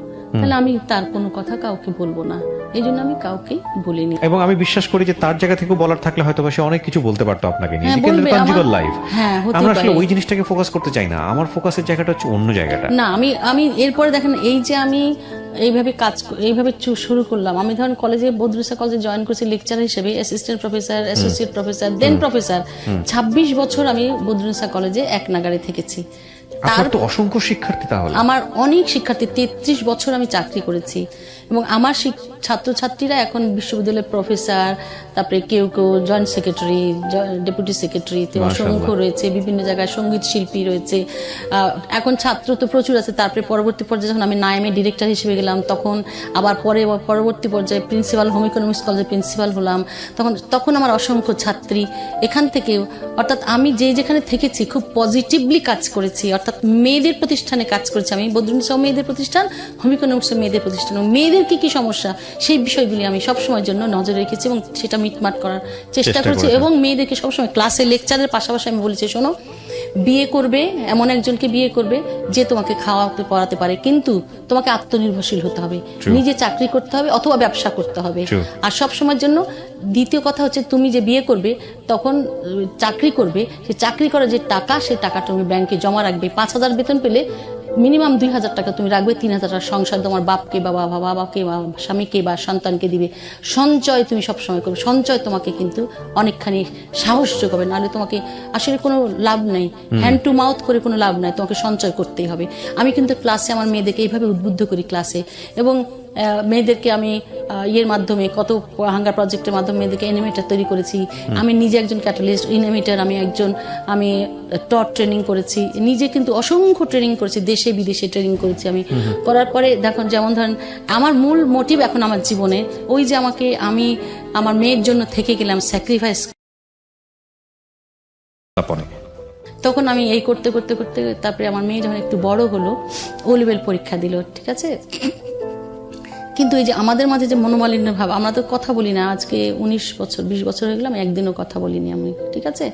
তাহলে আমি তার কোনো কথা কাউকে বলবো না। এই জন্য আমি কাউকে বলিনি। এবং আমি বিশ্বাস করি যে তার জায়গা থেকে বলার থাকলে হয়তো সে অনেক কিছু বলতে পারতো আপনাকে নিয়ে, হ্যাঁ, কিন্তু বলবে, কনজুগাল আমার- লাইফ। হ্যাঁ, হতে আমরা আসলে পারে। ওই জিনিসটাকে ফোকাস করতে চাই না, আমার ফোকাসের জায়গাটা হচ্ছে অন্য জায়গাটা। না, আমি এরপরে দেখেন এই যে আমি এইভাবে এইভাবে শুরু করলাম। আমি ধরেন কলেজে, বদরুসা কলেজে জয়েন করেছি লেকচার হিসেবে, অ্যাসিস্ট্যান্ট প্রফেসর, অ্যাসোসিয়েট প্রফেসর, দেন প্রফেসর। 26 বছর আমি বদরুসা কলেজে এক নাগারে থেকেছি। আপনার তো অসংখ্য শিক্ষার্থী তাহলে। আমার অনেক শিক্ষার্থী, 33 বছর আমি চাকরি করেছি, এবং আমার ছাত্রছাত্রীরা এখন বিশ্ববিদ্যালয়ের প্রফেসর, তারপরে কেউ কেউ জয়েন্ট সেক্রেটারি, ডেপুটি সেক্রেটারি, অসংখ্য রয়েছে, বিভিন্ন জায়গায় সঙ্গীত শিল্পী রয়েছে। এখন ছাত্র তো প্রচুর আছে। তারপরে পরবর্তী পর্যায়ে যখন আমি নাইমে ডিরেক্টর হিসেবে গেলাম, তখন আবার পরবর্তী পর্যায়ে প্রিন্সিপাল, হোম ইকোনমিক্স কলেজের প্রিন্সিপাল হলাম, তখন আমার অসংখ্য ছাত্রী। এখান থেকেও অর্থাৎ আমি যেখানে থেকেছি খুব পজিটিভলি কাজ করেছি, অর্থাৎ মেয়েদের প্রতিষ্ঠানে কাজ করেছি আমি। বদরুন্নেসা মেয়েদের প্রতিষ্ঠান, হোম ইকোনমিক্স মেয়েদের প্রতিষ্ঠান, মেয়েদের কি সমস্যা সেই বিষয়গুলি আমি সবসময়ের জন্য নজরে রেখেছি এবং সেটা মিটমাট করার চেষ্টা করেছি। এবং মেয়েদেরকে সবসময় ক্লাসে, লেকচারের পাশাপাশি আমি বলেছি, শোনো, বিয়ে করবে এমন একজনকে বিয়ে করবে যে তোমাকে খাওয়াতে পড়াতে পারে, কিন্তু তোমাকে আত্মনির্ভরশীল হতে হবে, নিজে চাকরি করতে হবে অথবা ব্যবসা করতে হবে। আর সবসময়ের জন্য দ্বিতীয় কথা হচ্ছে, তুমি যে বিয়ে করবে তখন চাকরি করবে, সে চাকরি করার যে টাকা, সেই টাকাটা তুমি ব্যাংকে জমা রাখবে। 5,000 বেতন পেলে মিনিমাম 2,000 টাকা তুমি রাখবে, 3,000 টাকা সংসার তোমার বাপকে বা বাবাকে বা স্বামীকে বা সন্তানকে দিবে। সঞ্চয় তুমি সবসময় করবে, সঞ্চয় তোমাকে কিন্তু অনেকখানি সাহস যোগাবে, নাহলে তোমাকে আসলে কোনো লাভ নেই, হ্যান্ড টু মাউথ করে কোনো লাভ নাই, তোমাকে সঞ্চয় করতেই হবে। আমি কিন্তু ক্লাসে আমার মেয়েদেরকে এইভাবে উদ্বুদ্ধ করি ক্লাসে, এবং মেয়েদেরকে আমি ইয়ের মাধ্যমে, কত হাঙ্গার প্রজেক্টের মাধ্যমে মেয়েদেরকে অ্যানিমেটার তৈরি করেছি। আমি নিজে একজন ক্যাটালিস্ট, অ্যানিমেটার, আমি টট ট্রেনিং করেছি, নিজে কিন্তু অসংখ্য ট্রেনিং করেছি, দেশে বিদেশে ট্রেনিং করেছি। আমি করার পরে দেখুন, যেমন ধরেন আমার মূল মোটিভ এখন আমার জীবনে ওই যে আমি আমার মেয়ের জন্য থেকে গেলাম স্যাক্রিফাইস। তখন আমি এই করতে করতে করতে তারপরে আমার মেয়ে যখন একটু বড় হলো, ও লেভেল পরীক্ষা দিল, ঠিক আছে। কিন্তু এই যে আমাদের মাঝে যে মনোমালিন্য ভাব, আমরা তো কথা বলি না, আজকে 19 বছর 20 বছর হয়ে গেলাম, একদিনও কথা বলিনি আমি, ঠিক আছে।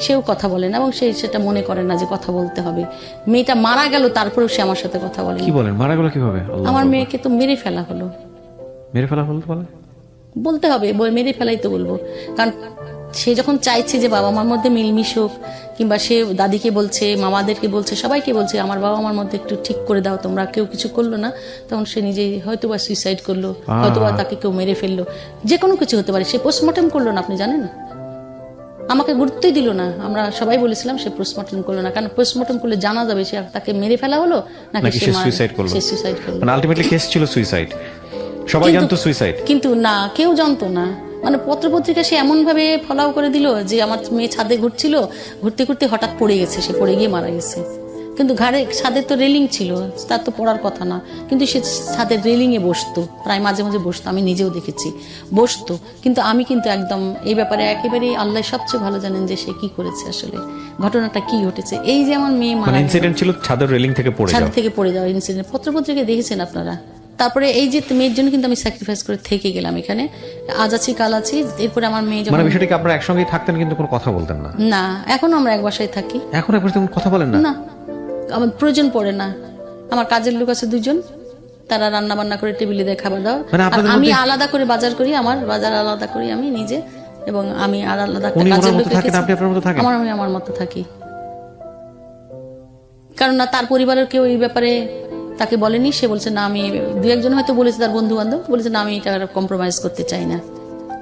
সেও কথা বলে না এবং সেটা মনে করে না যে কথা বলতে হবে। মেয়েটা মারা গেল, তারপরেও সে আমার সাথে কথা বলে। কি বলেন, মারা গেল কিভাবে? আমার মেয়েকে তো মেরে ফেলা হলো। মেরে ফেলা হলো? বলতে হবে, মেরে ফেলাই তো বলবো, কারণ সে যখন চাইছে যে বাবা মার মধ্যে মিলমিশুক, কিংবা সে দাদিকে বলছে, মামাদেরকে বলছে, সবাইকে বলছে আমার বাবা মার মধ্যে একটু ঠিক করে দাও তোমরা, কেউ কিছু করলো না, তখন সে নিজেই হয়তোবা সুইসাইড করলো, হয়তোবা তাকে কেউ মেরে ফেললো, যে কোনো কিছু হতে পারে। সে পোস্টমর্টম করলো না, আপনি জানেন, আমাকে গুরুত্বই দিল না। আমরা সবাই বলেছিলাম সে পোস্টমর্টম করলো না, কারণ পোস্টমর্টম করলে জানা যাবে সে তাকে মেরে ফেলা হলো নাকি সে সুইসাইড করলো। মানে আলটিমেটলি কেস ছিল সুইসাইড, সবাই জানতো সুইসাইড, কিন্তু না, কেউ জানতো না। মানে পত্রপত্রিকা সে এমন ভাবে ফলাও করে দিল যে আমার মেয়ে ছাদে ঘুরছিল, ঘুরতে ঘুরতে হঠাৎ পড়ে গেছে, সে পড়ে গিয়ে মারা গেছে। কিন্তু ঘাড়ে ছাদের তো রেলিং ছিল, তার তো পড়ার কথা না, কিন্তু সে ছাদের রেলিংয়ে বসতো, প্রায় মাঝে মাঝে বসতো, আমি নিজেও দেখেছি বসতো। কিন্তু আমি কিন্তু একদম এই ব্যাপারে একেবারেই আল্লাহ সবচেয়ে ভালো জানেন যে সে কি করেছে, আসলে ঘটনাটা কি ঘটেছে। এই যে আমার মেয়ে মারা মানে গেল, ইনসিডেন্ট ছিল ছাদের রেলিং থেকে পড়ে ছাদ যাওয়া। থেকে পড়ে যাওয়া ইনসিডেন্ট, পত্রপত্রিকায় দেখেছেন আপনারা। তারপরে এই যে মেয়ের জন্য কিন্তু আমি স্যাক্রিফাইস করে থেকে গেলাম এখানে, আজ আছি কাল আছি। এরপরে আমার মেয়ে মানে যখন, বিষয়টা কি আপনারা একসঙ্গেই থাকতেন কিন্তু কোনো কথা বলতেন না? না এখনো আমরা এক বাসায় থাকি, এখন একবার তেমন কথা বলেন না? না আমার প্রয়োজন পড়ে না। আমার কাজের লোক আছে 2 জন, তারা রান্না বান্না করে টেবিলে দেয় খাবার দাও, মানে আর আপনাদের আমি মধ্যে- আলাদা করে বাজার করি, আমার বাজার আলাদা করি আমি নিজে, এবং আমি আর আলাদা একটা উনি কাজের ওনার লোক মতো থাকেন, রেখেছি। আপনি আপনার মতো থাকেন? আমি আমার মতো থাকি, কারণ না তার পরিবারের কেউ এই ব্যাপারে তাকে বলেনি। সে বলছে না, আমি 2-1 জন হয়তো বলেছে, তার বন্ধু বান্ধব বলেছে না, আমি এটা কম্প্রোমাইজ করতে চাই না।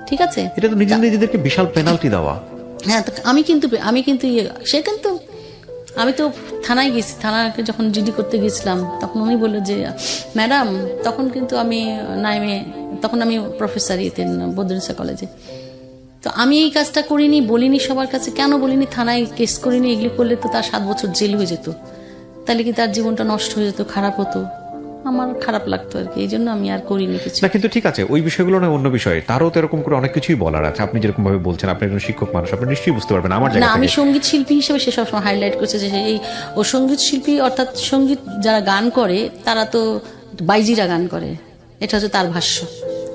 ঠিক আছে, এটা তো নিজেদেরকে বিশাল পেনাল্টি দেওয়া। হ্যাঁ তো আমি কিন্তু সে কিন্তু আমি তো থানায় গেছি, থানাকে যখন জিডি করতে গেছিলাম তখন উনি বললো যে ম্যাডাম, তখন কিন্তু আমি নাইমে, তখন আমি প্রফেসর বদরুন্নেসা কলেজে, তো আমি এই কাজটা করিনি, বলিনি সবার কাছে। কেন বলিনি? থানায় কেস করিনি, এগুলি করলে তো তার 7 বছর জেল হয়ে যেত, তাহলে কি তার জীবনটা নষ্ট হয়ে যেত, খারাপ হতো, আমার খারাপ লাগতো আর কি, এই জন্য আমি আর করিনি কিছু। না কিন্তু ঠিক আছে, ওই বিষয়গুলো না অন্য বিষয়। তারও তো এরকম করে অনেক কিছুই বলার আছে। আপনি যেরকম ভাবে বলছেন, আপনি একজন শিক্ষক মানুষ, আপনি নিশ্চয়ই বুঝতে পারবেন আমার না, জায়গা আমি থেকে। সঙ্গীত শিল্পী হিসেবে সে সবসময় হাইলাইট করছে যে এই ও সঙ্গীত শিল্পী, অর্থাৎ সঙ্গীত যারা গান করে তারা তো বাইজিরা গান করে, এটা হচ্ছে তার ভাষ্য।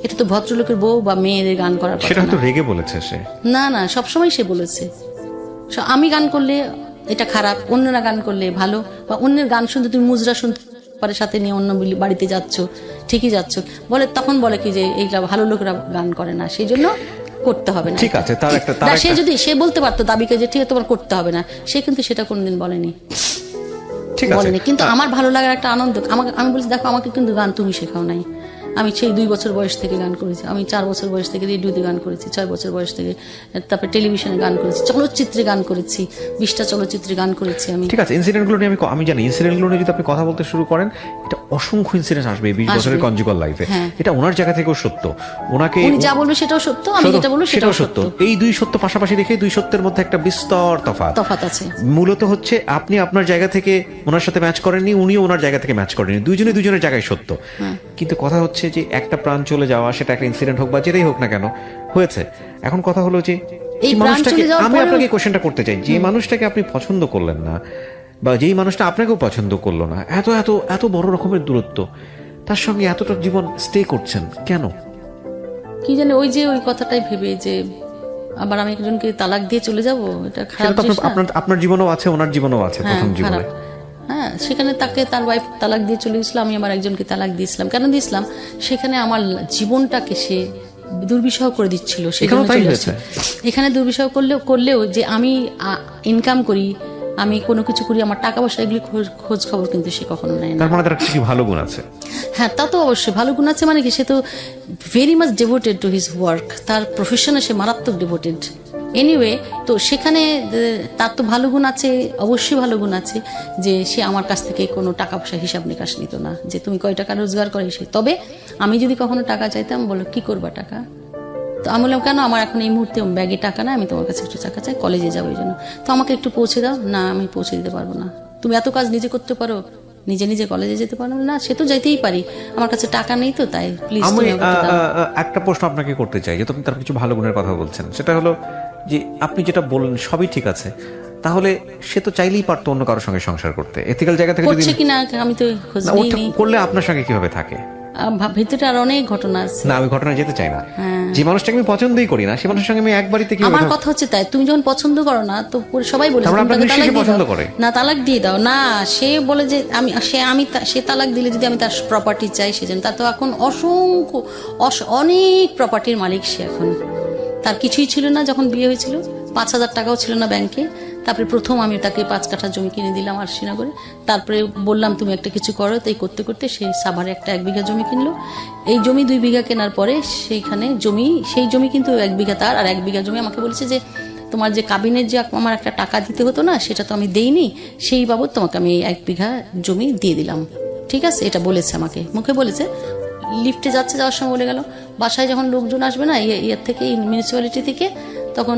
এটা তো ভদ্রলোকের বউ বা মেয়েদের গান করার কথা সেটা হয়তো না। রেগে বলেছে সে। না না, সবসময় সে বলেছে আমি গান করলে এটা খারাপ, অন্যরা গান করলে ভালো, বা অন্যের গান শুনতে তুমি মুজরা শুনতে পারে সাথে নিয়ে অন্য বাড়িতে যাচ্ছ, ঠিকই যাচ্ছ, বলে তখন বলে কি যে এইটা ভালো লোকেরা গান করে না, সেই জন্য করতে হবে না। ঠিক আছে, তার একটা না, সে যদি সে বলতে পারতো দাবিকে যে ঠিক আছে তোমার করতে হবে না, সে কিন্তু সেটা কোনোদিন বলেনি, ঠিক আছে। বলেনি। কিন্তু আমার ভালো লাগার একটা আনন্দ, আমি বলছি দেখো আমাকে কিন্তু গান তুমি শেখাও নাই, আমি সেই 2 বছর বয়স থেকে গান করেছি, আমি 4 বছর বয়স থেকে রেডিওতে গান করেছি, 6 বছর বয়স থেকে তারপরে টেলিভিশনে গান করেছি, চলচ্চিত্রে গান করেছি, 20টা চলচ্চিত্রে গান করেছি আমি। ঠিক আছে, ইনসিডেন্টগুলো নিয়ে আমি জানি, ইনসিডেন্টগুলো নিয়ে যদি আপনি কথা বলতে শুরু করেন, এটা অসংখ্য ইনসিডেন্ট আসবে 20 বছরের কনজুগাল লাইফে। হ্যাঁ। এটা ওনার জায়গা থেকেও সত্য। ওনাকে উনি যা বলবে সেটাও সত্য, আমি যেটা বলবো সেটাও সত্য। এই 2 সত্য পাশাপাশি রেখে 2 সত্যের মধ্যে একটা বিস্তর তফাৎ আছে। মূলত হচ্ছে আপনি আপনার জায়গা থেকে ওনার সাথে ম্যাচ করেননি, উনিও ওনার জায়গা থেকে ম্যাচ করেননি, দুজনের জায়গায় সত্য। কিন্তু কথা হচ্ছে যে একটা প্রাণ চলে যাওয়া, সেটা একটা ইনসিডেন্ট হোক বা যেটাই হোক না কেন হয়েছে। এখন কথা হলো যে এই এই প্রাণ মানুষটাকে চলে যাওয়ার আমি পরেও- আপনাকে কোশ্চেনটা করতে চাই, যে মানুষটাকে আপনি পছন্দ করলেন না, বা যেই মানুষটা আপনাকেও পছন্দ করলো না, এত এত এত বড় রকমের দূরত্ব, তার সঙ্গে এতটা জীবন স্টে করছেন কেন? কি জানে ওই যে ওই কথাটাই ভেবে যে আবার আমি একজনকে তালাক দিয়ে চলে যাব, এটা সেটা খারাপ তো জিনিস না? আপনার জীবনেও আছে, ওনার জীবনেও আছে, হ্যাঁ, প্রথম জীবনে। খারাপ। হ্যাঁ, সেখানে তাকে তার ওয়াইফ তালাক দিয়ে চলে গেছিল, আমি আমার একজনকে তালাক দিয়েছিলাম। কেন দিয়েছিলাম? সেখানে আমার জীবনটাকে সে দুর্বিষহ করে দিচ্ছিল, সেখানে এখানেও তাই চলে হয়েছে? আসছে। এখানে দুর্বিষহ করলেও যে আমি ইনকাম করি, আমি কোনো কিছু করি, আমার টাকা পয়সা এগুলি খোঁজ খবর কিন্তু সে কখনো নেয় না। তার মানে তার কিছু ভালো গুণ আছে। হ্যাঁ, তা তো অবশ্যই ভালো গুণ আছে, মানে কি সে তো very much devoted to his work, তার প্রফেশনে সে মারাত্মক ডিভোটেড। এনিওয়ে, তো সেখানে তার তো ভালো গুণ আছে, অবশ্যই ভালো গুণ আছে যে সে আমার কাছ থেকে কোনো টাকা পয়সা হিসাব নিকাশ নিত না, যে তুমি কয় টাকা রোজগার করে সে। তবে আমি যদি কখনো টাকা চাইতাম, বলো কি করবা টাকা, তো আমি বললাম কেন, আমার এখন এই মুহূর্তে ব্যাগে টাকা না, আমি তোমার কাছে একটু টাকা চাই, কলেজে যাবো এই জন্য, তো আমাকে একটু পৌঁছে দাও। না, আমি পৌঁছে দিতে পারবো না। তুমি এত কাজ নিজে করতে পারো, নিজে নিজে কলেজে যেতে পারো না? সে তো যাইতেই পারি, আমার কাছে টাকা নেই, তো তাই প্লিজ আমি তুমি আমাকে দাও। একটা প্রশ্ন আপনাকে করতে চাই, যে আপনি তার কিছু ভালো গুণের কথা বলছেন, সেটা হলো যে আপনি যেটা বললেন সবই ঠিক আছে, তাহলে সে তো চাইলেই পারতো অন্য কারোর সঙ্গে সংসার করতে, এথিক্যাল জায়গা থেকে যদি করছে কিনা আমি তো খোঁজ না, ওটা নিইনি। করলে আপনার সঙ্গে কিভাবে থাকে? ভিতরে আর অনেক ঘটনা আছে। না, আমি ঘটনা যেতে চাই না। যে মানুষটাকে আমি পছন্দই করি না, সে মানুষের সঙ্গে আমি এক বাড়িতে কিভাবে আমার থাকবো? কথা হচ্ছে তাই, তুমি যখন পছন্দ করো না, তো সবাই বলে তারপরে তুমি আপনার তাকে নিশ্চয়ই তালাক দিয়ে পছন্দ দাও। করে। না, তালাক দিয়ে দাও না। সে বলে যে সে তালাক দিলে যদি আমি তার প্রপার্টি চাই, সেজন্য তার তো এখন অনেক প্রপার্টির মালিক সে। এখন তার কিছুই ছিল না যখন বিয়ে হয়েছিল, 5,000 টাকাও ছিল না ব্যাংকে। তারপরে প্রথম আমি তাকে 5 কাঠা জমি কিনে দিলাম আর শ্রীনগরে। তারপরে বললাম তুমি একটা কিছু করো, তাই করতে করতে সে সাভারে একটা 1 বিঘা জমি কিনলো। এই জমি 2 বিঘা কেনার পরে সেইখানে সেই জমি কিন্তু 1 বিঘা তার, আর 1 বিঘা জমি আমাকে বলেছে যে তোমার যে কাবিনের যে আমার একটা টাকা দিতে হতো না, সেটা তো আমি দেইনি, সেই বাবদ তোমাকে আমি 1 বিঘা জমি দিয়ে দিলাম। ঠিক আছে, এটা বলেছে আমাকে, মুখে বলেছে। লিফটে যাওয়ার সময় বলে গেল, বাসায় যখন লোকজন আসবে না ইয়ের থেকে, মিউনিসিপ্যালিটি থেকে, তখন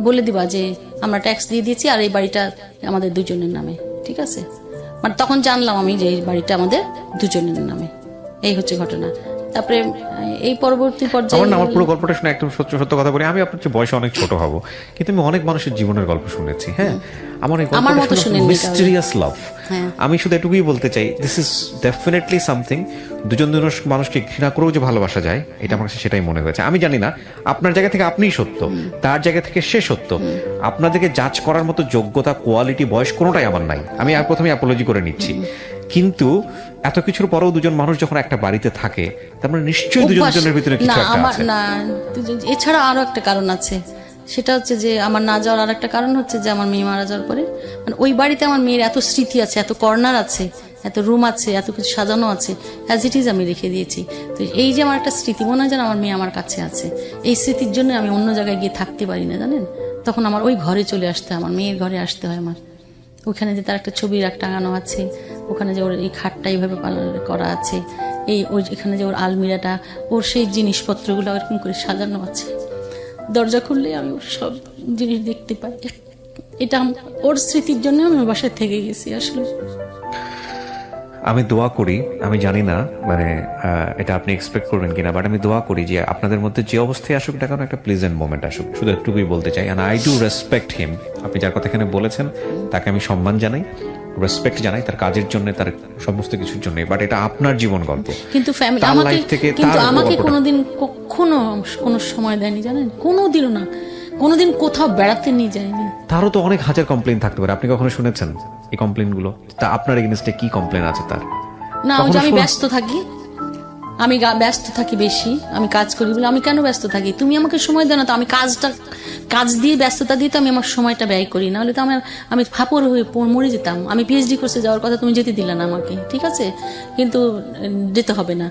বলে দিবা যে আমরা ট্যাক্স দিয়ে দিয়েছি আর এই বাড়িটা আমাদের 2 জনের নামে। ঠিক আছে, মানে তখন জানলাম আমি যে এই বাড়িটা আমাদের দুজনের নামে। এই হচ্ছে ঘটনা। তারপরে এই পরবর্তী পর্যায়ে আমার পুরো গল্পটা শুনে একদম সত্য সত্য কথা বলি, আমি আপনার চেয়ে বয়সে অনেক ছোট হব, কিন্তু আমি অনেক মানুষের জীবনের গল্প শুনেছি। হ্যাঁ, আমার এই আমার মতো শুনেননি মিস্টেরিয়াস লাভ। হ্যাঁ। আমি শুধু এটুকুই বলতে চাই, দিস ইজ ডেফিনেটলি সামথিং। দুজন মানুষকে ঘৃণা করেও যে ভালোবাসা যায়, এটা আমার কাছে সেটাই মনে হয়েছে। আমি জানি না আপনার জায়গা থেকে আপনিই সত্য, তার জায়গা থেকে সে সত্য। আপনাদেরকে জাজ করার মতো যোগ্যতা, কোয়ালিটি, বয়স কোনোটাই আমার নাই। আমি আর প্রথমে অ্যাপোলজি করে নিচ্ছি। কিন্তু এত কিছুর পরেও দুজন মানুষ যখন একটা বাড়িতে থাকে, তার মানে নিশ্চয়ই দুজনের ভিতরে কিছু একটা আছে। না, এছাড়া আরো একটা কারণ আছে। সেটা হচ্ছে যে আমার না যাওয়ার আর একটা কারণ হচ্ছে যে আমার মেয়ে মারা যাওয়ার পরে মানে ওই বাড়িতে আমার মেয়ের এত স্মৃতি আছে, এত কর্নার আছে, এত রুম আছে, এত কিছু সাজানো আছে, অ্যাজ ইট ইজ আমি রেখে দিয়েছি। তো এই যে আমার একটা স্মৃতি, মনে হয় যেন আমার মেয়ে আমার কাছে আছে। এই স্মৃতির জন্য আমি অন্য জায়গায় গিয়ে থাকতে পারি না, জানেন। তখন আমার ওই ঘরে চলে আসতে হয়, আমার মেয়ের ঘরে আসতে হয় আমার। ওখানে যে তার একটা ছবি টাঙানো আছে, ওখানে যে ওর এই খাটটা এইভাবে করা আছে, এই ওই এখানে যে ওর আলমিরাটা, ওর সেই জিনিসপত্রগুলো এরকম করে সাজানো আছে। দরজা খুললে আমি ওর সব জিনিস দেখতে পাই। এটা ওর স্মৃতির জন্য আমি বাসায় থেকে গেছি আসলে। আমি দোয়া করি, আমি জানি না মানে এটা আপনি এক্সপেক্ট করবেন কিনা, বাট আমি দোয়া করি যে আপনাদের মধ্যে যে অবস্থায় আসুক না কেন, একটা প্লেজেন্ট মোমেন্ট আসুক। শুধু একটুকুই বলতে চাই, and I do respect him. আপনি যার কথা এখানে বলেছেন তাকে আমি সম্মান জানাই, রেসপেক্ট জানাই, তার কাজের জন্য, তার সমস্ত কিছুর জন্য। বাট এটা আপনার জীবন গল্প, কিন্তু ফ্যামিলি আমাকে কোনোদিন কখনো কোনো সময় দেয়নি, জানেন, কোনোদিনও না, কোনোদিন কোথাও বেড়াতে নিয়ে যায়নি। তারও তো অনেক হাজার কমপ্লেন থাকতে পারে, আপনি কখনো শুনেছেন এই কমপ্লেন গুলো? তা আপনার এগেইনস্টে কি কমপ্লেন আছে তার? না, আমি ব্যস্ত থাকি, আমি ব্যস্ত থাকি বেশি, আমি কাজ করি বলে। আমি কেন ব্যস্ত থাকি? তুমি আমাকে সময় দাও না তো। আমি কাজ দিয়ে, ব্যস্ততা দিয়ে তো আমি আমার সময়টা ব্যয় করি, না হলে তো আমি ফাপড় হয়ে মরে যেতাম। আমি পিএইচডি কোর্সে যাওয়ার কথা, তুমি যেতে দিলে না আমাকে, ঠিক আছে, কিন্তু যেতে হবে না।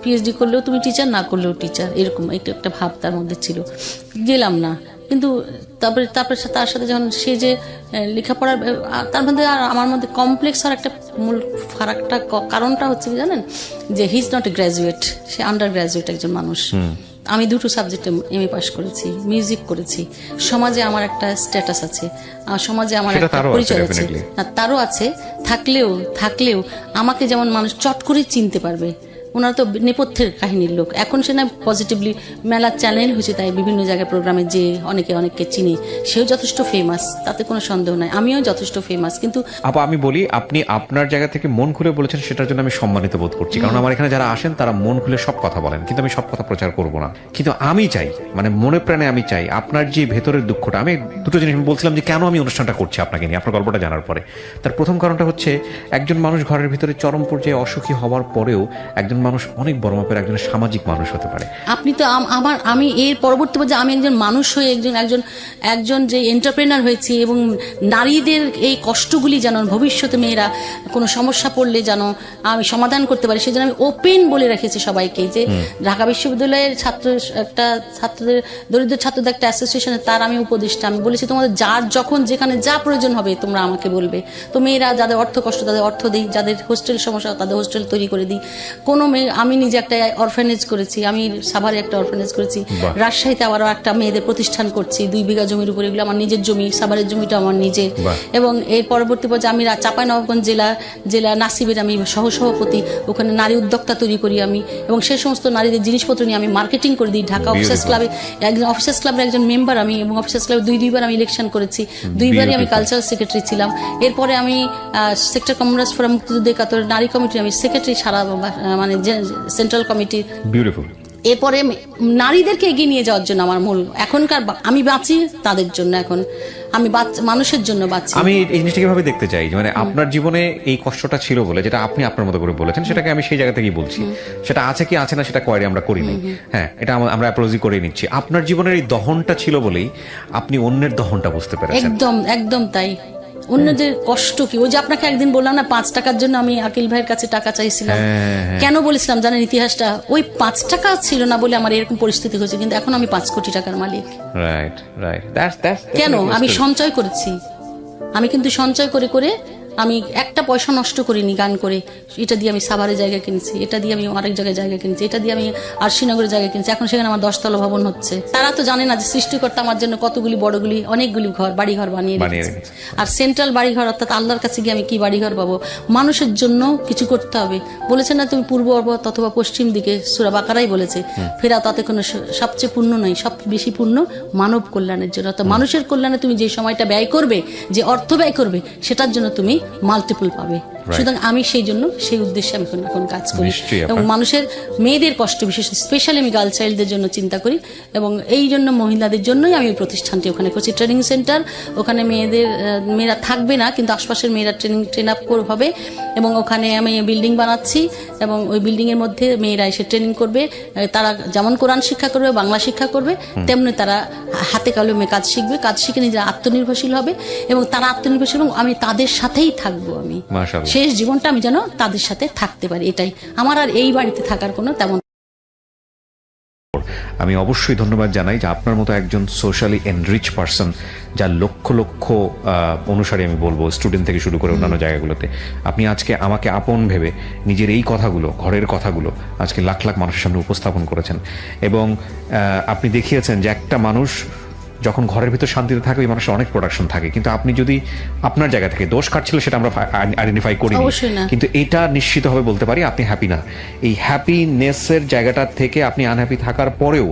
পিএইচডি করলেও তুমি টিচার, না করলেও টিচার, এরকম একটা ভাব তার মধ্যে ছিল। গেলাম না। কিন্তু তারপরে তার সাথে যখন সে যে লেখাপড়ার, তার মধ্যে আর আমার মধ্যে কমপ্লেক্স হওয়ার একটা মূল ফারাকটা কারণটা হচ্ছে কি জানেন, যে he is not a graduate, say under graduate একজন মানুষ। আমি দুটো সাবজেক্টে এমএ পাস করেছি, মিউজিক করেছি। সমাজে আমার একটা স্ট্যাটাস আছে, সমাজে আমার একটা পরিচয় আছে, না তারও আছে। থাকলেও আমাকে যেমন মানুষ চট করে চিনতে পারবে, ওনারা তো নেপথ্যের কাহিনীর লোক। এখন সে না পজিটিভলি মেলা চ্যানেল হয়েছে, তাই বিভিন্ন জায়গায় প্রোগ্রামে যে অনেককে চিনি, সেও যথেষ্ট ফেমাস, তাতে কোনো সন্দেহ নাই, আমিও যথেষ্ট ফেমাস। কিন্তু আমি বলি, আপনি আপনার জায়গা থেকে মন খুলে বলেছেন, সেটার জন্য আমি সম্মানিত বোধ করছি। কারণ আমার এখানে যারা আসেন তারা মন খুলে সব কথা বলেন, কিন্তু আমি সব কথা প্রচার করব না। কিন্তু আমি চাই, মানে মনে প্রাণে আমি চাই, আপনার যে ভেতরের দুঃখটা, আমি দুটো জিনিস বলছিলাম যে কেন আমি অনুষ্ঠানটা করছি আপনাকে নিয়ে, আপনার গল্পটা জানার পরে। তার প্রথম কারণটা হচ্ছে, একজন মানুষ ঘরের ভিতরে চরম পর্যায়ে অসুখী হওয়ার পরেও একজন মানুষ অনেক বড় মাপের একজন সামাজিক মানুষ হতে পারে। আপনি তো আমি এর পরবর্তী পর্যায়ে আমি একজন মানুষ হয়ে একজন যে এন্টারপ্রেনার হয়েছি, এবং নারীদের এই কষ্টগুলি যেন ভবিষ্যতে মেয়েরা কোনো সমস্যা পড়লে যেন আমি সমাধান করতে পারি, সেজন্য আমি ওপেন বলে রেখেছি সবাইকে যে ঢাকা বিশ্ববিদ্যালয়ের ছাত্রদের দরিদ্র ছাত্রদের একটা অ্যাসোসিয়েশনে তার আমি উপদেষ্টা। আমি বলেছি তোমাদের যার যখন যেখানে যা প্রয়োজন হবে তোমরা আমাকে বলবে। তো মেয়েরা যাদের অর্থ কষ্ট তাদের অর্থ দিই, যাদের হোস্টেল সমস্যা তাদের হোস্টেল তৈরি করে দিই। কোনো মেয়ে, আমি নিজে একটা অরফানেজ করেছি, আমি সাভারে একটা অরফানেজ করেছি, রাজশাহীতে আবারও একটা মেয়েদের প্রতিষ্ঠান করছি 2 বিঘা জমির উপর। এগুলো আমার নিজের জমি, সাভারের জমিটা আমার নিজের। এবং এর পরবর্তী পর্যায়ে আমি চাঁপাইনবাবগঞ্জ জেলা নাসিবের আমি সহসভাপতি, ওখানে নারী উদ্যোক্তা তৈরি করি আমি, এবং সেই সমস্ত নারীদের জিনিসপত্র নিয়ে আমি মার্কেটিং করে দিই। ঢাকা অফিসার্স ক্লাবে অফিসার্স ক্লাবের একজন মেম্বার আমি, এবং অফিসার্স ক্লাবে 2 বার আমি ইলেকশন করেছি, 2বারই আমি কালচারাল সেক্রেটারি ছিলাম। এরপরে আমি সেক্টর কমরেডস ফোরাম মুক্তিযুদ্ধ একাত্তর নারী কমিটি আমি সেক্রেটারি, সারা মানে সেন্ট্রাল কমিটি। বিউটিফুল। এরপরে নারীদেরকে এগিয়ে নিয়ে যাওয়ার জন্য আমার মূল এখনকার, আমি বাঁচি তাদের জন্য, এখন আমি মানুষের জন্য বাঁচি। আমি এই জিনিসটা কিভাবে দেখতে চাই, মানে আপনার জীবনে এই কষ্টটা ছিল বলে, যেটা আপনি আপনার মতো করে বলেছেন, সেটাকে আমি সেই জায়গা থেকেই বলছি। সেটা আছে কি আছে না সেটা কোয়ারি আমরা করিনি, হ্যাঁ, এটা আমরা অ্যাপ্রোজি করে নিচ্ছি। আপনার জীবনের এই দহনটা ছিল বলেই আপনি অন্যের দহনটা বুঝতে পেরেছেন। একদম তাই। অন্যদের কষ্ট কি, ওই যে আপনাকে একদিন বললাম না 5 টাকার জন্য আমি আকিল ভাইয়ের কাছে টাকা চাইছিলাম, কেন বলেছিলাম জানেন ইতিহাসটা? ওই 5 টাকা ছিল না বলে আমার এরকম পরিস্থিতি হয়েছে, কিন্তু এখন আমি 5 কোটি টাকার মালিক। রাইট। কেন? আমি সঞ্চয় করেছি, আমি কিন্তু সঞ্চয় করে আমি একটা পয়সা নষ্ট করিনি গান করে। এটা দিয়ে আমি সাভারে জায়গা কিনেছি, এটা দিয়ে আমি আরেক জায়গায় জায়গা কিনেছি, এটা দিয়ে আমি আরশিনগরে জায়গা কিনেছি। এখন সেখানে আমার 10তলা ভবন হচ্ছে। তারা তো জানে না যে সৃষ্টিকর্তা আমার জন্য কতগুলি বড়গুলি অনেকগুলি বাড়িঘর বানিয়ে রেখেছে। আর সেন্ট্রাল বাড়িঘর অর্থাৎ আল্লাহর কাছে গিয়ে আমি কি বাড়িঘর পাবো? মানুষের জন্য কিছু করতে হবে। বলেছে না তুমি পূর্ব অথবা পশ্চিম দিকে, সূরা বাকারাই বলেছে ফেরা তাতে কোনো সবচেয়ে পূর্ণ নয়, সব বেশি পূর্ণ মানব কল্যাণের জন্য। অর্থাৎ মানুষের কল্যাণে তুমি যে সময়টা ব্যয় করবে, যে অর্থ ব্যয় করবে, সেটার জন্য তুমি মাল্টিপল পাবে। সুতরাং আমি সেই জন্য সেই উদ্দেশ্যে আমি এখন কাজ করি এবং মানুষের মেয়েদের কষ্ট, বিশেষ স্পেশালি আমি গার্ল চাইল্ডদের জন্য চিন্তা করি এবং এই জন্য মহিলাদের জন্যই আমি এই প্রতিষ্ঠানটি ওখানে করছি, ট্রেনিং সেন্টার। ওখানে মেয়েরা থাকবে না, কিন্তু আশপাশের মেয়েরা ট্রেন আপ হবে এবং ওখানে আমি বিল্ডিং বানাচ্ছি এবং ওই বিল্ডিং এর মধ্যে মেয়েরা এসে ট্রেনিং করবে। তারা যেমন কোরআন শিক্ষা করবে, বাংলা শিক্ষা করবে, তেমনি তারা হাতে কলমে কাজ শিখবে, কাজ শিখে নিজেরা আত্মনির্ভরশীল হবে এবং তারা আত্মনির্ভরশীল এবং আমি তাদের সাথেই থাকবো। আমি শেষ জীবনটা আমি যেন তাদের সাথে থাকতে পারি, এটাই আমার। আর এই বাড়িতে থাকার কোনো তেমন। আমি অবশ্যই ধন্যবাদ জানাই যে আপনার মতো একজন সোশ্যালি এনরিচ পারসন, যার লক্ষ লক্ষ অনুসারী, আমি বলবো স্টুডেন্ট থেকে শুরু করে অন্যান্য জায়গাগুলোতে, আপনি আজকে আমাকে আপন ভেবে নিজের এই কথাগুলো, ঘরের কথাগুলো আজকে লাখ লাখ মানুষের সামনে উপস্থাপন করেছেন এবং আপনি দেখিয়েছেন যে একটা মানুষ যখন ঘরের ভিতর শান্তিতে থাকে ওই মানুষের অনেক প্রোডাকশন থাকে, কিন্তু আপনি যদি আপনার জায়গা থেকে দোষ কাটছিল সেটা আমরা আইডেন্টিফাই করি, কিন্তু এটা নিশ্চিতভাবে বলতে পারি আপনি হ্যাপি না। এই হ্যাপিনেসের জায়গাটা থেকে আপনি আনহ্যাপি থাকার পরেও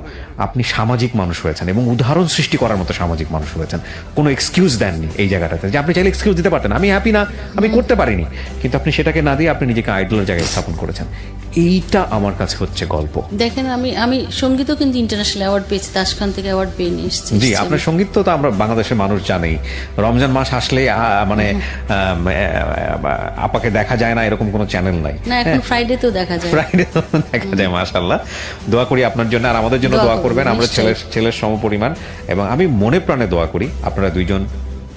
আপনি সামাজিক মানুষ হয়েছেন এবং উদাহরণ সৃষ্টি করার মতো সামাজিক মানুষ হয়েছেন। কোনো এক্সকিউজ দেননি এই জায়গাটাতে, যে আপনি চাইলে এক্সকিউজ দিতে পারতেন আমি হ্যাপি না, আমি করতে পারিনি, কিন্তু আপনি সেটাকে না দিয়ে আপনি নিজেকে আইডলের জায়গায় স্থাপন করেছেন। এইটা আমার কাছে হচ্ছে গল্প। দেখেন আমি সঙ্গীতও কিন্তু ইন্টারন্যাশনাল অ্যাওয়ার্ড পেয়েছি, তাসখান থেকে অ্যাওয়ার্ড পেয়ে নিয়ে এসেছি। জি, আপনার সঙ্গীত তো আমরা বাংলাদেশের মানুষ জানেই। রমজান মাস আসলে মানে আপাকে দেখা যায় না এরকম কোনো চ্যানেল নাই। না, এখন ফ্রাইডেতেও দেখা যায়, ফ্রাইডেতেও দেখা যায়। মাশাআল্লাহ, দোয়া করি আপনার জন্য আর আমাদের জন্য দোয়া করবেন। আমরা ছেলের সমপরিমাণ এবং আমি মনে প্রাণে দোয়া করি আপনারা দুইজন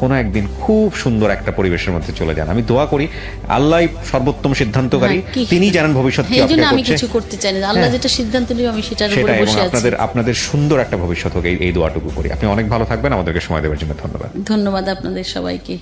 কোনো একদিন খুব সুন্দর একটা পরিবেশের মধ্যে চলে যান। আমি দোয়া করি আল্লাহ সর্বোত্তম সিদ্ধান্তকারী, তিনি জানেন ভবিষ্যৎ কি হবে। আমি কিছু করতে চাই না, আল্লাহ যেটা সিদ্ধান্ত নেবে আমি সেটার উপরে বসে আছি। আপনাদের সুন্দর একটা ভবিষ্যৎ হোক এই দোয়াটুকু করি। আপনি অনেক ভালো থাকবেন, আমাদেরকে সময় দেওয়ার জন্য ধন্যবাদ। ধন্যবাদ আপনাদের সবাইকে।